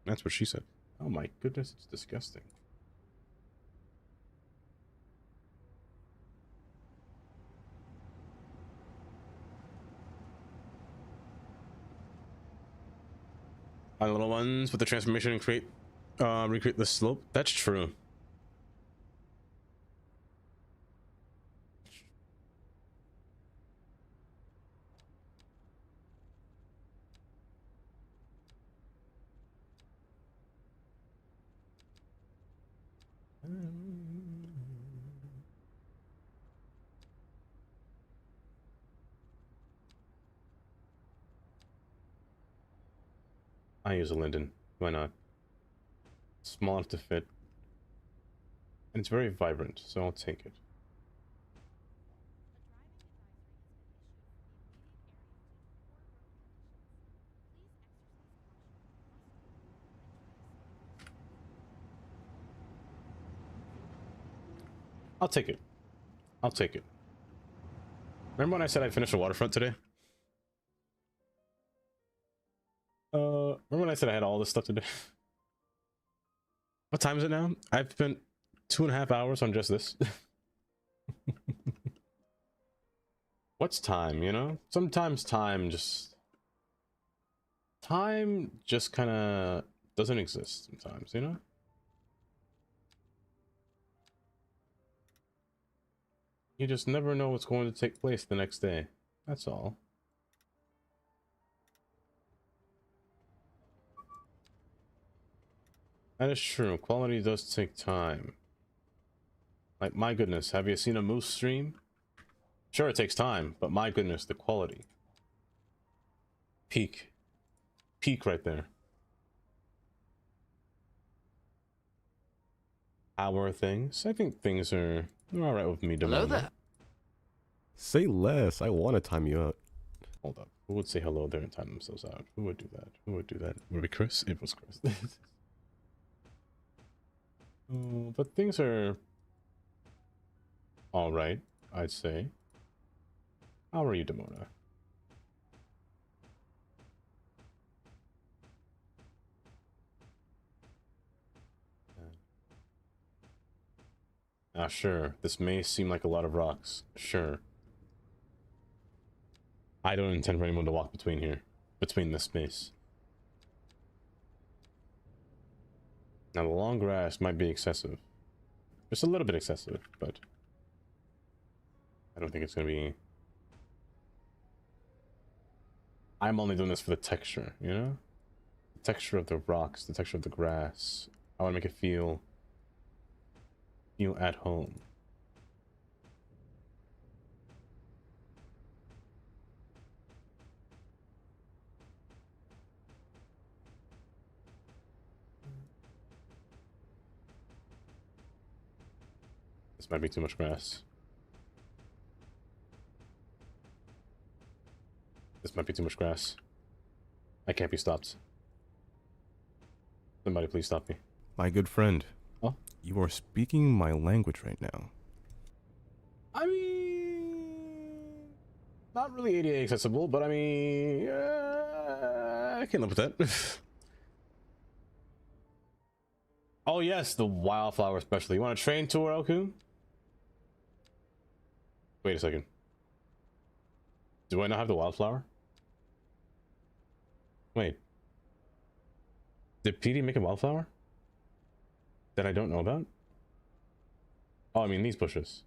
That's what she said. Oh my goodness, it's disgusting. On little ones with the transformation and recreate the slope. That's true. I use a linden. Why not? Small enough to fit. And it's very vibrant, so I'll take it. I'll take it. I'll take it. Remember when I said I'd finish the Waterfront today? Remember when I said I had all this stuff to do? What time is it now? I've spent 2.5 hours on just this. What's time, you know? Sometimes time just kind of doesn't exist sometimes, you know? You just never know what's going to take place the next day. That's all. That is true. Quality does take time. Like, my goodness, have you seen a moose stream? Sure, it takes time, but my goodness, the quality. Peak. Peak right there. How are things? I think things are alright with me. Hello there. Say less. I want to time you out. Hold up. Who would say hello there and time themselves out? Who would do that? Who would do that? Would it be Chris? It was Chris. Oh, but things are alright, I'd say. How are you, Demona? Sure. This may seem like a lot of rocks. Sure. I don't intend for anyone to walk between here. Between this space. Now, the long grass might be excessive. Just a little bit excessive, but I don't think it's going to be... I'm only doing this for the texture, you know? The texture of the rocks, the texture of the grass. I want to make it feel at home. This might be too much grass. This might be too much grass. I can't be stopped. Somebody please stop me. My good friend. Oh? You are speaking my language right now. I mean... Not really ADA accessible, but I mean... I can live with that. Oh yes, the wildflower special. You want a train tour, Elku? Wait a second. Do I not have the wildflower? Wait. Did PD make a wildflower that I don't know about? Oh, I mean these bushes.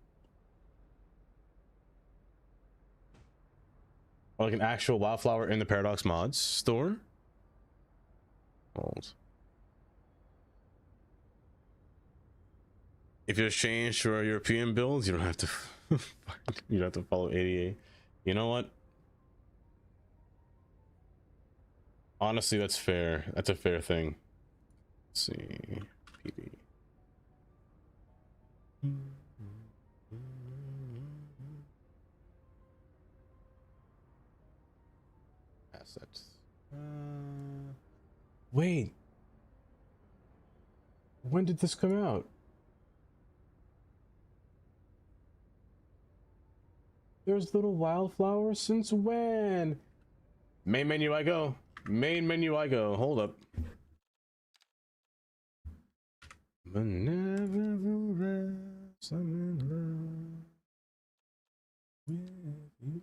Or like an actual wildflower in the Paradox Mods store? Hold. If you change to our European builds, you don't have to you don't have to follow ADA. You know what? Honestly, that's fair. That's a fair thing. Let's see. PD. Assets. Wait. When did this come out? There's little wildflowers since when? Main menu I go. Main menu I go. Hold up. But never will rest. I'm in love with you.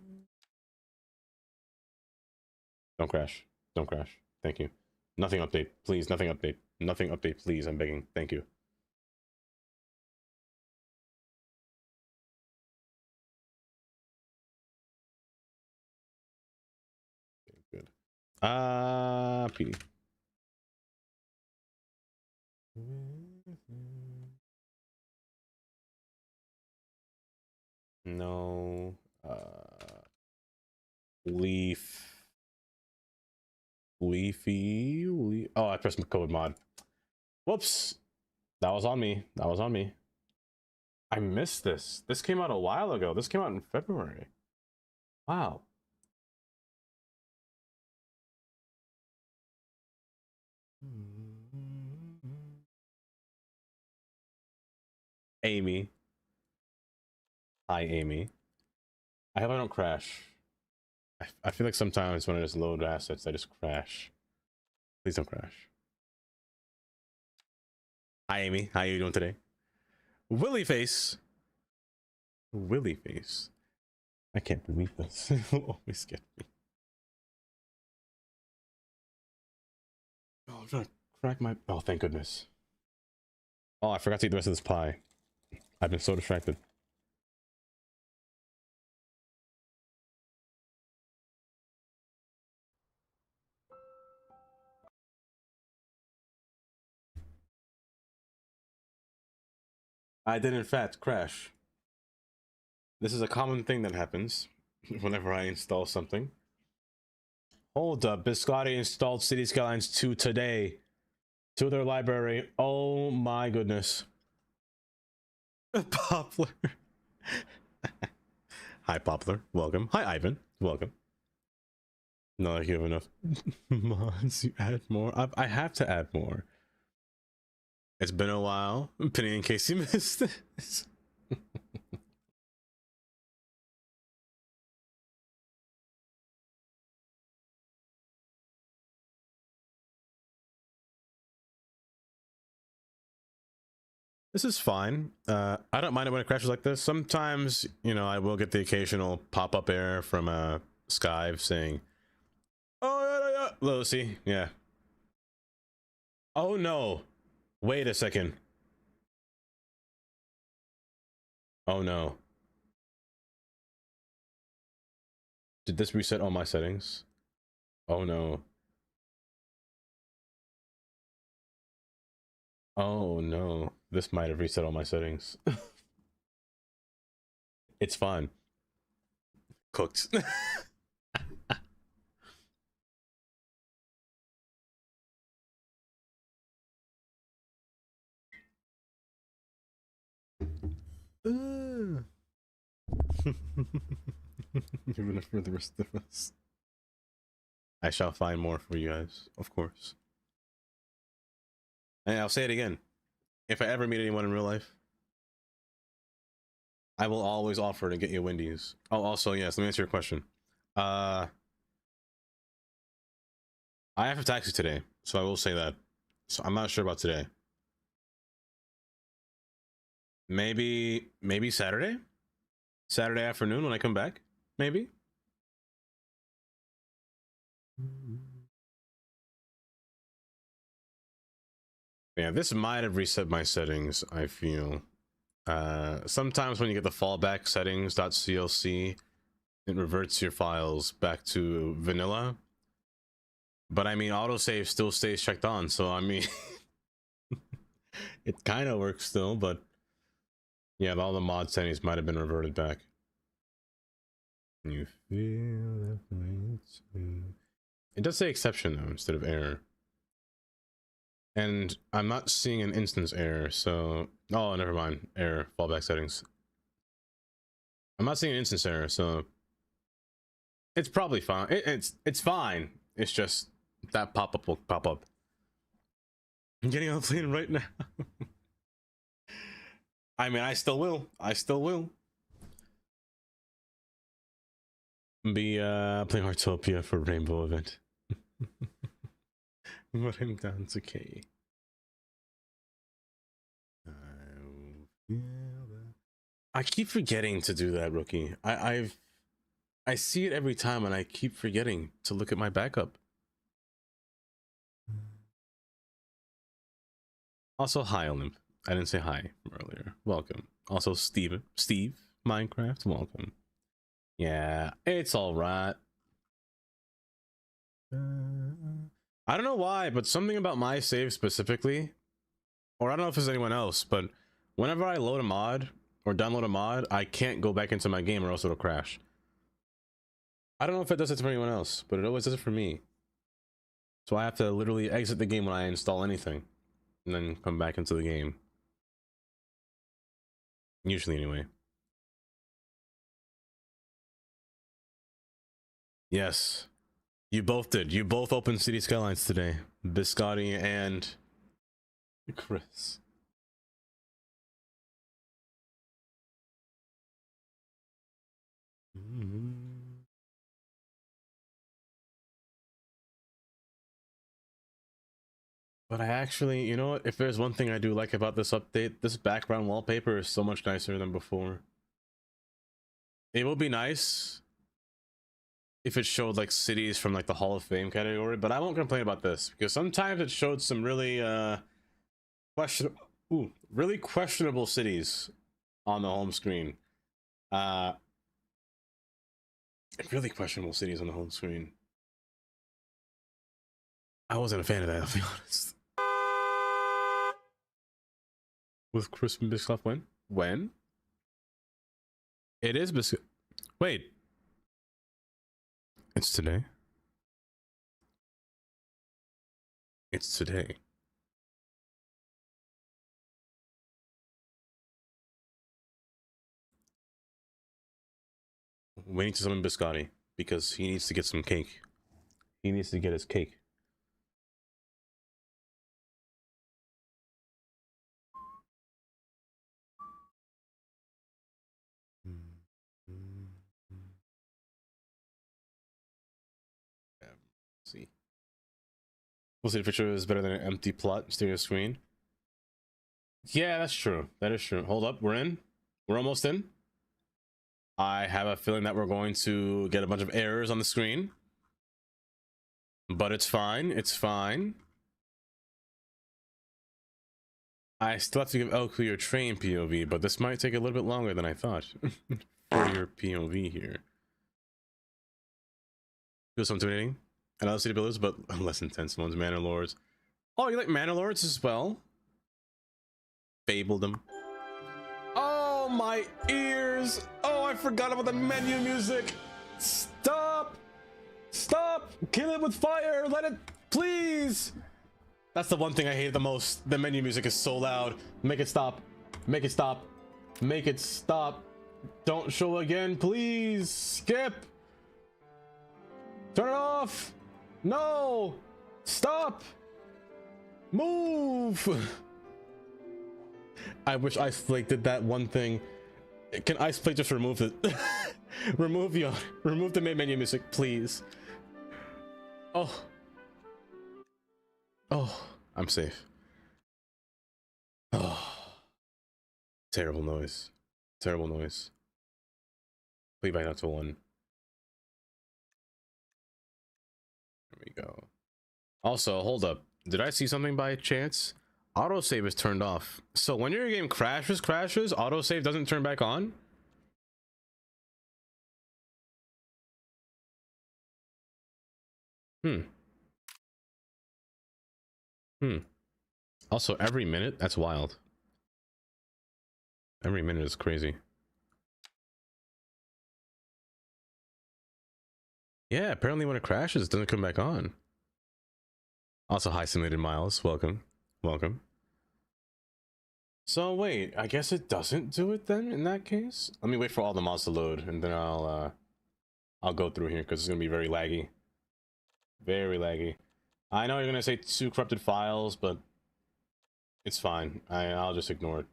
Don't crash. Don't crash. Thank you. Nothing update. Please, nothing update. Nothing update, please. I'm begging. Thank you. Good. PD. No. Leaf. Leafy. Oh, I pressed my code mod. Whoops. That was on me. That was on me. I missed this. This came out a while ago. This came out in February. Wow. Amy. Hi, Amy. I hope I don't crash. I feel like sometimes when I just load assets, I just crash. Please don't crash. Hi, Amy. How you doing today? Willy face. Willy face. I can't believe this. It'll always get me. Oh, I'm trying to crack my... Oh, thank goodness. Oh, I forgot to eat the rest of this pie. I've been so distracted. I did in fact crash. This is a common thing that happens whenever I install something. Hold up, Biscotti installed City Skylines 2 today to their library. Oh my goodness. Poplar. Hi Poplar, welcome. Hi Ivan, welcome. Not like you have enough mods, you add more. I have to add more. It's been a while. Penny, in case you missed this. This is fine. I don't mind it when it crashes like this. Sometimes, you know, I will get the occasional pop-up error from Skype saying, "Oh yeah, Lucy, yeah." Oh no! Wait a second. Oh no! Did this reset all my settings? Oh no! Oh no! This might have reset all my settings. It's fine. Cooked. Give it for the rest of us. I shall find more for you guys, of course. And I'll say it again. If I ever meet anyone in real life, I will always offer to get you Wendy's. Oh, also, yes, let me answer your question. I have a taxi today, so I will say that. So I'm not sure about today. Maybe Saturday? Saturday afternoon when I come back? Maybe? Yeah, this might have reset my settings, I feel. Sometimes when you get the fallback settings.clc, it reverts your files back to vanilla. But I mean, autosave still stays checked on, so I mean, it kind of works still, but yeah, all the mod settings might have been reverted back. You feel that way too. It does say exception though, instead of error. And I'm not seeing an instance error, so... Oh, never mind. Error. Fallback settings. I'm not seeing an instance error, so... It's probably fine. It's fine. It's just... That pop-up will pop up. I'm getting on the plane right now. I mean, I still will. I still will. Be, playing Heartopia for Rainbow event. But I'm down to K. I keep forgetting to do that, Rookie. I see it every time and I keep forgetting to look at my backup. Also, hi Olymp. I didn't say hi earlier. Welcome. Also, Steve Minecraft, welcome. Yeah, it's all right. I don't know why, but something about my save specifically, or I don't know if it's anyone else, but whenever I load a mod or download a mod, I can't go back into my game or else it'll crash. I don't know if it does it for anyone else, but it always does it for me. So I have to literally exit the game when I install anything and then come back into the game. Usually anyway. Yes. You both did. You both opened City Skylines today. Biscotti and Chris. But I actually, you know what? If there's one thing I do like about this update, this background wallpaper is so much nicer than before. It would be nice if it showed like cities from like the Hall of Fame category, but I won't complain about this because sometimes it showed some really really questionable cities on the home screen. Really questionable cities on the home screen. I wasn't a fan of that, I'll be honest. With Chris and Biscoff when? When? It is Biscoff. Wait. It's today. It's today. We need to summon Biscotti because he needs to get some cake. He needs to get his cake. See. We'll see, the picture is better than an empty plot stereo screen. Yeah, that's true. That is true. Hold up, we're in. We're almost in. I have a feeling that we're going to get a bunch of errors on the screen. But it's fine. It's fine. I still have to give Elku your train POV, but this might take a little bit longer than I thought. For your POV here. Feels intimidating. And other city builders, but less intense ones. Manor Lords. Oh, you like Manor Lords as well? Fabled them. Oh, my ears! Oh, I forgot about the menu music! Stop! Stop! Kill it with fire! Let it... Please! That's the one thing I hate the most. The menu music is so loud. Make it stop. Make it stop. Make it stop. Don't show again, please! Skip! Turn it off! No! Stop! Move! I wish Iceplate did that one thing. Can Iceplate just remove it? remove the main menu music, please. Oh. Oh, I'm safe. Oh. Terrible noise. Terrible noise. Play back out to 1. There we go. Also, hold up. Did I see something by chance? Autosave is turned off. So when your game crashes, autosave doesn't turn back on? Also, every minute? That's wild. Every minute is crazy. Yeah, apparently when it crashes, it doesn't come back on. Also, hi Simulated Miles. Welcome. Welcome. So wait, I guess it doesn't do it then in that case? Let me wait for all the mods to load and then I'll go through here because it's gonna be very laggy. Very laggy. I know you're gonna say 2 corrupted files, but it's fine. I'll just ignore it.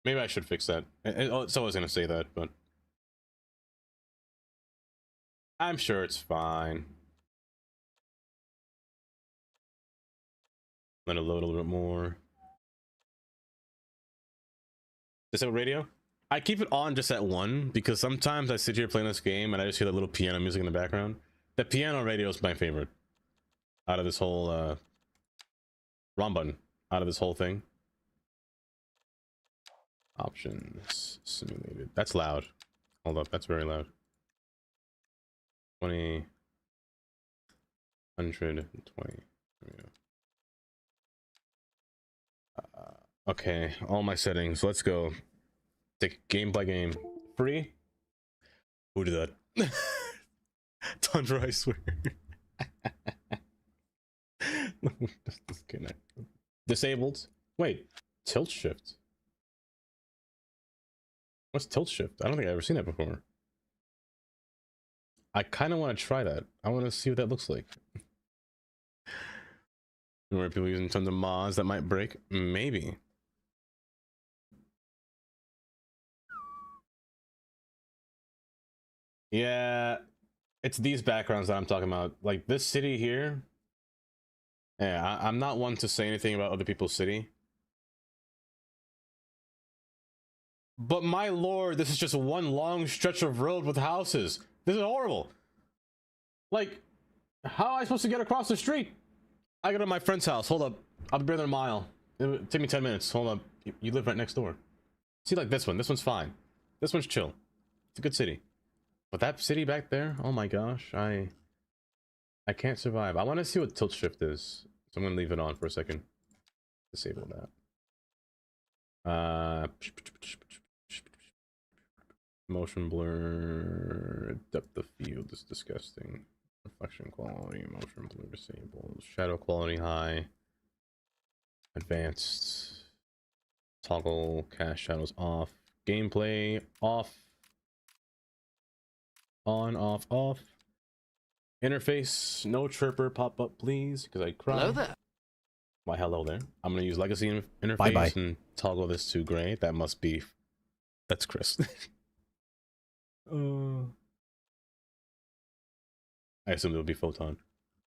Maybe I should fix that. It's always gonna say that, but I'm sure it's fine. Let it load a little bit more. Disable radio? I keep it on just at 1 because sometimes I sit here playing this game and I just hear the little piano music in the background. The piano radio is my favorite out of this whole ROM button out of this whole thing. Options simulated. That's loud. Hold up, that's very loud. 20, 120. There we go. Okay, all my settings. Let's go. Take game by game. Free? Who did that? Tundra, I swear. Disconnect. Disabled? Wait, tilt shift. What's tilt shift? I don't think I've ever seen that before. I kind of want to try that. I want to see what that looks like. Where people using tons of mods that might break? Maybe. Yeah, it's these backgrounds that I'm talking about. Like this city here. Yeah, I'm not one to say anything about other people's city. But my lord, this is just one long stretch of road with houses. This is horrible. Like, how am I supposed to get across the street? I go to my friend's house. Hold up. I'll be there in a mile. It would take me 10 minutes. Hold up. You live right next door. See, like this one. This one's fine. This one's chill. It's a good city. But that city back there, oh my gosh, I can't survive. I want to see what tilt shift is. So I'm going to leave it on for a second. Disable that. Motion blur, depth of field is disgusting. Reflection quality, motion blur disabled. Shadow quality high. Advanced. Toggle cast shadows off. Gameplay off. On, off, off. Interface, no chirper pop up, please, because I cry. Hello there. Why, hello there. I'm going to use legacy interface Bye-bye. and toggle this to gray. That must be... That's Chris. I assume it'll be photon.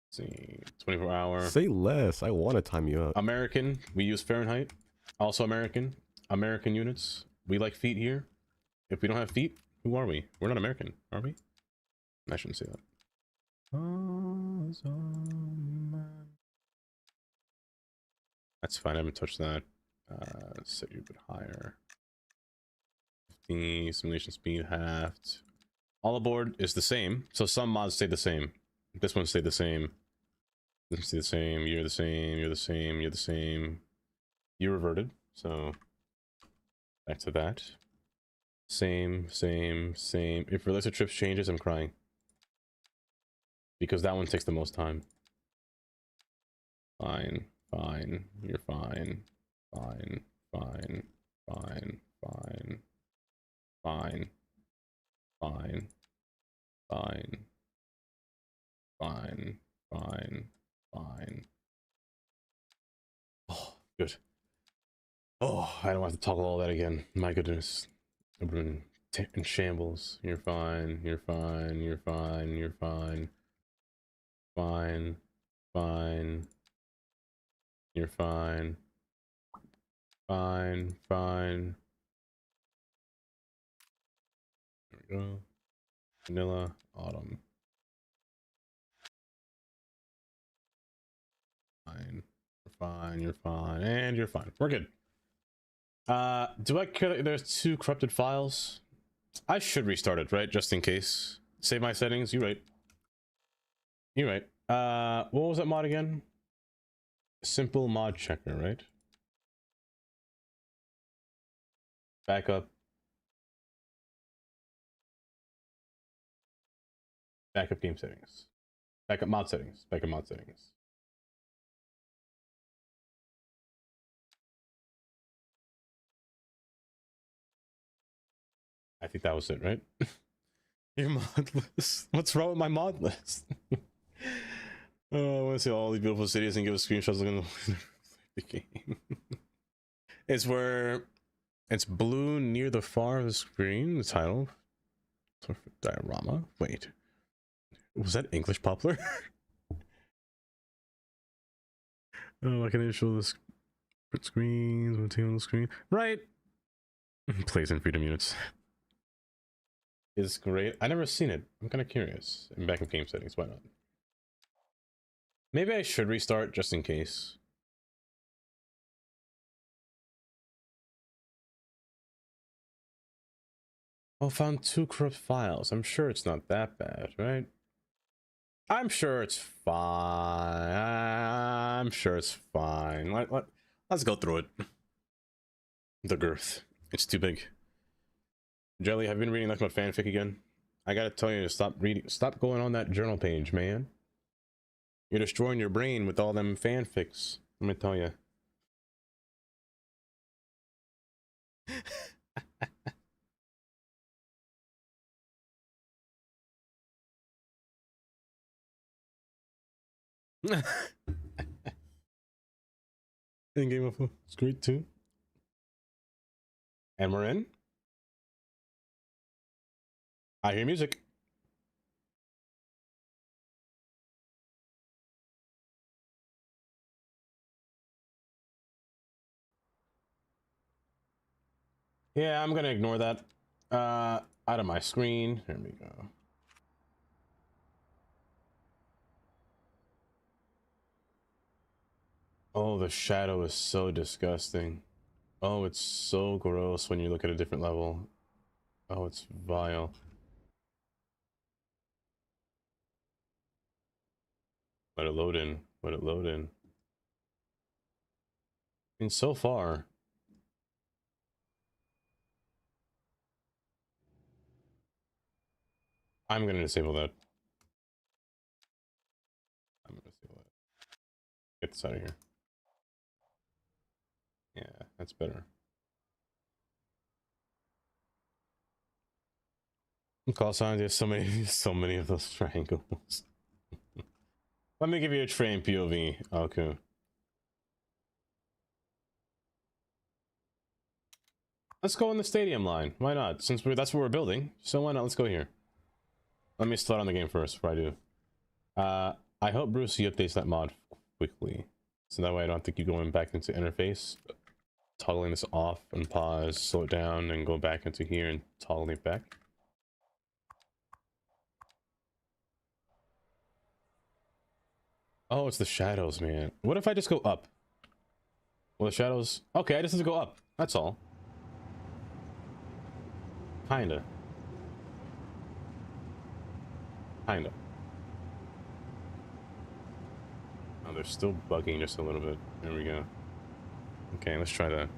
Let's see, 24 hour. Say less. I want to time you up. American. We use Fahrenheit. Also American. American units. We like feet here. If we don't have feet, who are we? We're not American, are we? I shouldn't say that. That's fine. I haven't touched that. Set you a bit higher. 50 simulation speed halved. All aboard is the same, so some mods stay the same. This one stayed the same. This one stayed the same. You're the same. You're the same. You're the same. You reverted, so back to that. Same, same, same. If related trips changes, I'm crying because that one takes the most time. Fine, fine. You're fine. Fine, fine, fine, fine. Fine. Fine. Fine. Fine. Fine. Fine. Oh, good. Oh, I don't have to toggle all that again. My goodness. I've been in shambles. You're fine. You're fine. You're fine. You're fine. Fine. Fine. You're fine. Fine. Fine. Go. Vanilla, autumn. Fine. You're fine, you're fine, and you're fine. We're good. Do I care? There's 2 corrupted files. I should restart it, right? Just in case. Save my settings. You're right. You're right. What was that mod again? Simple mod checker, right? Backup. Backup game settings. Backup mod settings. Backup mod settings. I think that was it, right? Your mod list. What's wrong with my mod list? Oh, I want to see all these beautiful cities and give us screenshots looking at the game. It's where it's blue near the far of the screen. The title. Diorama. Wait. Was that English Poplar? Oh, I can show this screens on the screen. Right. Plays in freedom units. Is great. I never seen it. I'm kind of curious. In backup game settings, why not? Maybe I should restart just in case. Oh, found 2 corrupt files. I'm sure it's not that bad, right? I'm sure it's fine. I'm sure it's fine. Let's go through it. The girth. It's too big. Jelly, have you been reading nothing but fanfic again? I gotta tell you to stop reading. Stop going on that journal page, man. You're destroying your brain with all them fanfics. Let me tell you. In Game of Thrones, it's great too. And we're in. I hear music. Yeah, I'm gonna ignore that. Out of my screen. There we go. Oh, the shadow is so disgusting. Oh, it's so gross when you look at a different level. Oh, it's vile. Let it load in. Let it load in. I mean, so far. I'm gonna disable that. I'm gonna disable that. Get this out of here. Yeah, that's better. Call signs, there's so many of those triangles. Let me give you a train POV. Okay. Let's go in the stadium line. Why not? Since that's what we're building, so why not? Let's go here. Let me start on the game first before I do. I hope Brucey updates that mod quickly, so that way I don't have to keep going back into interface, toggling this off and pause, slow it down, and go back into here and toggle it back. Oh, it's the shadows, man. What if I just go up? Well, the shadows... Okay, I just have to go up. That's all. Kinda. Kinda. Oh, they're still bugging just a little bit. There we go. Okay, let's try that.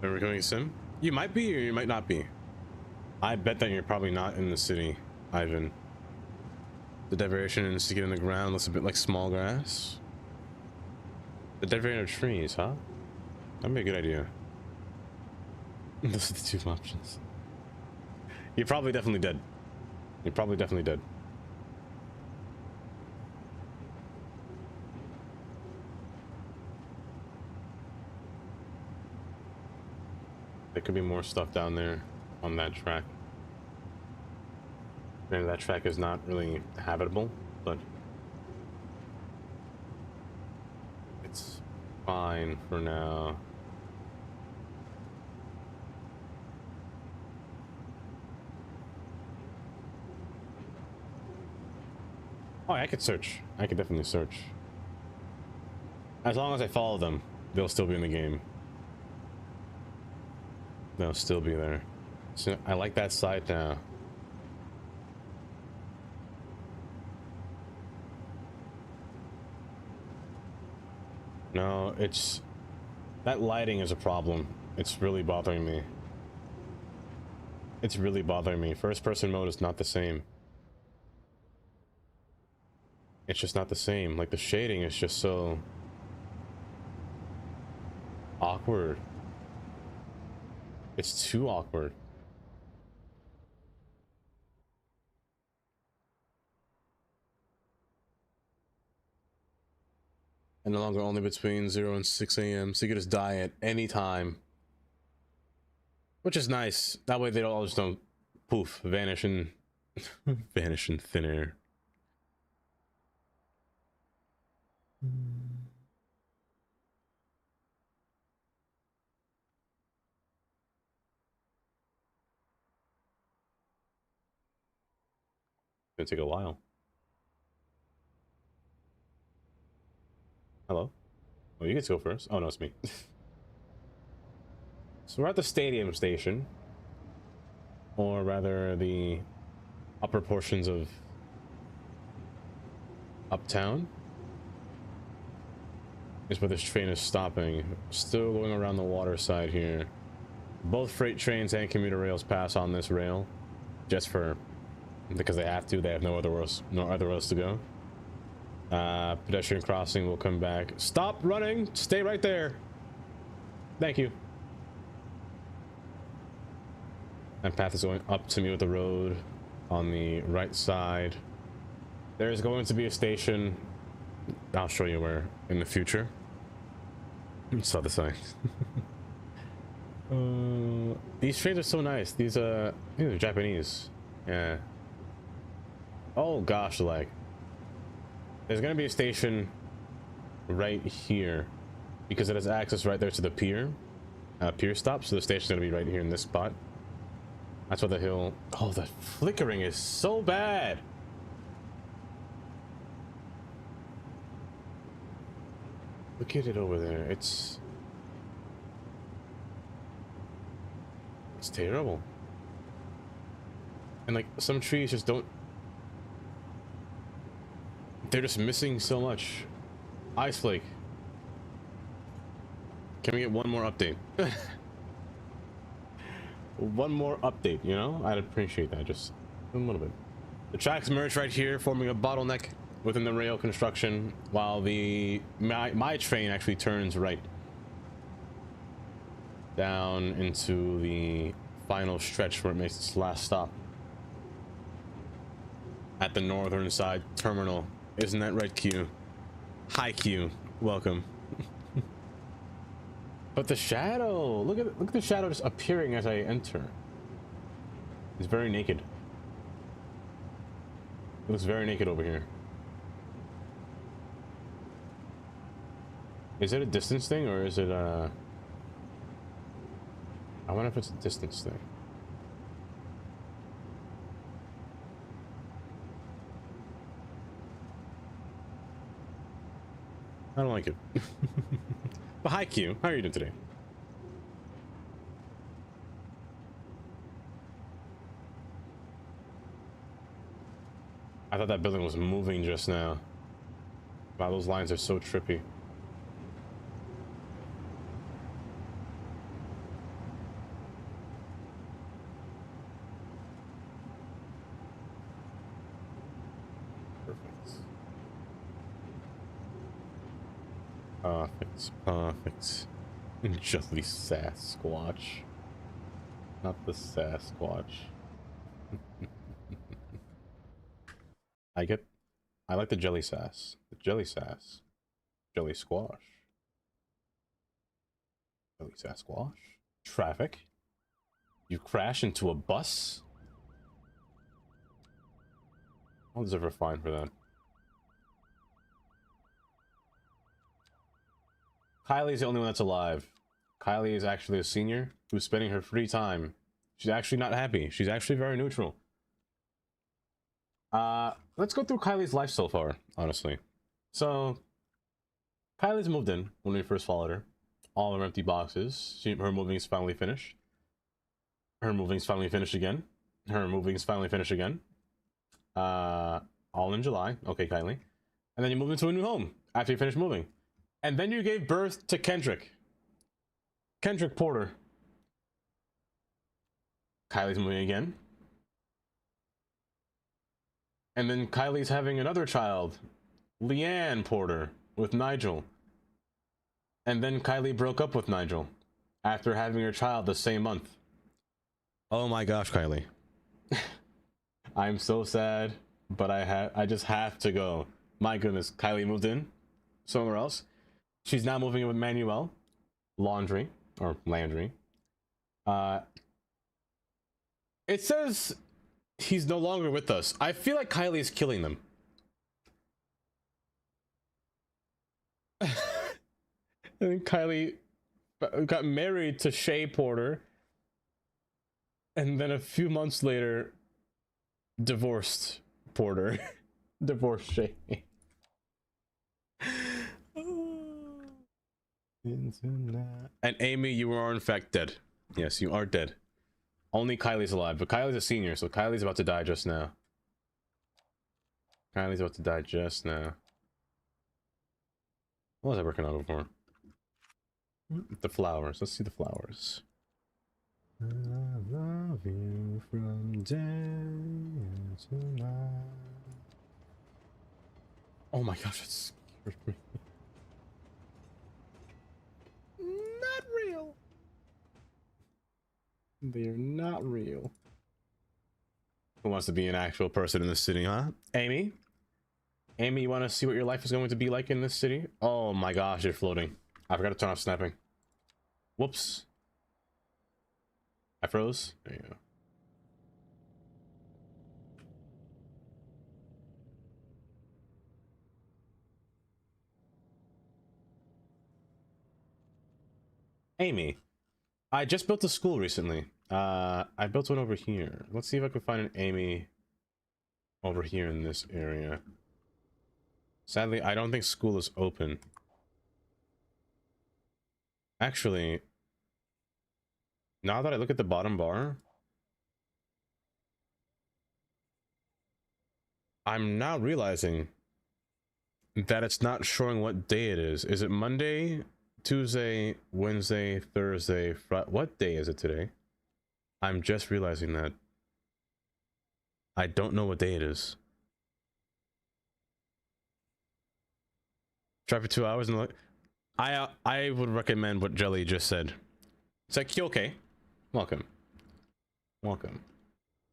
Are we going sim? You might be or you might not be. I bet that you're probably not in the city, Ivan. The decoration is to get in the ground looks a bit like small grass. The decoration of trees, huh? That'd be a good idea. Those are the two options. You're probably definitely dead. You're probably definitely dead. There could be more stuff down there on that track. Maybe that track is not really habitable, but it's fine for now. Oh, I could search. I could definitely search. As long as I follow them, they'll still be in the game. They'll still be there. So I like that side now. No, it's... That lighting is a problem. It's really bothering me. It's really bothering me. First person mode is not the same. It's just not the same. Like, the shading is just so... awkward. It's too awkward. And no longer only between 0 and 6 a.m. So you can just die at any time. Which is nice. That way they all just don't poof, vanish in vanish in thin air. It's gonna take a while. Hello? Oh, you get to go first. Oh no, it's me. So we're at the stadium station, or rather the upper portions of Uptown is where this train is stopping. Still going around the water side here. Both freight trains and commuter rails pass on this rail, just because they have to. They have no other roads to go. Pedestrian crossing will come back. Stop running! Stay right there. Thank you. And path is going up to me with the road on the right side. There is going to be a station. I'll show you where in the future. You saw the sign. These trains are so nice. These are Japanese. Yeah. Oh gosh, like there's gonna be a station right here because it has access right there to the pier. Pier stop, so the station's gonna be right here in this spot. That's why the hill. Oh, the flickering is so bad. Look at it over there. It's terrible. And like some trees just don't. They're just missing so much. Ice flake. Can we get one more update? One more update, you know? I'd appreciate that, just a little bit. The tracks merge right here, forming a bottleneck within the rail construction, while my train actually turns right down into the final stretch where it makes its last stop at the northern side terminal. Isn't that right, Q? Hi, Q. Welcome. But the shadow, look at the shadow just appearing as I enter. It's very naked. It looks very naked over here. Is it a distance thing or is it a... I wonder if it's a distance thing. I don't like it. But hi, Q. How are you doing today? I thought that building was moving just now. Wow, those lines are so trippy. Perfect. Jelly Sasquatch. Not the Sasquatch. I like the jelly sass. The jelly sass. Jelly squash. Jelly Sasquatch. Traffic. You crash into a bus? I'll deserve a fine for that. Kylie's the only one that's alive. Kylie is actually a senior who's spending her free time. She's actually not happy. She's actually very neutral. Let's go through Kylie's life so far, honestly. So, Kylie's moved in when we first followed her. All her empty boxes. Her moving's finally finished. Her moving's finally finished again. Her moving's finally finished again. All in July. Okay, Kylie. And then you moved into a new home after you finished moving. And then you gave birth to Kendrick. Kendrick Porter. Kylie's moving again. And then Kylie's having another child, Leanne Porter, with Nigel. And then Kylie broke up with Nigel after having her child the same month. Oh my gosh, Kylie. I'm so sad, but I just have to go. My goodness, Kylie moved in somewhere else. She's now moving in with Manuel. Landry. It says he's no longer with us. I feel like Kylie is killing them. And then Kylie got married to Shay Porter. And then a few months later, divorced Porter. Divorced Shay. And Amy, you are in fact dead. Yes, you are dead. Only Kylie's alive, but Kylie's a senior, so Kylie's about to die just now. Kylie's about to die just now. What was I working on before? The flowers. Let's see the flowers. I love you from day to night. Oh my gosh, it scared me. Not real. They're not real. Who wants to be an actual person in this city, huh? Amy? Amy, you want to see what your life is going to be like in this city? Oh my gosh, you're floating. I forgot to turn off snapping. Whoops. I froze. There you go. Amy, I just built a school recently. I built one over here. Let's see if I can find an Amy over here in this area. Sadly, I don't think school is open. Actually, now that I look at the bottom bar, I'm now realizing that it's not showing what day it is. Is it Monday, Tuesday, Wednesday, Thursday, Friday? What day is it today? I'm just realizing that. I don't know what day it is. Try for 2 hours and look. I would recommend what Jelly just said. It's like, okay. Welcome. Welcome.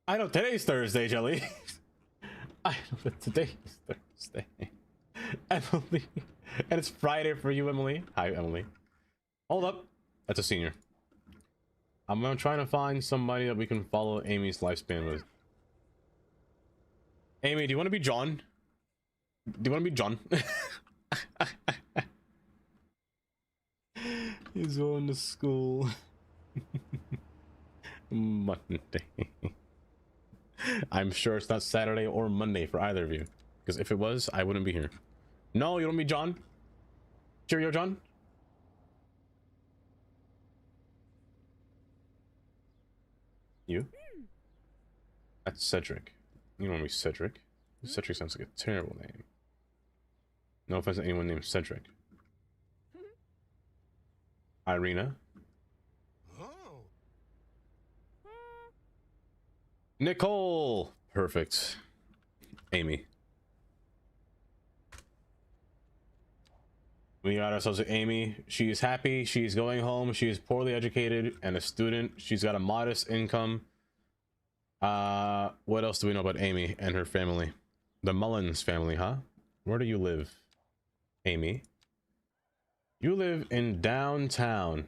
I know today's Thursday, Jelly. I know that today is Thursday. Emily. And it's Friday for you, Emily. Hi, Emily. Hold up. That's a senior. I'm trying to find somebody that we can follow Amy's lifespan with. Amy, do you want to be John? Do you want to be John? He's going to school. Monday. I'm sure it's not Saturday or Monday for either of you. Because if it was, I wouldn't be here. No, you don't be John. Cheerio, John. You? That's Cedric. You don't want to be Cedric. Cedric sounds like a terrible name. No offense to anyone named Cedric. Irina. Nicole. Perfect. Amy. We got ourselves with Amy. She is happy. She's going home. She is poorly educated and a student. She's got a modest income. What else do we know about Amy and her family? The Mullins family, huh? Where do you live, Amy? You live in downtown.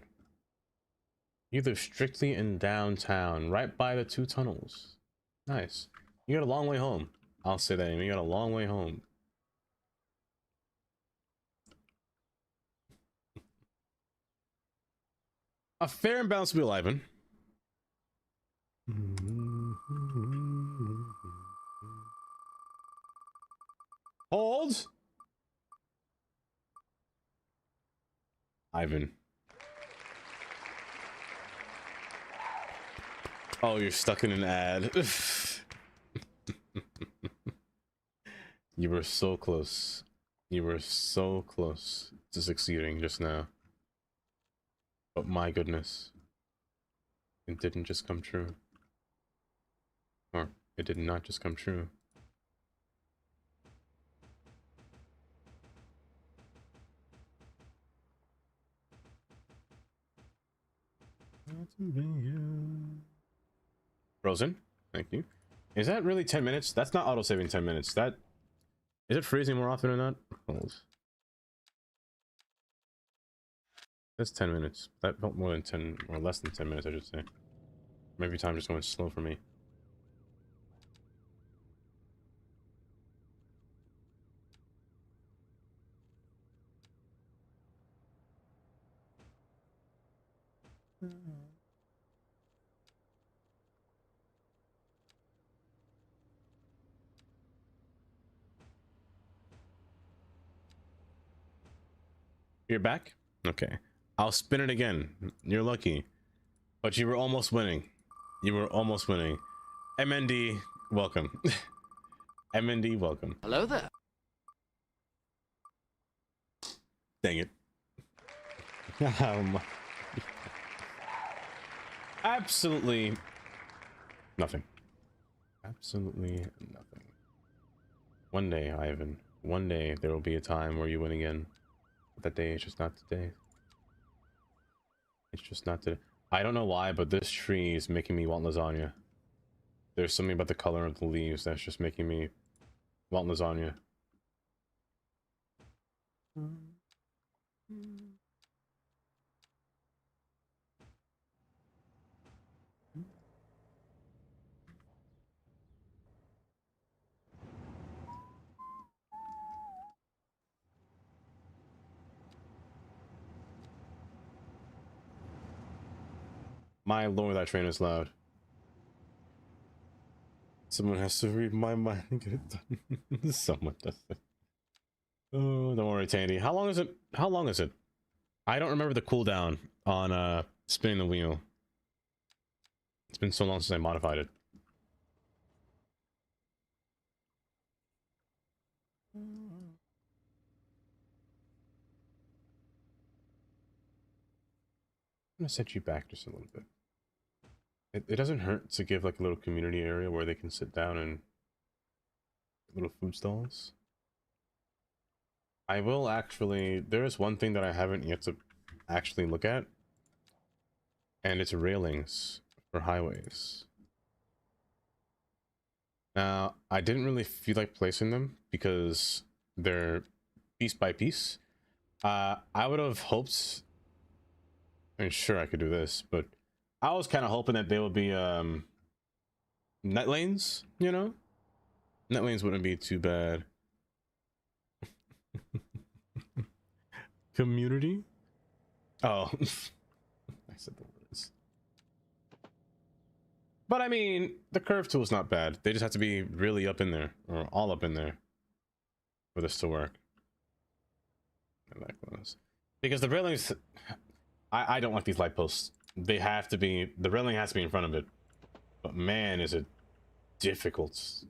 You live strictly in downtown, right by the 2 tunnels. Nice. You got a long way home. I'll say that, Amy. You got a long way home. A fair and balanced wheel, Ivan. Hold. Ivan. Oh, you're stuck in an ad. You were so close. You were so close to succeeding just now. But my goodness. It didn't just come true. Or it did not just come true. Frozen, thank you. Is that really 10 minutes? That's not auto-saving 10 minutes. That is it freezing more often or not? Hold. That's 10 minutes. That felt more than 10 or less than 10 minutes, I should say. Maybe time just going slow for me. You're back? Okay. I'll spin it again. You're lucky. But you were almost winning. You were almost winning. MND, welcome. MND, welcome. Hello there. Dang it. Oh my. Absolutely nothing. Absolutely nothing. One day, Ivan. One day there will be a time where you win again. But that day is just not today. It's just not today. I don't know why, but this tree is making me want lasagna. There's something about the color of the leaves that's just making me want lasagna. My lord, that train is loud. Someone has to read my mind and get it done. Someone does it. Oh, don't worry, Tandy. How long is it? How long is it? I don't remember the cooldown on spinning the wheel. It's been so long since I modified it. I'm gonna set you back just a little bit. It doesn't hurt to give like a little community area where they can sit down and little food stalls. I will actually, there is one thing that I haven't yet to actually look at, and it's railings for highways. Now, I didn't really feel like placing them because they're piece by piece. I would have hoped, I mean, sure I could do this, but I was kind of hoping that they would be net lanes, you know? Net lanes wouldn't be too bad. Community? Oh. I said the words. But I mean, the curve tool is not bad. They just have to be really up in there, or all up in there, for this to work. And that goes. Because the railings, I don't like these light posts. They have to be, the railing has to be in front of it. But man, is it difficult.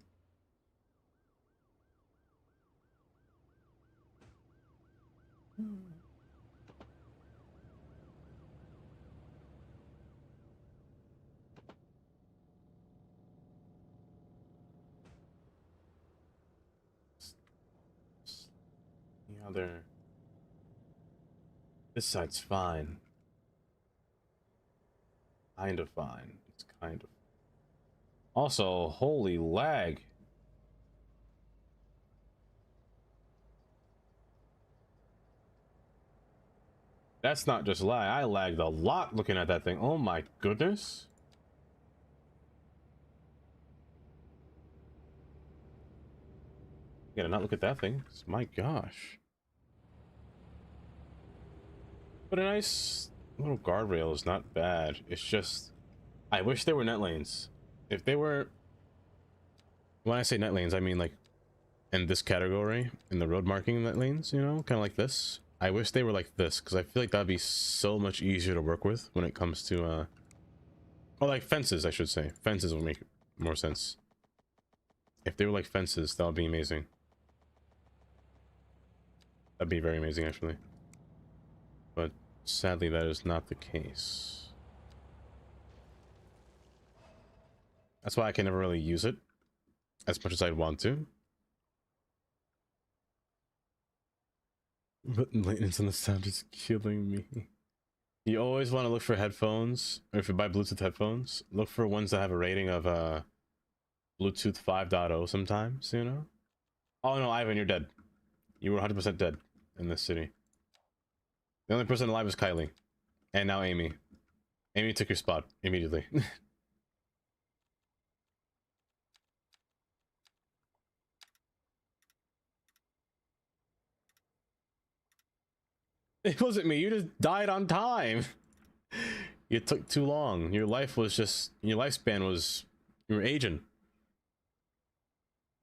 The other, this side's fine. Kind of fine. It's kind of. Also, holy lag. That's not just lag. I lagged a lot looking at that thing. Oh my goodness. You gotta not look at that thing. My gosh. But a nice little guardrail is not bad. It's just, I wish there were net lanes. If they were, when I say net lanes, I mean like in this category, in the road marking net lanes, you know, kind of like this. I wish they were like this, because I feel like that'd be so much easier to work with when it comes to, or like fences, I should say. Fences would make more sense. If they were like fences, that would be amazing. That'd be very amazing, actually. But sadly, that is not the case. That's why I can never really use it as much as I'd want to. But maintenance on the sound is killing me. You always want to look for headphones, or if you buy Bluetooth headphones, look for ones that have a rating of Bluetooth 5.0 sometimes, you know? Oh no, Ivan, you're dead. You were 100% dead in this city. The only person alive is Kylie. And now Amy. Amy took your spot immediately. It wasn't me, you just died on time. You took too long. Your life was just, your lifespan was, you were aging.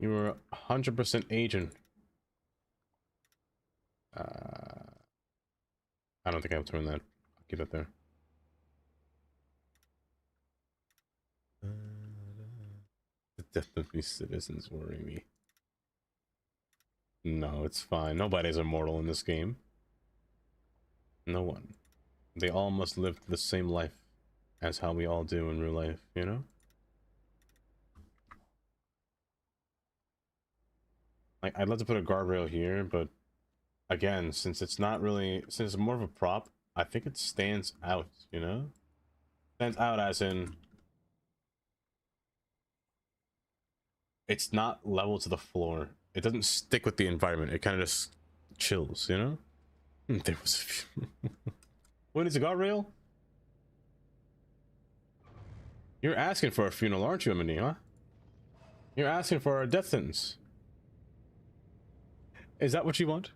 You were 100% aging. I don't think I'll turn that. I'll keep it there. The death of these citizens worry me. No, it's fine. Nobody's immortal in this game. No one. They all must live the same life. as how we all do in real life, you know? Like, I'd love to put a guardrail here, but again, since it's more of a prop, I think it stands out, you know? Stands out as in it's not level to the floor. It doesn't stick with the environment. It kind of just chills, you know? There was a few. What is a guardrail? You're asking for a funeral, aren't you, Emily, huh? You're asking for a death sentence. Is that what you want?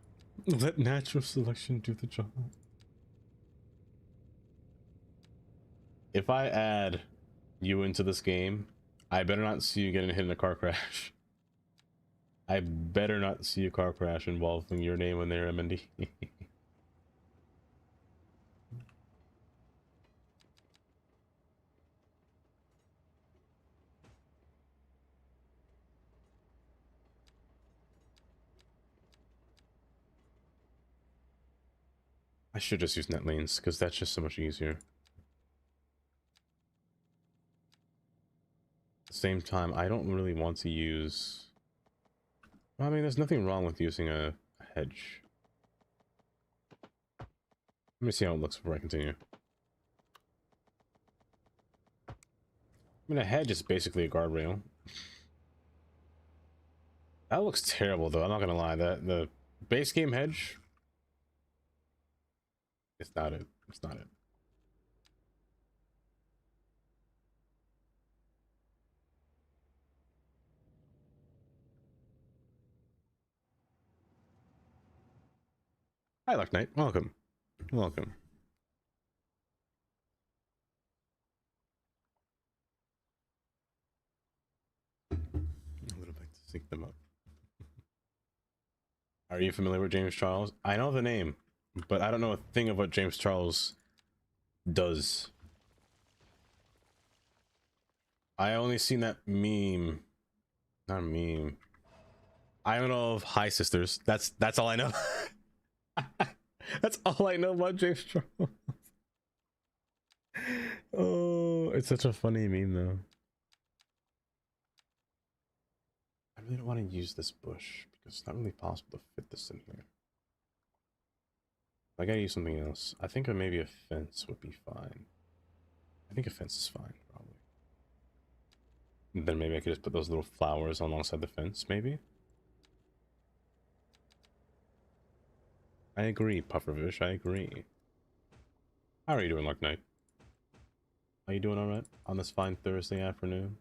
Let natural selection do the job. If I add you into this game, I better not see you getting hit in a car crash. I better not see a car crash involving your name in there, MND. I should just use net lanes because that's just so much easier. At the same time, I don't really want to use... I mean, there's nothing wrong with using a hedge. Let me see how it looks before I continue. I mean, a hedge is basically a guardrail. That looks terrible, though. I'm not gonna lie. The base game hedge... It's not it. It's not it. Hi, Luck Knight. Welcome. Welcome. A little bit to sync them up. Are you familiar with James Charles? I know the name, but I don't know a thing of what James Charles does. I only seen that meme. Not a meme. I don't know of Hi Sisters. That's all I know. That's all I know about James Charles. Oh, it's such a funny meme though. I really don't want to use this bush because it's not really possible to fit this in here. I gotta use something else. I think maybe a fence would be fine. I think a fence is fine, probably. And then maybe I could just put those little flowers alongside the fence, maybe? I agree, Pufferfish, I agree. How are you doing, Luck Knight? Are you doing alright on this fine Thursday afternoon?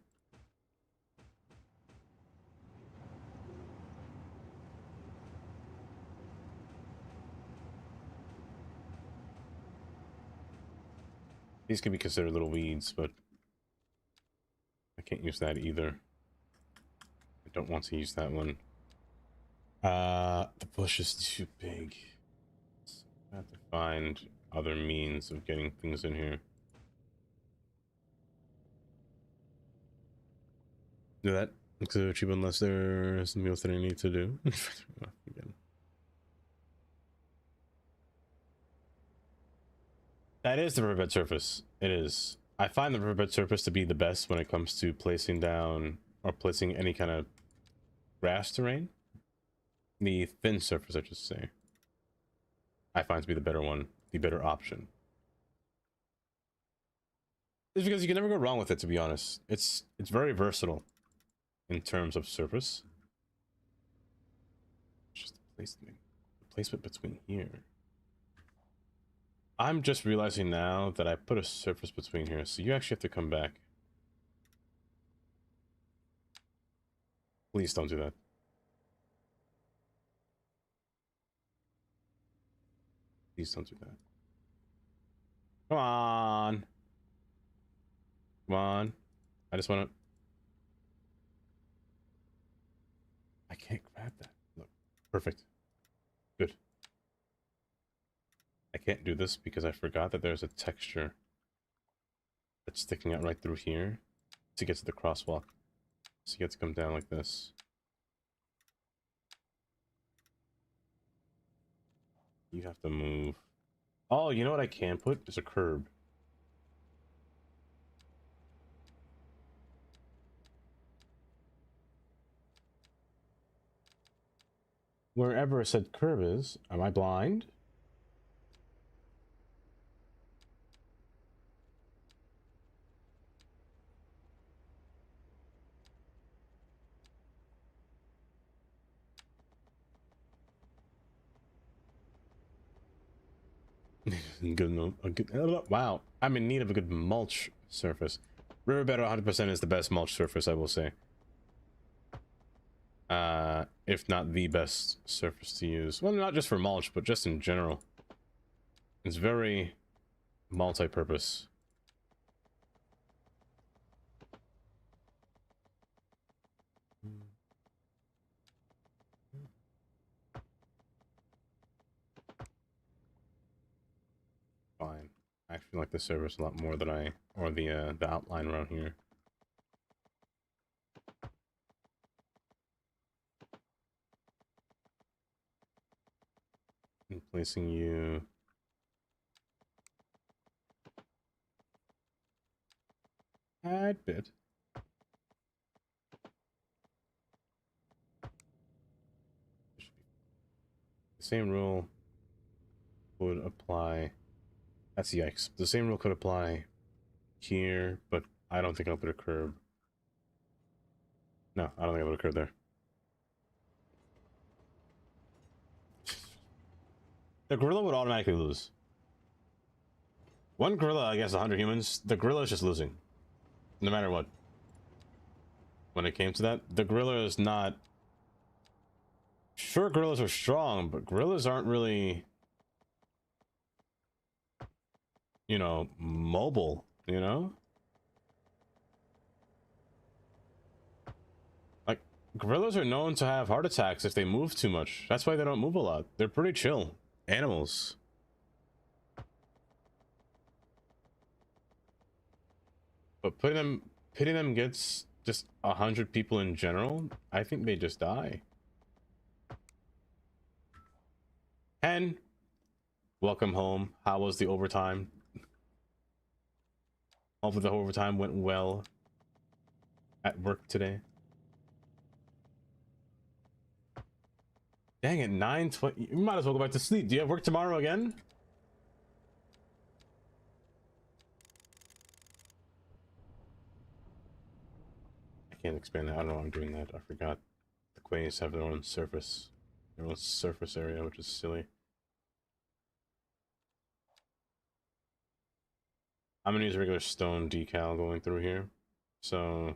These can be considered little weeds, but I can't use that either. I don't want to use that one. The bush is too big. I have to find other means of getting things in here. Do that. Looks so cheap unless there's something else that I need to do. Again. That is the riverbed surface. It is. I find the riverbed surface to be the best when it comes to placing down or placing any kind of grass terrain. The thin surface, I should say, I find to be the better one, the better option. It's because you can never go wrong with it, to be honest. It's very versatile in terms of surface. Just the placement between here. I'm just realizing now that I put a surface between here, so you actually have to come back. Please don't do that. Please don't do that. Come on. Come on. I just want to... I can't grab that. Look. Perfect. Good. I can't do this because I forgot that there's a texture that's sticking out right through here to get to the crosswalk. So you have to come down like this. You have to move. Oh, you know what I can put? There's a curb. wherever it said curb is. Am I blind? Wow, I'm in need of a good mulch surface. Riverbed 100% is the best mulch surface, I will say. If not the best surface to use. Well, not just for mulch, but just in general. It's very multi-purpose. Fine. I actually like the surface a lot more than the outline around here. And placing you a bit. The same rule would apply. That's yikes. The same rule could apply here, but I don't think I'll put a curb. No, I don't think I'll put a curb there. The gorilla would automatically lose. One gorilla against 100 humans, the gorilla is just losing. No matter what. When it came to that, the gorilla is not... Sure, gorillas are strong, but gorillas aren't really... you know, mobile, you know? Like, gorillas are known to have heart attacks if they move too much. That's why they don't move a lot. They're pretty chill animals. But pitting them against just 100 people in general, I think they just die. And welcome home. How was the overtime? Hopefully the overtime went well at work today. Dang it, 9:20. You might as well go back to sleep. Do you have work tomorrow again? I can't expand that. I don't know why I'm doing that. I forgot. The quays have their own surface area, which is silly. I'm gonna use a regular stone decal going through here. So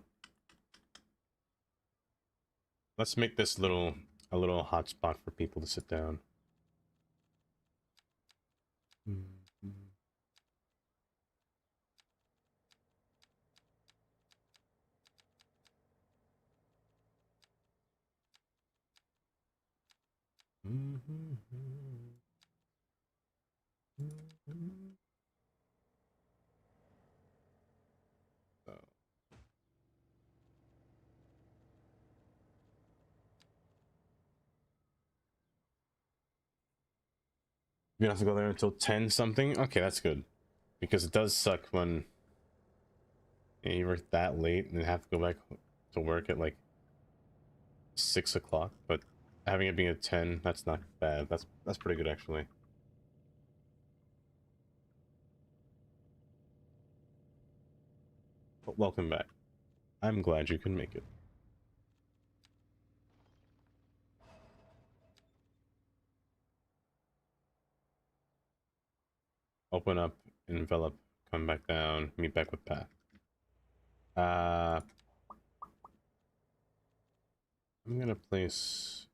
let's make this a little hot spot for people to sit down. You don't have to go there until 10 something? Okay, that's good. Because it does suck when you work that late and have to go back to work at like 6 o'clock, but having it being at 10, that's not bad. That's pretty good actually. But welcome back. I'm glad you can make it. Open up, envelop, come back down, meet back with path. I'm gonna place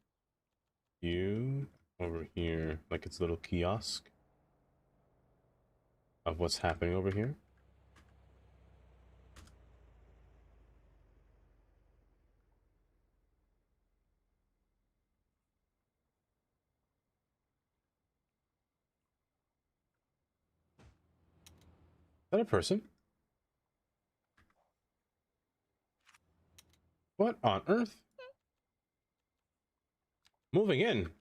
you over here, like it's a little kiosk of what's happening over here. Is that a person? What on earth? Moving in.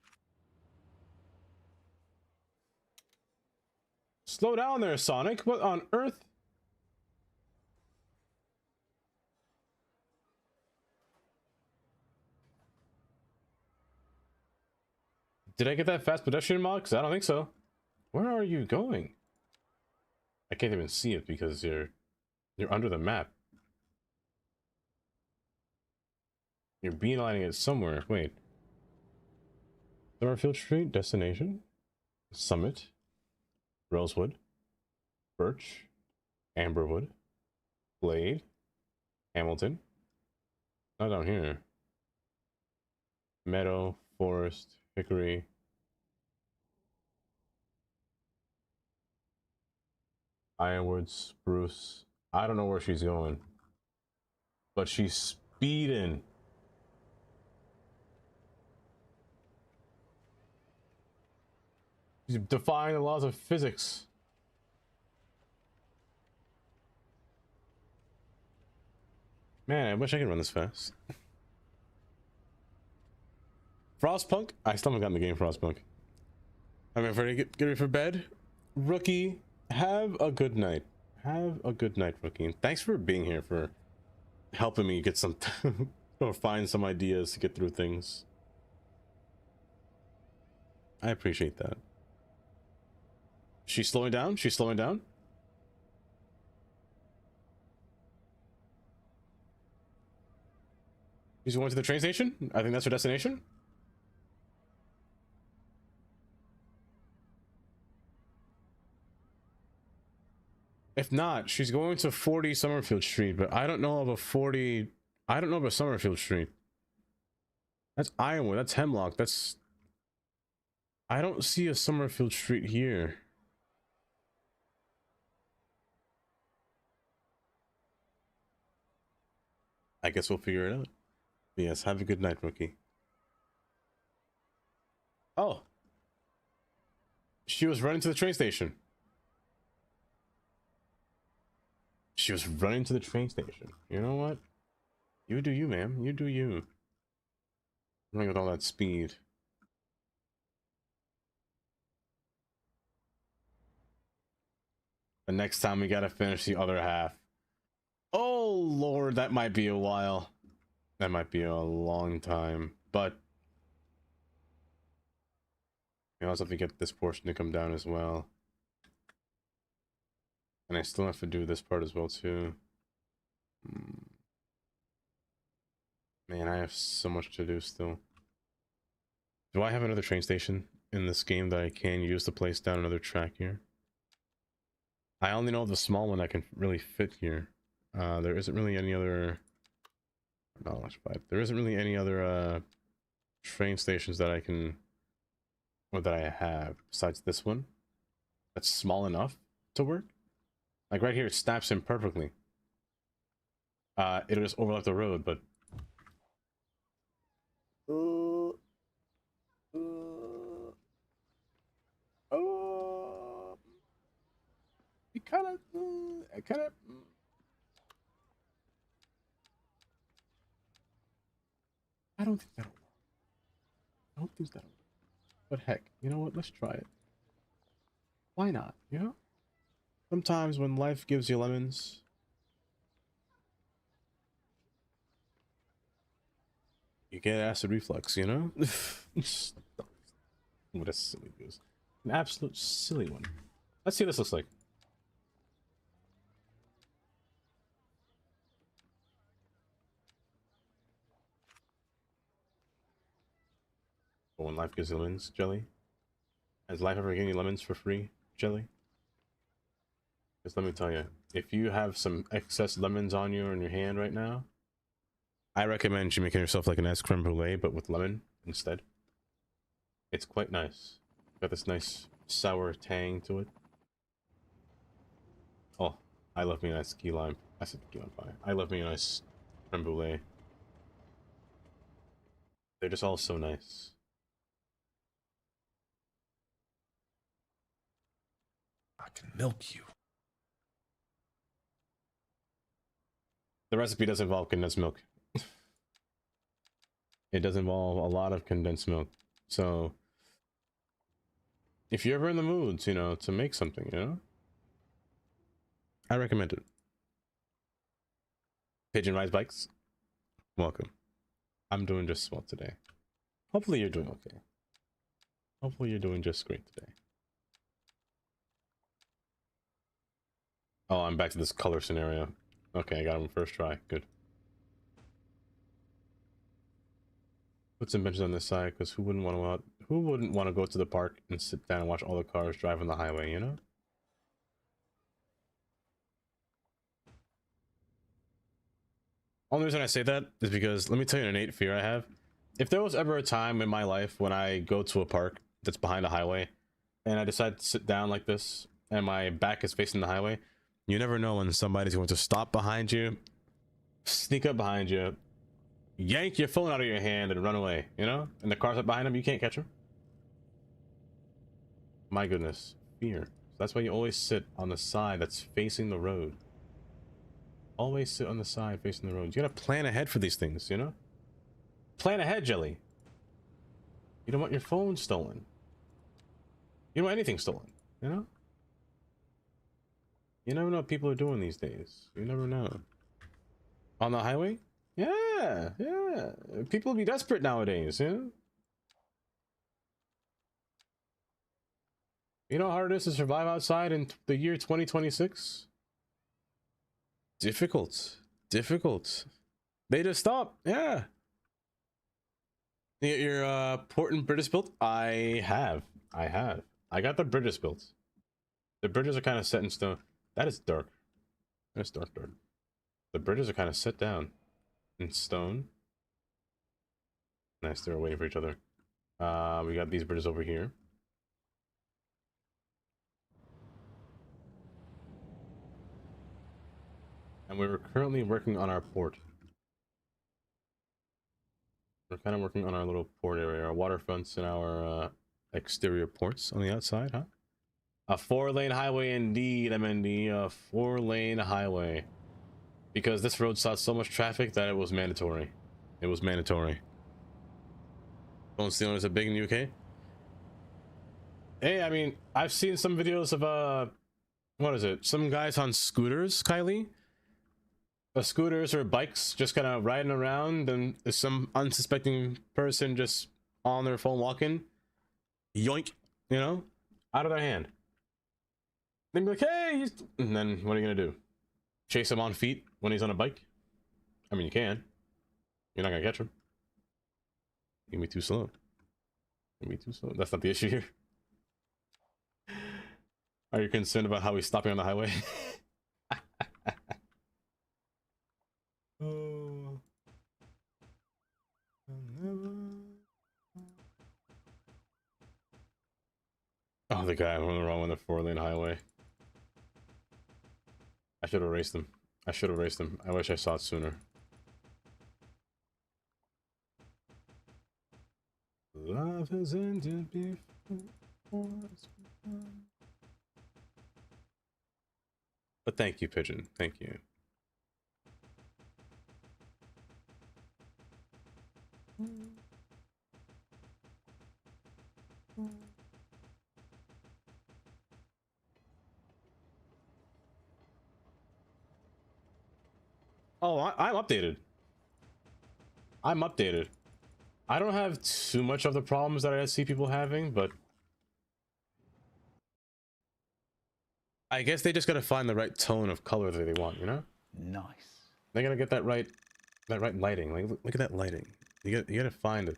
Slow down there, Sonic. What on earth? Did I get that fast pedestrian mod? Because I don't think so. Where are you going? I can't even see it because you're under the map. You're beelining it somewhere. Wait. Summerfield Street, destination, Summit, Rosewood, Birch, Amberwood, Glade, Hamilton. Not down here. Meadow, Forest, Hickory. Ironwood, Spruce. I don't know where she's going, but she's speeding. She's defying the laws of physics. Man, I wish I could run this fast. Frostpunk? I still haven't gotten the game Frostpunk. I'm ready to get ready for bed. Rookie, have a good night. Have a good night, Rookie. And thanks for being here, for helping me get some or find some ideas to get through things. I appreciate that. She's slowing down? She's slowing down? She's going to the train station? I think that's her destination. If not, she's going to 40 Summerfield Street, but I don't know of a 40... I don't know of a Summerfield Street. That's Ironwood, that's Hemlock, that's... I don't see a Summerfield Street here. I guess we'll figure it out. Yes, have a good night, Rookie. Oh. She was running to the train station. She was running to the train station. You know what? You do you, ma'am. You do you. Running with all that speed. But next time we gotta finish the other half. Oh Lord, that might be a while. That might be a long time. But we also have to get this portion to come down as well. And I still have to do this part as well too. Man, I have so much to do still. Do I have another train station in this game that I can use to place down another track here? I only know the small one I can really fit here. There isn't really any other... No, that's 5. There isn't really any other train stations that I can... or that I have besides this one. That's small enough to work. Like right here, it snaps in perfectly. It'll just overlap the road, but... It kind of... I don't think that'll work. I don't think that'll work. But heck, you know what? Let's try it. Why not, you know? Sometimes when life gives you lemons, you get acid reflux, you know? What a silly goose. An absolute silly one. Let's see what this looks like. When life gives you lemons, Jelly? Has life ever given you lemons for free, Jelly? Because let me tell you, if you have some excess lemons on you or in your hand right now, I recommend you making yourself like an ice creme brulee, but with lemon instead. It's quite nice. Got this nice sour tang to it. Oh, I love me a nice key lime. I said key lime pie. I love me a nice creme brulee. They're just all so nice. I can milk you. The recipe does involve condensed milk. It does involve a lot of condensed milk. So, if you're ever in the mood, you know, to make something, you know, I recommend it. Pigeon Rise Bikes, welcome. I'm doing just well today. Hopefully you're doing okay. Hopefully you're doing just great today. Oh, I'm back to this color scenario. Okay, I got him first try. Good. Put some benches on this side, because who wouldn't want to go to the park and sit down and watch all the cars drive on the highway, you know? Only reason I say that is because, let me tell you an innate fear I have. If there was ever a time in my life when I go to a park that's behind a highway and I decide to sit down like this and my back is facing the highway, you never know when somebody's going to stop behind you, sneak up behind you, yank your phone out of your hand and run away, you know? And the car's up behind them, you can't catch them. My goodness, fear. So that's why you always sit on the side that's facing the road. Always sit on the side facing the road. You gotta plan ahead for these things, you know? Plan ahead, Jelly. You don't want your phone stolen. You don't want anything stolen, you know? You never know what people are doing these days. You never know. On the highway? Yeah, yeah. People be desperate nowadays, you know? You know how hard it is to survive outside in the year 2026? Difficult. Difficult. They just stop. Yeah. Your port and British built? I have. I got the bridges built. The bridges are kind of set in stone. That is dark. That's dark. The bridges are kind of set down in stone. Nice, they're waiting for each other. We got these bridges over here. And we're currently working on our port. We're kind of working on our little port area, our waterfronts and our exterior ports on the outside, huh? A 4-lane highway indeed, MND, a 4-lane highway. Because this road saw so much traffic that it was mandatory. It was mandatory. Phone stealing is a big in the UK? Hey, I mean, I've seen some videos of, what is it? Some guys on scooters, Kylie? Scooters or bikes just kind of riding around, and there's some unsuspecting person just on their phone walking. Yoink, you know, out of their hand. They'd be like, hey, and then what are you gonna do? Chase him on feet when he's on a bike? I mean, you can. You're not gonna catch him. You're gonna be too slow. You're gonna be too slow. That's not the issue here. Are you concerned about how he's stopping on the highway? Oh, the guy went wrong on the 4-lane highway. I should have raced him. I wish I saw it sooner. Love has ended before. But thank you, Pigeon. Thank you. Oh, I'm updated. I'm updated. I don't have too much of the problems that I see people having, but I guess they just gotta find the right tone of color that they want, you know? Nice. They gotta get that right lighting. Like, look at that lighting. You gotta find it.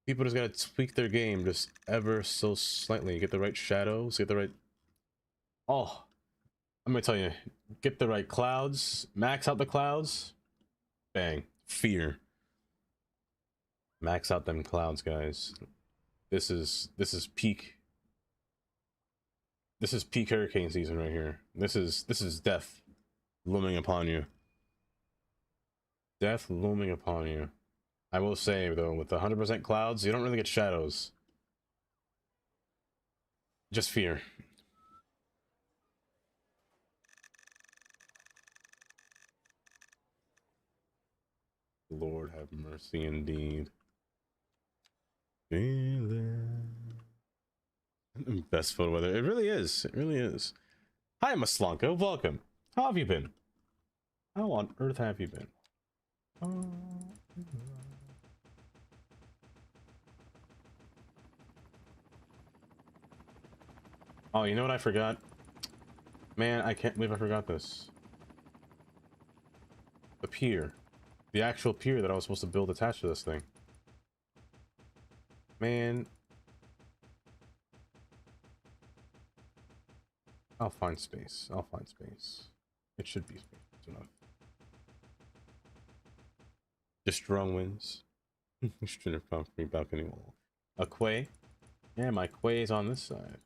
People just gotta tweak their game just ever so slightly. Get the right shadows, get the right... Oh, I'm gonna tell you, get the right clouds, max out the clouds, bang, fear. Max out them clouds, guys. This is peak. This is peak hurricane season right here. This is death looming upon you. Death looming upon you. I will say though, with 100% clouds, you don't really get shadows. Just fear. Lord have mercy indeed. Best photo weather. It really is. It really is. Hi, Maslanka. Welcome. How have you been? How on earth have you been? Oh, you know what I forgot? Man, I can't believe I forgot this. The pier. The actual pier that I was supposed to build attached to this thing. Man. I'll find space. I'll find space. It should be space enough. Just strong winds. Straight concrete balcony wall. A quay. Yeah, my quay is on this side.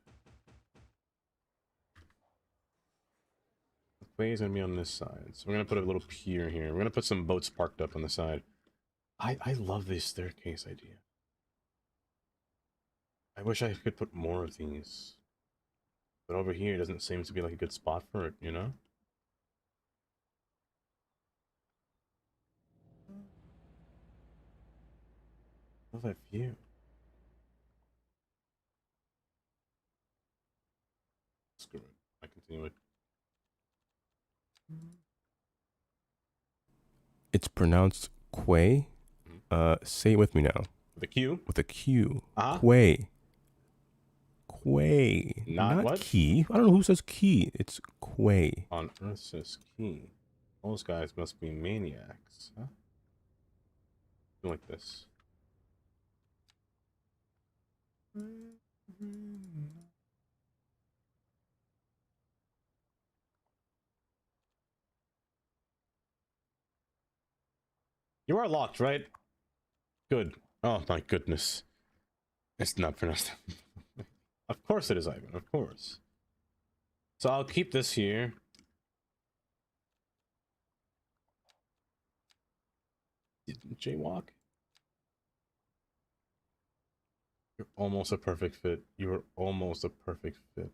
The quay is gonna be on this side. So we're gonna put a little pier here. We're gonna put some boats parked up on the side. I love this staircase idea. I wish I could put more of these. But over here doesn't seem to be like a good spot for it, you know? Love that view. Screw it. I continue it. It's pronounced quay. Say it with me now. With a Q? With a Q. Uh-huh. Quay. Quay. Not what? Key. I don't know who says key. It's quay. On Earth says key. Those guys must be maniacs, huh? Like this. You are locked, right? Good. Oh my goodness. It's not pronounced. Of course it is, Ivan. Of course. So I'll keep this here. Jaywalk. You're almost a perfect fit. You're almost a perfect fit.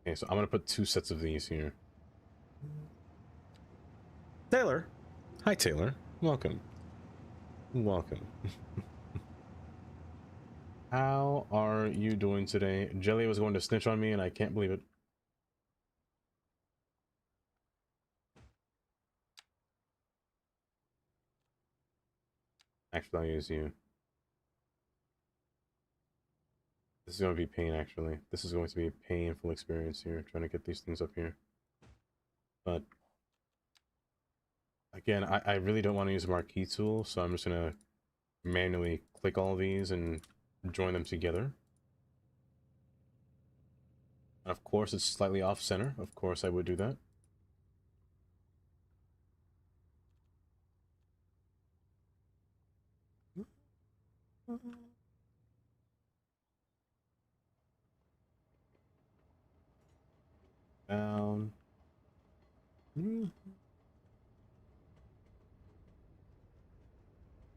Okay, so I'm gonna put 2 sets of these here. Taylor. Hi, Taylor. Welcome. Welcome. How are you doing today? Jelly was going to snitch on me and I can't believe it. Actually, I'll use you. This is going to be pain, actually. This is going to be a painful experience here, trying to get these things up here. But, again, I really don't want to use a marquee tool, so I'm just going to manually click all these and join them together. And of course, it's slightly off-center. Of course, I would do that. Down.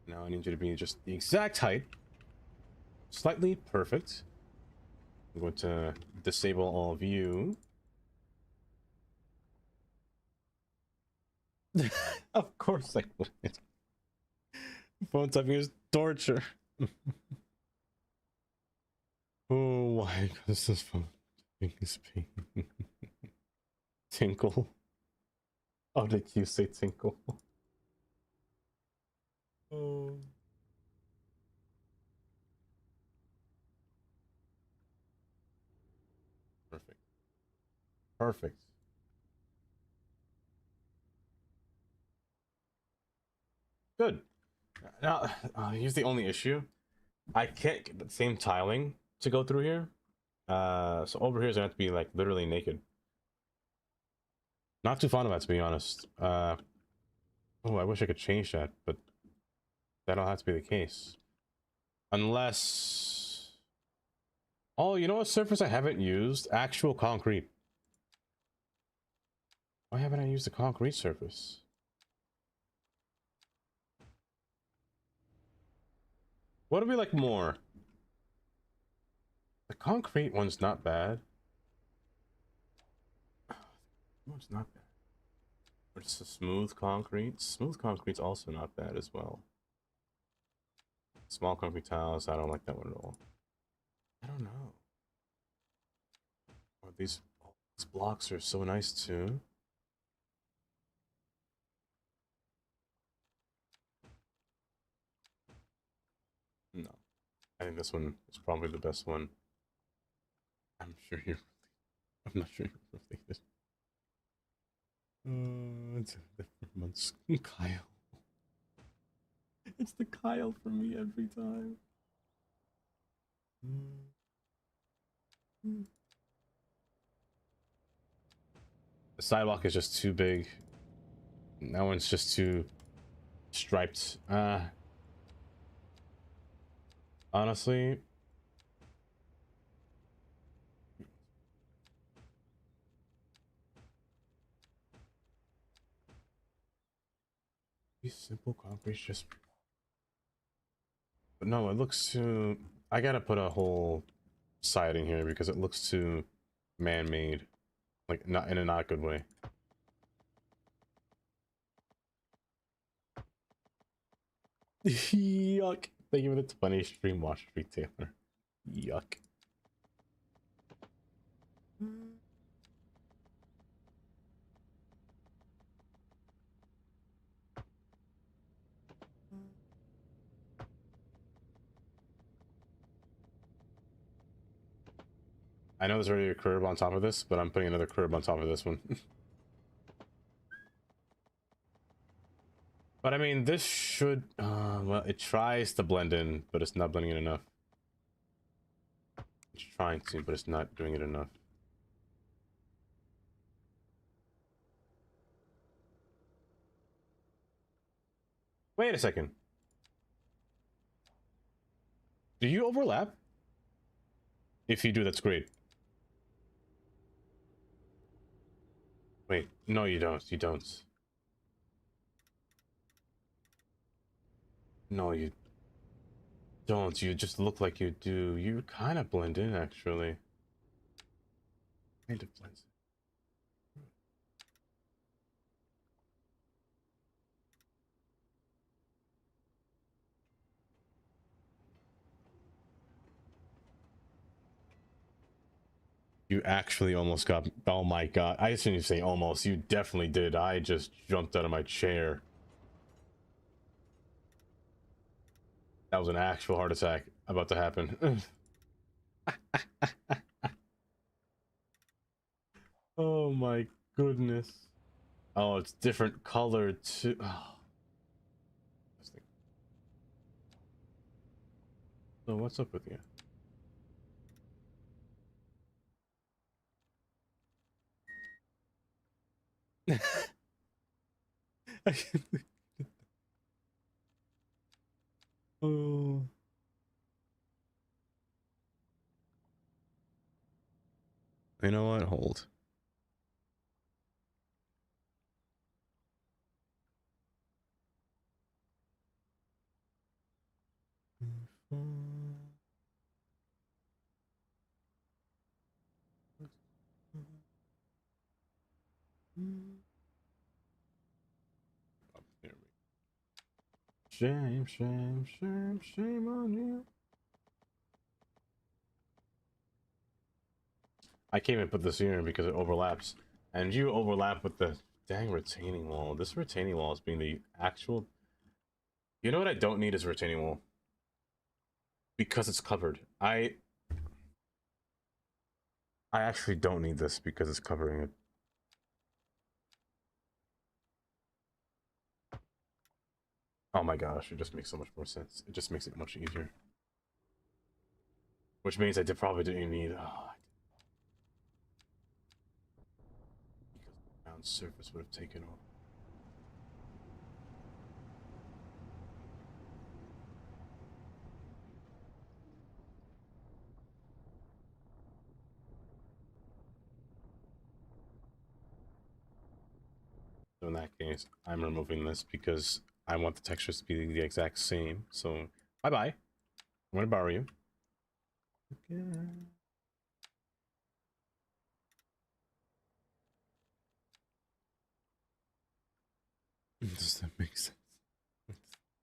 Now I need you to be just the exact height. Slightly perfect. I'm going to disable all view. Of course I would. Phone tapping is torture. Oh, why? Because this phone tapping is pain. Tinkle. How did you say tinkle? Oh. Perfect. Perfect. Good. Now, here's the only issue. I can't get the same tiling to go through here. So over here is gonna have to be like literally naked. Not too fond of that, to be honest. Oh, I wish I could change that, but that'll have to be the case. Unless... Oh, you know what surface I haven't used? Actual concrete. Why haven't I used the concrete surface? What do we like more? The concrete one's not bad. One's not bad. But it's a smooth concrete. Smooth concrete's also not bad as well. Small concrete tiles, I don't like that one at all. I don't know. Oh, these blocks are so nice too. No. I think this one is probably the best one. I'm sure you're. I'm not sure you're related. It's a different months. Kyle. It's the Kyle for me every time. The sidewalk is just too big. That one's just too striped. Honestly, these simple concrete just. But no, it looks too. I gotta put a whole siding here because it looks too man-made, like not in a not good way. Yuck! Thank you for the 20 stream watch retailer. Yuck. I know there's already a curb on top of this, but I'm putting another curb on top of this one. But I mean, this should, well, it tries to blend in, but it's not blending in enough. It's trying to, but it's not doing it enough. Wait a second. Do you overlap? If you do, that's great. Wait, no, you don't. You don't. No, you don't. You just look like you do. You kind of blend in, actually. Kind of blends in. You actually almost got. Oh my god. I shouldn't even say almost. You definitely did. I just jumped out of my chair. That was an actual heart attack about to happen. Oh my goodness. Oh, it's different color too. Oh. So what's up with you? Oh. You know what? Hold. Shame, shame, shame, shame on you. I can't even put this here because it overlaps. And you overlap with the dang retaining wall. This retaining wall is being the actual... You know what I don't need is a retaining wall. Because it's covered. I actually don't need this because it's covering it. Oh my gosh, it just makes so much more sense. It just makes it much easier. Which means I probably didn't need... Oh, because the ground surface would have taken off. So in that case, I'm removing this because I want the textures to be the exact same. So, bye-bye. I'm going to borrow you. Okay. Does that make sense?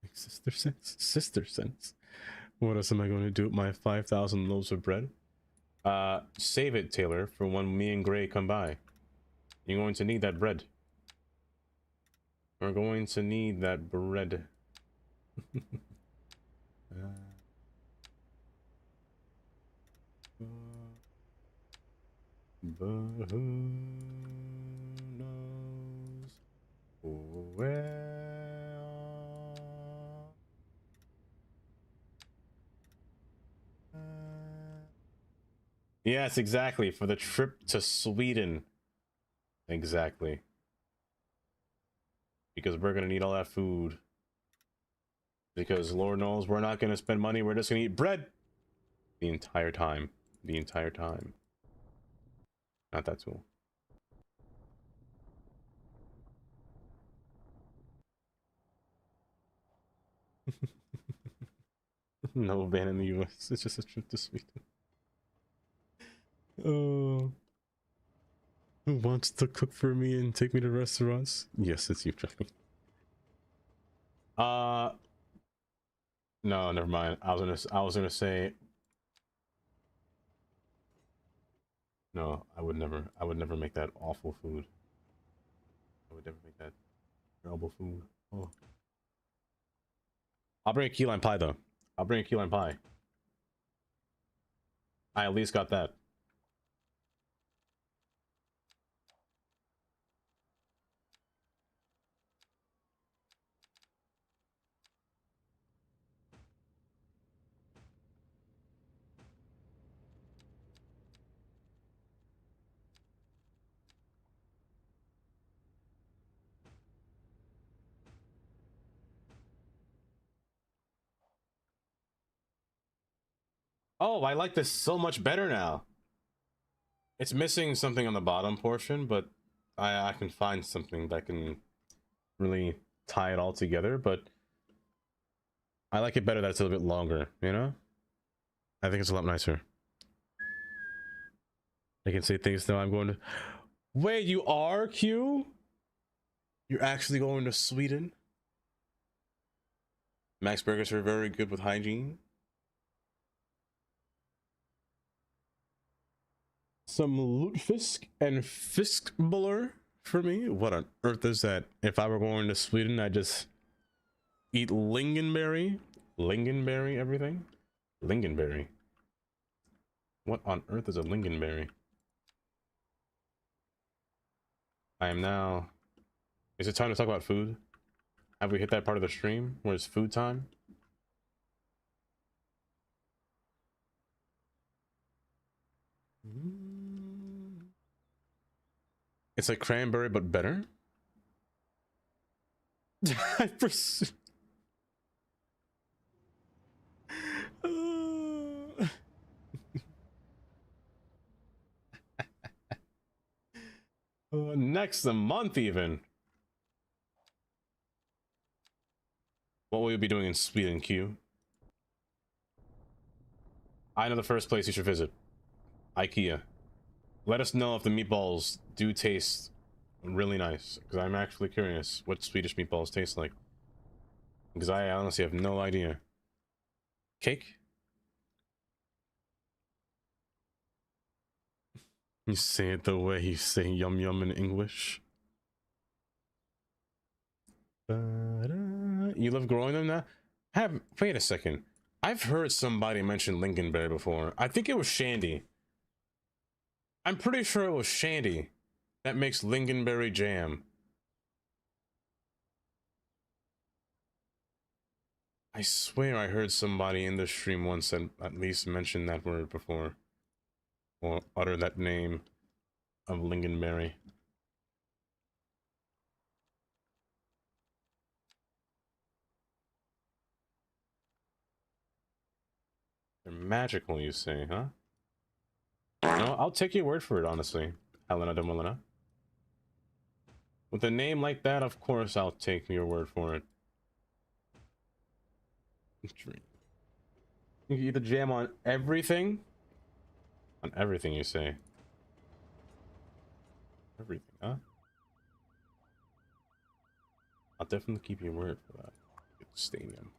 Makes sister sense? Sister sense. What else am I going to do with my 5,000 loaves of bread? Save it, Taylor, for when me and Gray come by. You're going to need that bread. We're going to need that bread. But who knows where? Yes, exactly. For the trip to Sweden. Exactly. Because we're gonna need all that food. Because Lord knows we're not gonna spend money, we're just gonna eat bread the entire time. The entire time. Not that tool. No ban in the US. It's just a trip to Sweden. Oh. Who wants to cook for me and take me to restaurants? Yes, it's you, Johnny. No, never mind. I was gonna say no, I would never make that awful food. I would never make that terrible food. Oh. I'll bring a key lime pie though. I'll bring a key lime pie. I at least got that. Oh, I like this so much better now. It's missing something on the bottom portion, but I can find something that can really tie it all together, but I like it better that it's a little bit longer, you know? I think it's a lot nicer. I can say things now. I'm going to... Wait, you are, Q? You're actually going to Sweden? Max Burgers are very good with hygiene. Some lutefisk and fiskbuller for me? What on earth is that? If I were going to Sweden, I'd just eat lingonberry? Lingonberry everything? Lingonberry. What on earth is a lingonberry? I am now... Is it time to talk about food? Have we hit that part of the stream where it's food time? It's like cranberry, but better. I pursue. Next month, even. What will you be doing in Sweden, Q? I know the first place you should visit. IKEA. Let us know if the meatballs do taste really nice, because I'm actually curious what Swedish meatballs taste like. Because I honestly have no idea. Cake? You say it the way you say yum yum in English. You love growing them now? Wait a second. I've heard somebody mention lingonberry before. I think it was Shandy. I'm pretty sure it was Shandy that makes lingonberry jam. I swear I heard somebody in the stream once that at least mentioned that word before. Or utter that name of lingonberry. They're magical, you say, huh? No, I'll take your word for it, honestly, Helena de Molina. With a name like that, of course I'll take your word for it. You can eat the jam on everything? On everything, you say? Everything, huh? I'll definitely keep your word for that. Stadium.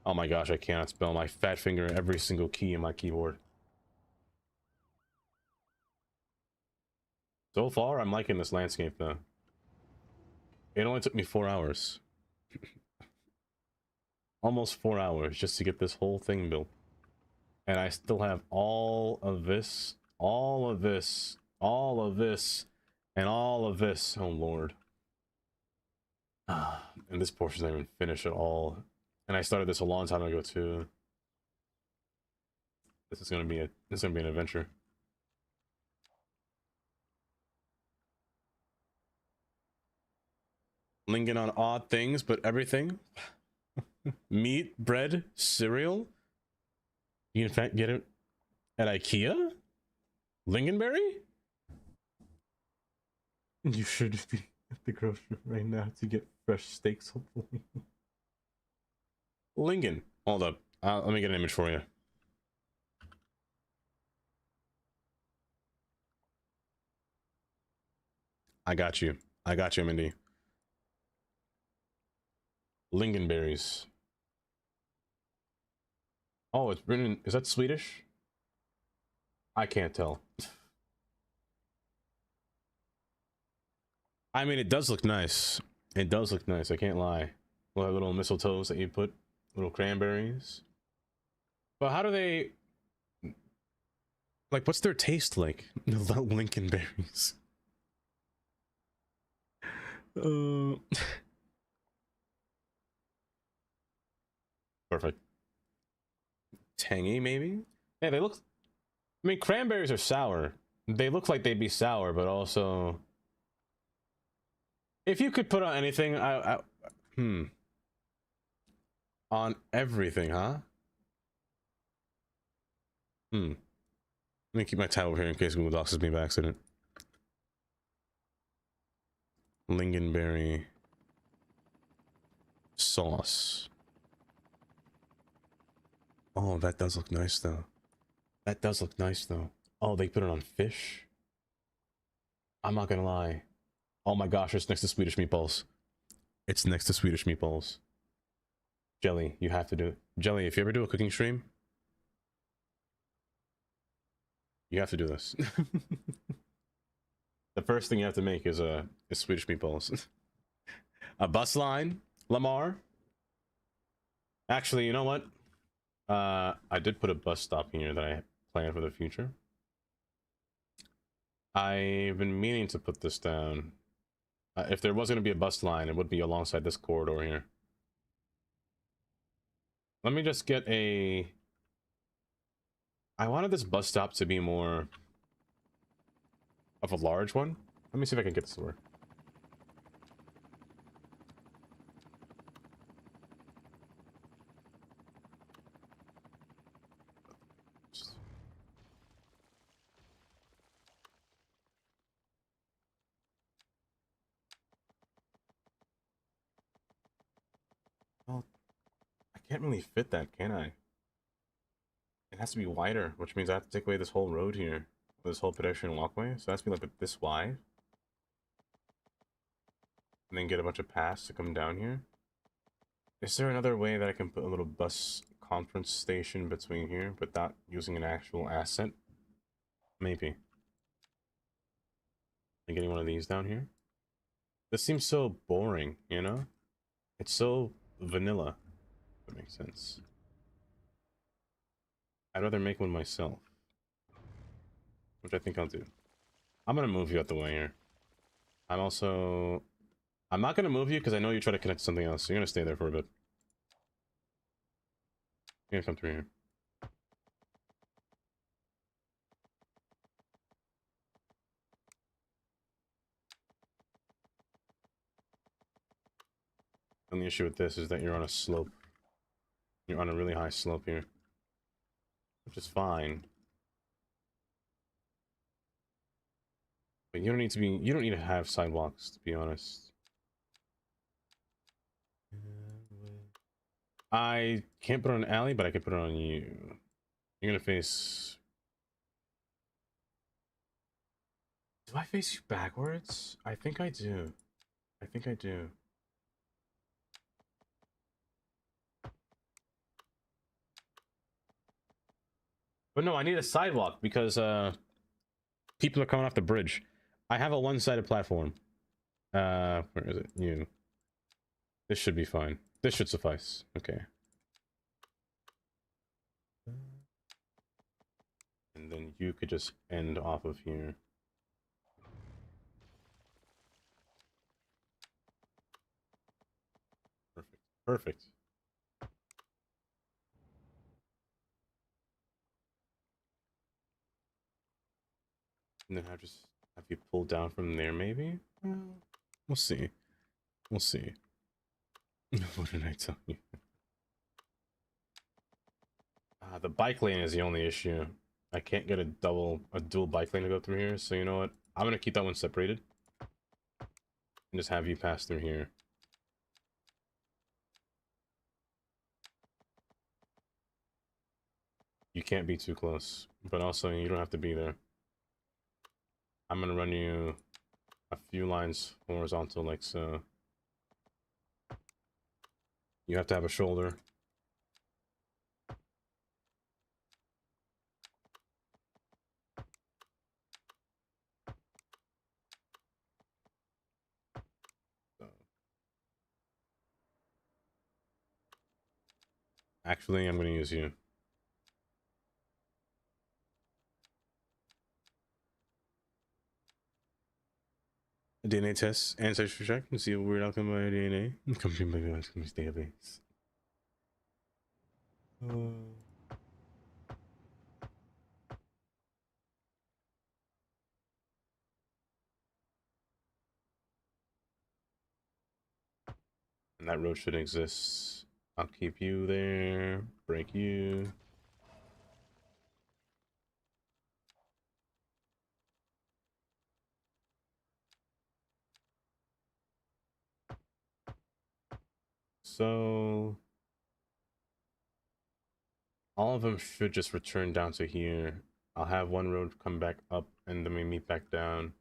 Oh my gosh, I cannot spell my fat finger every single key in my keyboard. So far, I'm liking this landscape, though. It only took me 4 hours. Almost 4 hours just to get this whole thing built. And I still have all of this, all of this, all of this, and all of this. Oh lord. And this portion's not even finished at all. And I started this a long time ago too. This is gonna be an adventure. Linking on odd things, but everything. Meat, bread, cereal. You in fact get it at IKEA? Lingonberry? You should be at the grocery right now to get fresh steaks, hopefully. Lingon. Hold up. Let me get an image for you. I got you. I got you, Mindy. Lingonberries. Oh, it's written. Is that Swedish? I can't tell. I mean, it does look nice. It does look nice. I can't lie. Little mistletoes that you put, little cranberries. But how do they? Like, what's their taste like? Lincolnberries. Perfect. Tangy, maybe? Yeah, they look... I mean, cranberries are sour. They look like they'd be sour, but also... If you could put on anything, on everything, huh? Let me keep my tab over here in case Google Docs me by accident. Lingonberry sauce. Oh, that does look nice though. That does look nice though. Oh, they put it on fish? I'm not gonna lie. Oh my gosh, it's next to Swedish meatballs. It's next to Swedish meatballs. Jelly, you have to do it. Jelly, if you ever do a cooking stream, you have to do this. The first thing you have to make is Swedish meatballs. A bus line, Lamar. Actually, you know what? I did put a bus stop here that I planned for the future. I've been meaning to put this down. If there was going to be a bus line, it would be alongside this corridor here. Let me just get a... I wanted this bus stop to be more of a large one. Let me see if I can get this to work. Well, I can't really fit that, can I? It has to be wider, which means I have to take away this whole road here. This whole pedestrian walkway. So it has to be like this wide. And then get a bunch of paths to come down here. Is there another way that I can put a little bus conference station between here without using an actual asset? Maybe. And getting one of these down here. This seems so boring, you know? It's so vanilla. If that makes sense. I'd rather make one myself. Which I think I'll do. I'm gonna move you out the way here. I'm not gonna move you because I know you try to connect to something else. So you're gonna stay there for a bit. You're gonna come through here. The only issue with this is that you're on a slope. You're on a really high slope here. Which is fine. But you don't need to have sidewalks, to be honest. I can't put it on an alley, but I can put it on you. You're gonna face... Do I face you backwards? I think I do. I think I do. But no, I need a sidewalk because people are coming off the bridge. I have a one-sided platform. Where is it? You. This should be fine. This should suffice. Okay. And then you could just end off of here. Perfect. Perfect. And then I just have you pull down from there, maybe? We'll see. We'll see. What did I tell you? The bike lane is the only issue. I can't get a dual bike lane to go through here, so you know what? I'm gonna keep that one separated. And just have you pass through here. You can't be too close, but also you don't have to be there. I'm gonna run you a few lines horizontal like so. You have to have a shoulder. So. Actually, I'm gonna use you. A DNA test, ancestry check, and see a weird outcome by DNA. Come to my database. And that road should exist. I'll keep you there. Break you. So all of them should just return down to here. I'll have one road come back up and then we meet back down.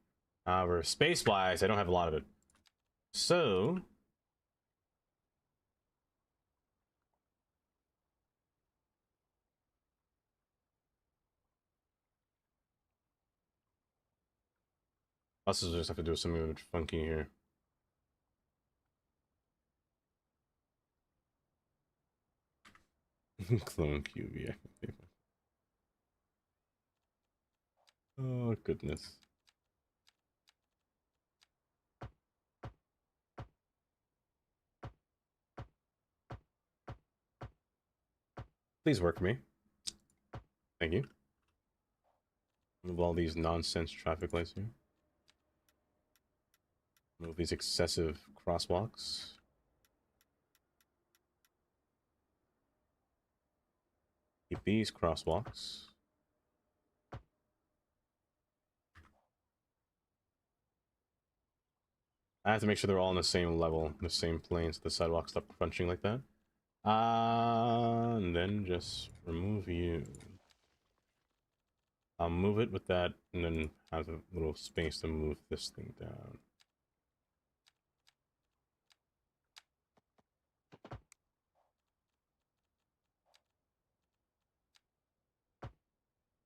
However, space-wise, I don't have a lot of it. So buses just have to do something funky here. Clone cube, yeah. Oh goodness. Please work for me. Thank you. Move all these nonsense traffic lights here. Move these excessive crosswalks. Keep these crosswalks. I have to make sure they're all on the same level, the same plane, so the sidewalks stop crunching like that. And then just remove you. I'll move it with that, and then have a little space to move this thing down.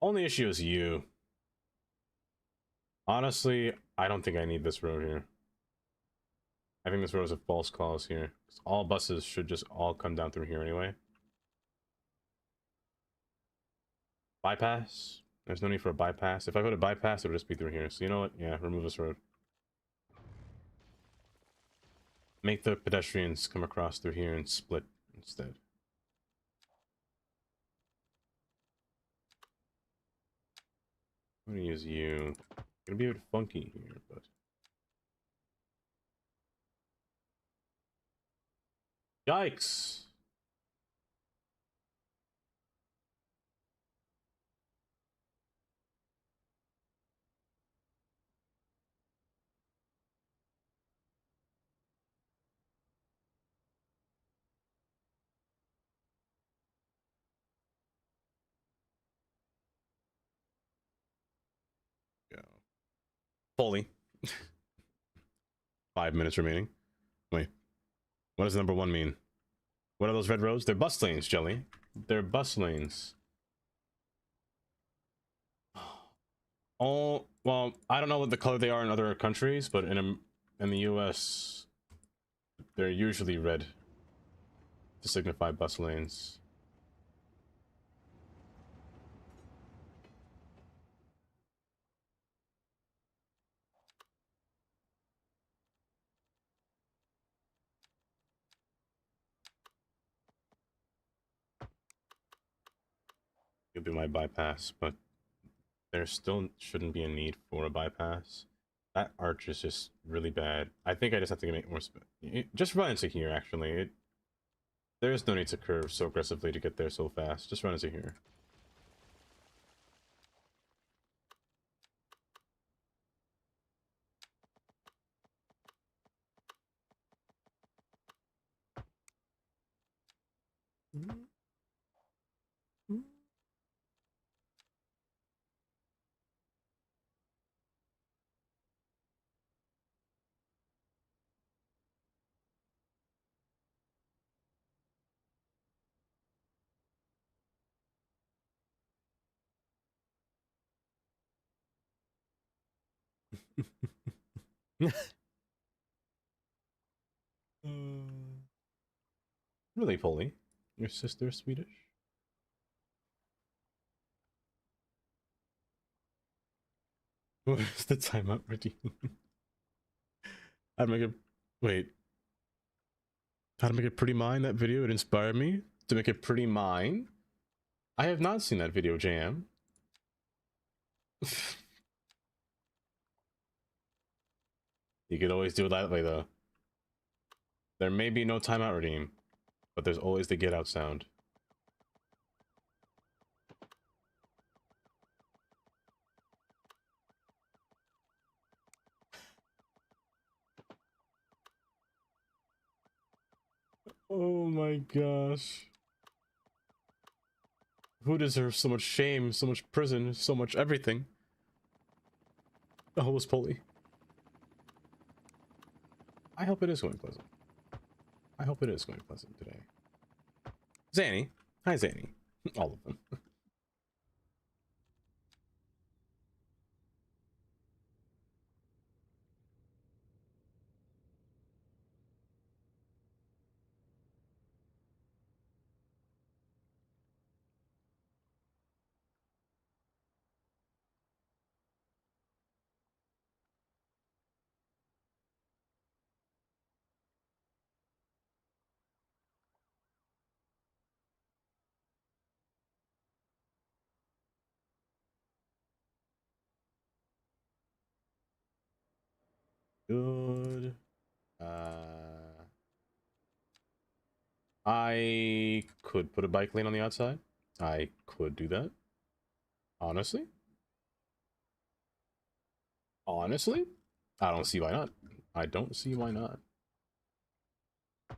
Only issue is you. Honestly, I don't think I need this road here. I think this road is a false cause here. All buses should just all come down through here anyway. Bypass? There's no need for a bypass. If I go to bypass, it would just be through here. So you know what? Yeah, remove this road. Make the pedestrians come across through here and split instead. I'm gonna use you. Gonna be a bit funky here, but yikes! Go. Fully. 5 minutes remaining. Wait. What does number 1 mean? What are those red roads? They're bus lanes, Jelly. They're bus lanes. Oh, well, I don't know what the color they are in other countries, but in the US, they're usually red to signify bus lanes. You'll be my bypass, but there still shouldn't be a need for a bypass. That arch is just really bad. I think I just have to make more just run into here, actually. There's no need to curve so aggressively to get there so fast. Just run into here. Really, Polly? Your sister's Swedish? Where's the timeout redeem? I'd make it. Wait. How to make it pretty mine? That video, it inspired me to make it pretty mine. I have not seen that video, Jam. You could always do it that way, though. There may be no timeout redeem, but there's always the get out sound. Oh my gosh. Who deserves so much shame, so much prison, so much everything? Oh, it was Polly. I hope it is going pleasant. I hope it is going pleasant today. Zanny. Hi, Zanny. All of them. Good. I could put a bike lane on the outside. I could do that. Honestly. Honestly? I don't see why not. I don't see why not. I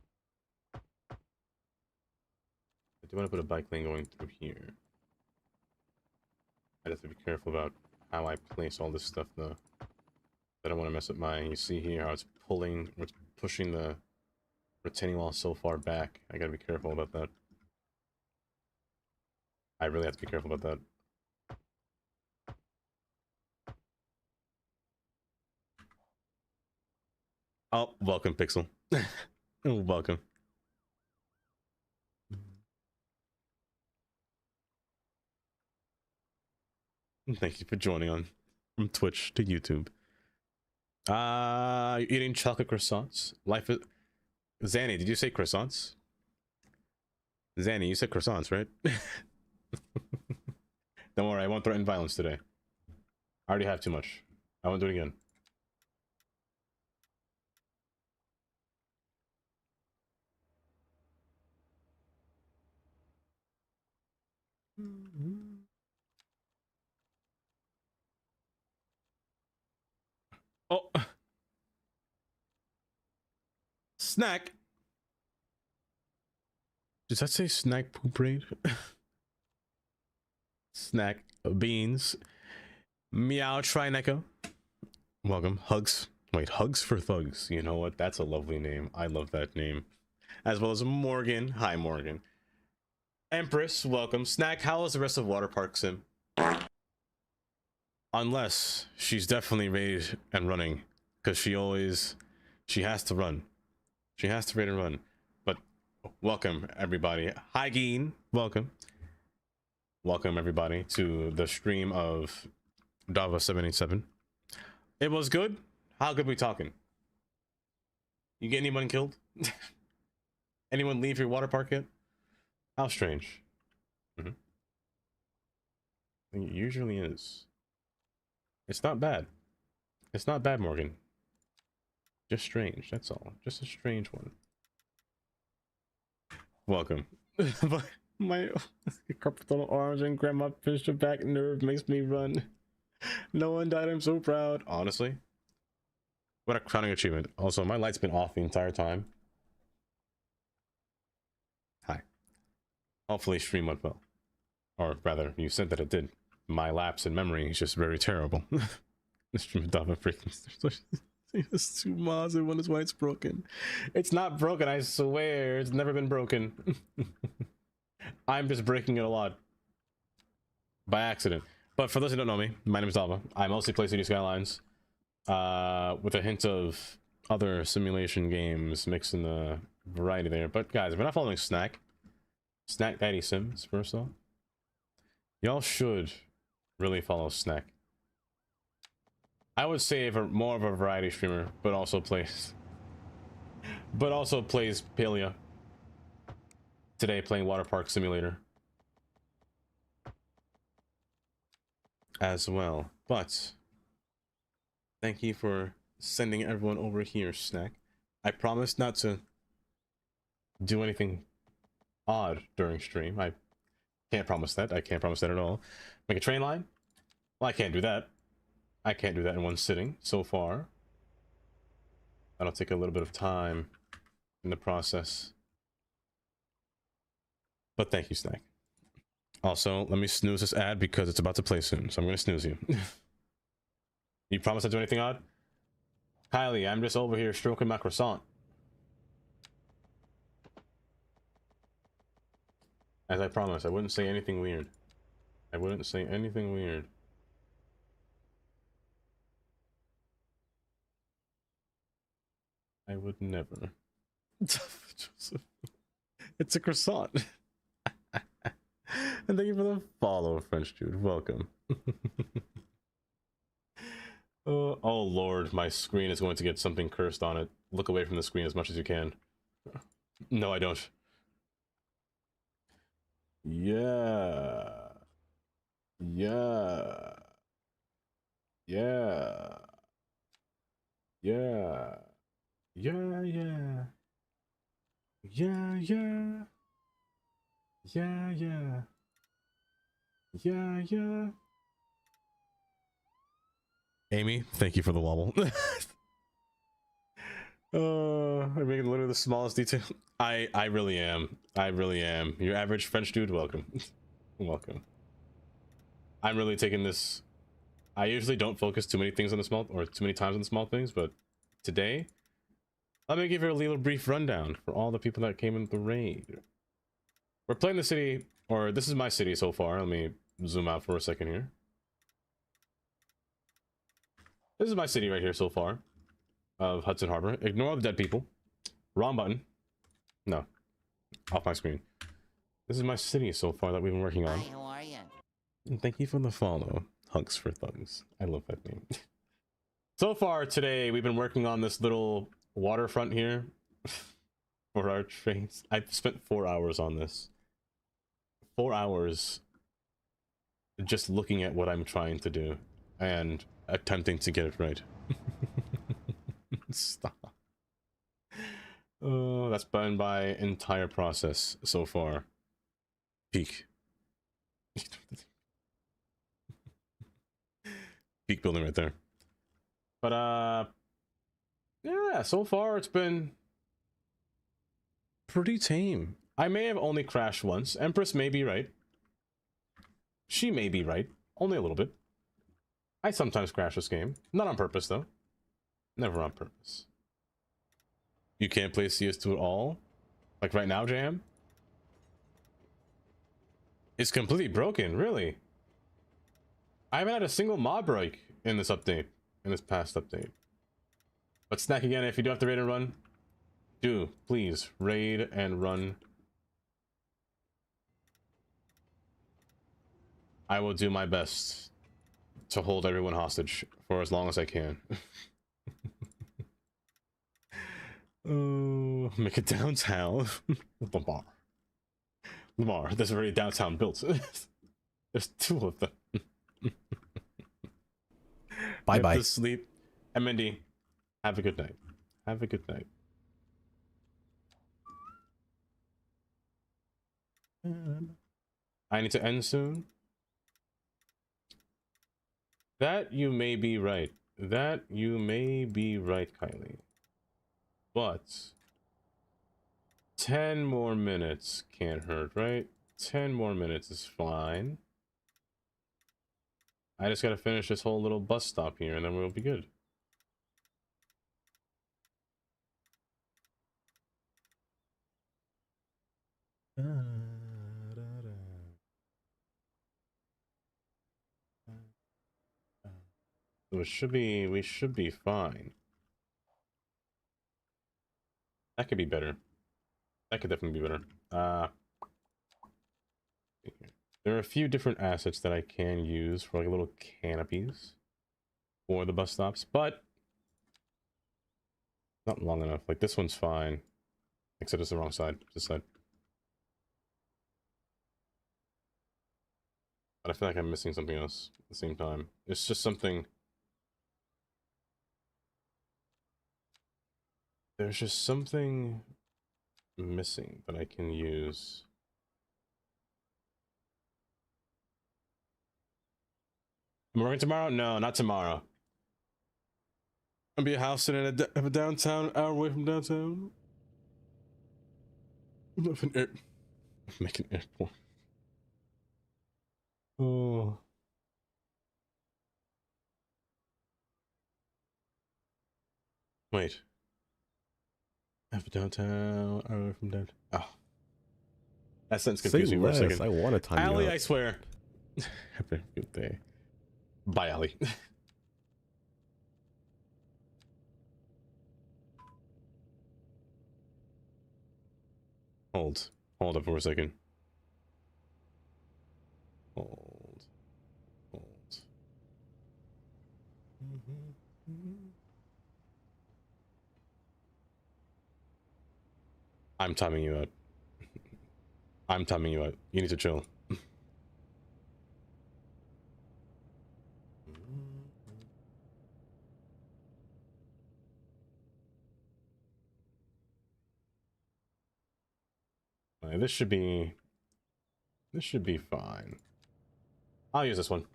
do want to put a bike lane going through here. I have to be careful about how I place all this stuff, though. I don't want to mess up mine. You see here how it's pulling, or it's pushing the retaining wall so far back. I gotta be careful about that. I really have to be careful about that. Oh, welcome, Pixel. Oh, welcome. Thank you for joining on from Twitch to YouTube. Eating chocolate croissants. Life is... Zanny, did you say croissants? Zanny, you said croissants, right? Don't worry, I won't threaten violence today. I already have too much. I won't do it again. Oh. Snack. Does that say snack poop raid? Snack beans. Meow try Neko. Welcome. Hugs. Wait, Hugs for Thugs. You know what? That's a lovely name. I love that name. As well as Morgan. Hi, Morgan. Empress, welcome. Snack, how is the rest of Water Park Sim? Unless she's definitely ready and running. Because she has to run. She has to raid and run. But welcome, everybody. Hi, Geen. Welcome. Welcome, everybody, to the stream of Dava787. It was good. How good we talking? You get anyone killed? Anyone leave your water park yet? How strange. It usually is. It's not bad. It's not bad, Morgan. Just strange, that's all. Just a strange one. Welcome. My carpal arms and grandma pincher back nerve makes me run. No one died, I'm so proud. Honestly. What a crowning achievement. Also, my light's been off the entire time. Hi. Hopefully stream went well. Or rather, you said that it did. My lapse in memory is just very terrible. Mr. Madonna freaking... It's 2 miles and one is why it's broken. It's not broken, I swear. It's never been broken. I'm just breaking it a lot. By accident. But for those who don't know me, my name is Dava. I mostly play City Skylines. With a hint of other simulation games mixed in the variety there. But guys, if you're not following Snack Daddy Sims, first off, y'all should really follow Snack. I would say more of a variety streamer, but also plays Paleo. Today playing Water Park Simulator as well. But thank you for sending everyone over here, Snack. I promise not to do anything odd during stream. I can't promise that. I can't promise that at all. Make a train line? Well, I can't do that. I can't do that in one sitting so far. That'll take a little bit of time in the process. But thank you, Snack. Also, let me snooze this ad because it's about to play soon, so I'm gonna snooze you. You promise not to do anything odd? Kylie, I'm just over here stroking my croissant. As I promised, I wouldn't say anything weird. I wouldn't say anything weird. I would never. It's a croissant. And thank you for the follow, French dude. Welcome. Oh lord, my screen is going to get something cursed on it. Look away from the screen as much as you can. No, I don't. Yeah. Yeah. Yeah. Yeah. Yeah, yeah. Yeah, yeah. Yeah, yeah. Yeah, yeah. Amy, thank you for the wobble. I'm making literally the smallest detail. I really am. I really am. Your average French dude, welcome. Welcome. I'm really taking this. I usually don't focus too many things on the small, or too many times on the small things, but today, let me give you a little brief rundown for all the people that came in the raid. We're playing the city, or this is my city so far. Let me zoom out for a second here. This is my city right here so far of Hudson Harbor. Ignore all the dead people. Wrong button. No. Off my screen. This is my city so far that we've been working on. Hi, how are you? And thank you for the follow. Hugs for thugs. I love that name. So far today, we've been working on this little waterfront here for our trains. I've spent 4 hours on this. 4 hours just looking at what I'm trying to do and attempting to get it right. Stop. Oh, that's been my entire process so far. Peak. Peak building right there. But yeah, so far it's been pretty tame. I may have only crashed once. Empress may be right. She may be right. Only a little bit. I sometimes crash this game. Not on purpose, though. Never on purpose. You can't play CS2 at all? Like right now, Jam? It's completely broken, really? I haven't had a single mob break in this update. In this past update. But Snack again, if you do have to raid and run, do, please, raid and run. I will do my best to hold everyone hostage for as long as I can. Oh, make it downtown. Lamar. Lamar, there's already downtown built. There's two of them. Bye bye. To sleep. MND, have a good night. Have a good night. I need to end soon. That you may be right. That you may be right, Kylie. But 10 more minutes can't hurt, right? 10 more minutes is fine. I just gotta finish this whole little bus stop here and then we'll be good. So we should be fine. That could be better. That could definitely be better. There are a few different assets that I can use for like little canopies for the bus stops, but not long enough. Like this one's fine, except it's the wrong side. This side. But I feel like I'm missing something else at the same time. It's just something. There's just something missing that I can use. Am I working tomorrow? No, not tomorrow. I'll be a house sitting in a downtown, hour away from downtown. Make an airport. Oh. Wait. Have a downtown, hour away from downtown. Oh. That sentence confused me for a second. I want to time Allie, you out. I swear. Have a good day. Bye, Allie. Hold up for a second. Hold. I'm timing you out. I'm timing you out. You need to chill. This should be fine. I'll use this one.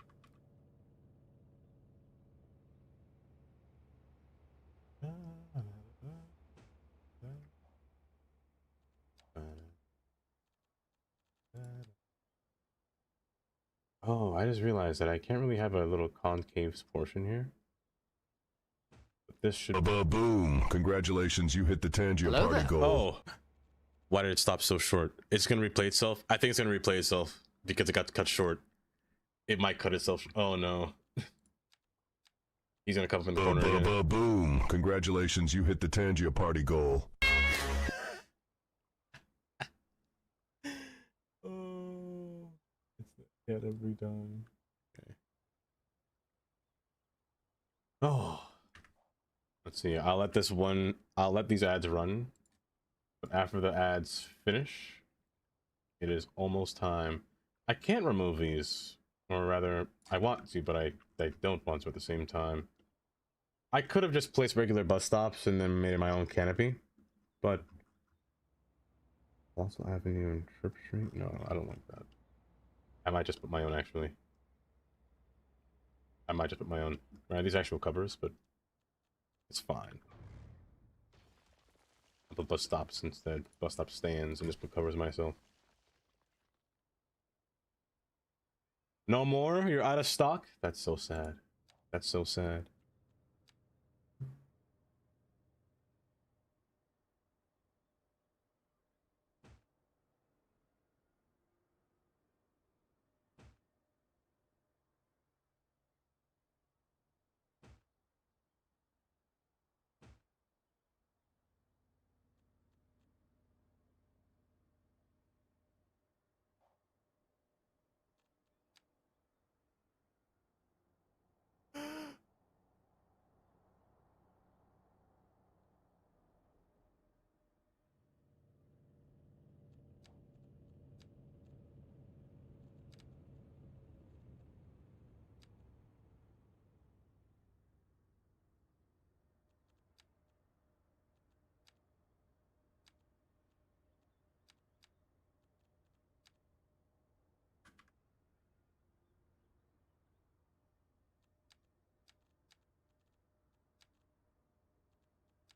Oh, I just realized that I can't really have a little concave portion here. But this should Boom. Congratulations, you hit the Tangia Hello party there. goal. Oh. Why did it stop so short? It's gonna replay itself. I think it's gonna replay itself because it got cut short. It might cut itself. Oh no. He's gonna come from the corner again. Boom. Congratulations, you hit the Tangia party goal. Oh, it's get every time. Okay. Oh, let's see. I'll let these ads run, but after the ads finish, it is almost time. I can't remove these, or rather, I want to, but I don't want to at the same time. I could have just placed regular bus stops and then made it my own canopy, but also Avenue and Trip Street? No, I don't like that. I might just put my own, actually. I might just put my own. Right, these actual covers, but it's fine. I'll put bus stops instead. Bus stop stands and just put covers myself. No more? You're out of stock? That's so sad. That's so sad.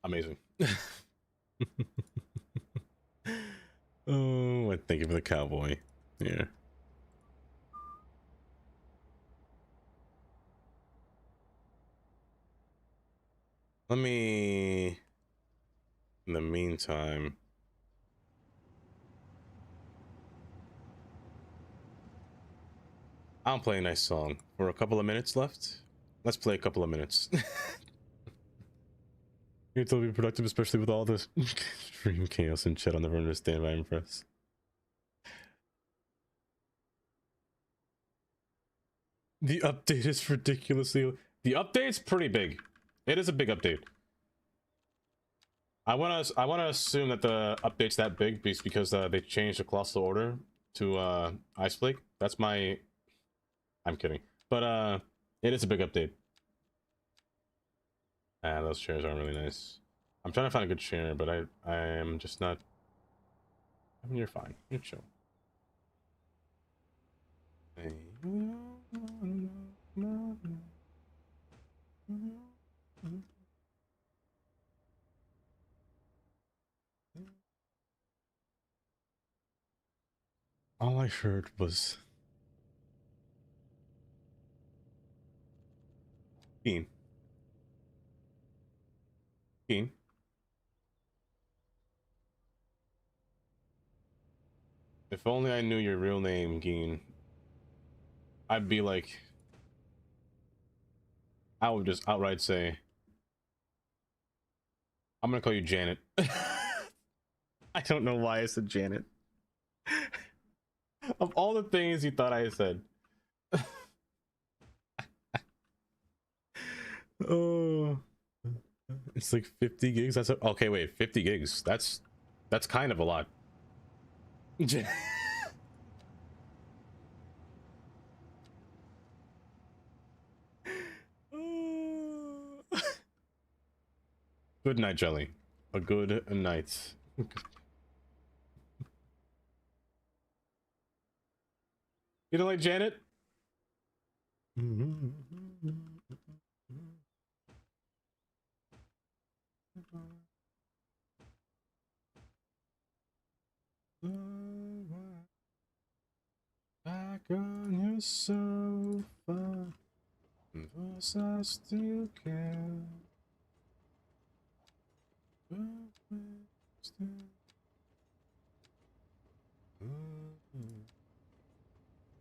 Amazing. Oh, I thank you for the cowboy. Yeah. Let me, in the meantime, I'll play a nice song for a couple of minutes left. Let's play a couple of minutes. You're totally productive, especially with all this stream chaos and chat. I'll never understand why I'm impressed. The update is ridiculously... The update's pretty big. It is a big update. I wanna assume that the update's that big because they changed the Colossal Order to Ice Flake. That's my... I'm kidding. But it is a big update. Ah, those chairs aren't really nice. I'm trying to find a good chair, but I am just not... I mean, you're fine. You're chill. All I heard was... Keen. Keen. If only I knew your real name, Geen. I'd be like... I would just outright say... I'm gonna call you Janet. I don't know why I said Janet. Of all the things you thought I said. Oh... It's like 50 gigs. That's okay. Wait, 50 gigs. That's kind of a lot. Good night, Jelly. A good night. You don't like Janet? Back on your sofa, those I still care.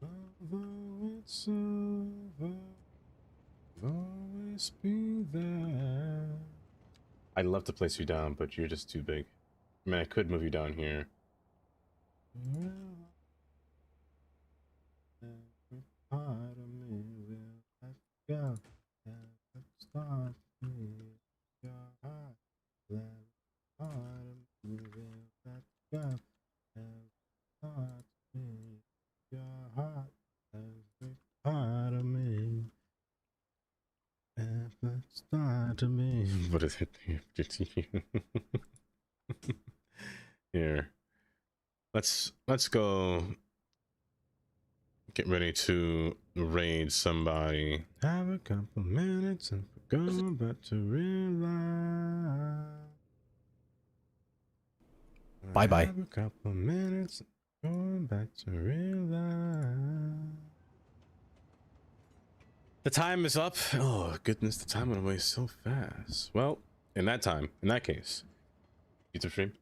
Although it's over, always be there. I'd love to place you down, but you're just too big. I mean, I could move you down here. Every part of me will let go. Every start to me, your heart. Every part of me will let go. Every part of me, your heart. Every part of me. Every start of me. What is it? Here. Let's go get ready to raid somebody. Have a couple minutes and go back to realize. Bye-bye. Have a couple minutes going back to realize. The time is up. Oh goodness, the time went away so fast. Well, in that case, YouTube stream,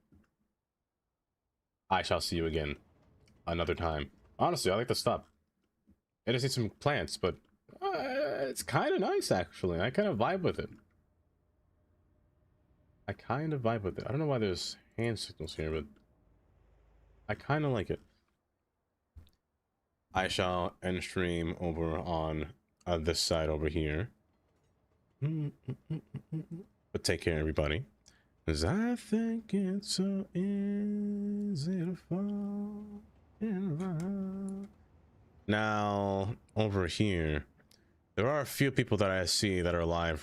I shall see you again another time. Honestly, I like the stuff. I just need some plants, but it's kind of nice actually. I kind of vibe with it. I don't know why there's hand signals here, but I kind of like it. I shall end stream over on this side over here. But take care, everybody. 'Cause I think it's so easy to fall in love. Now, over here, there are a few people that I see that are live right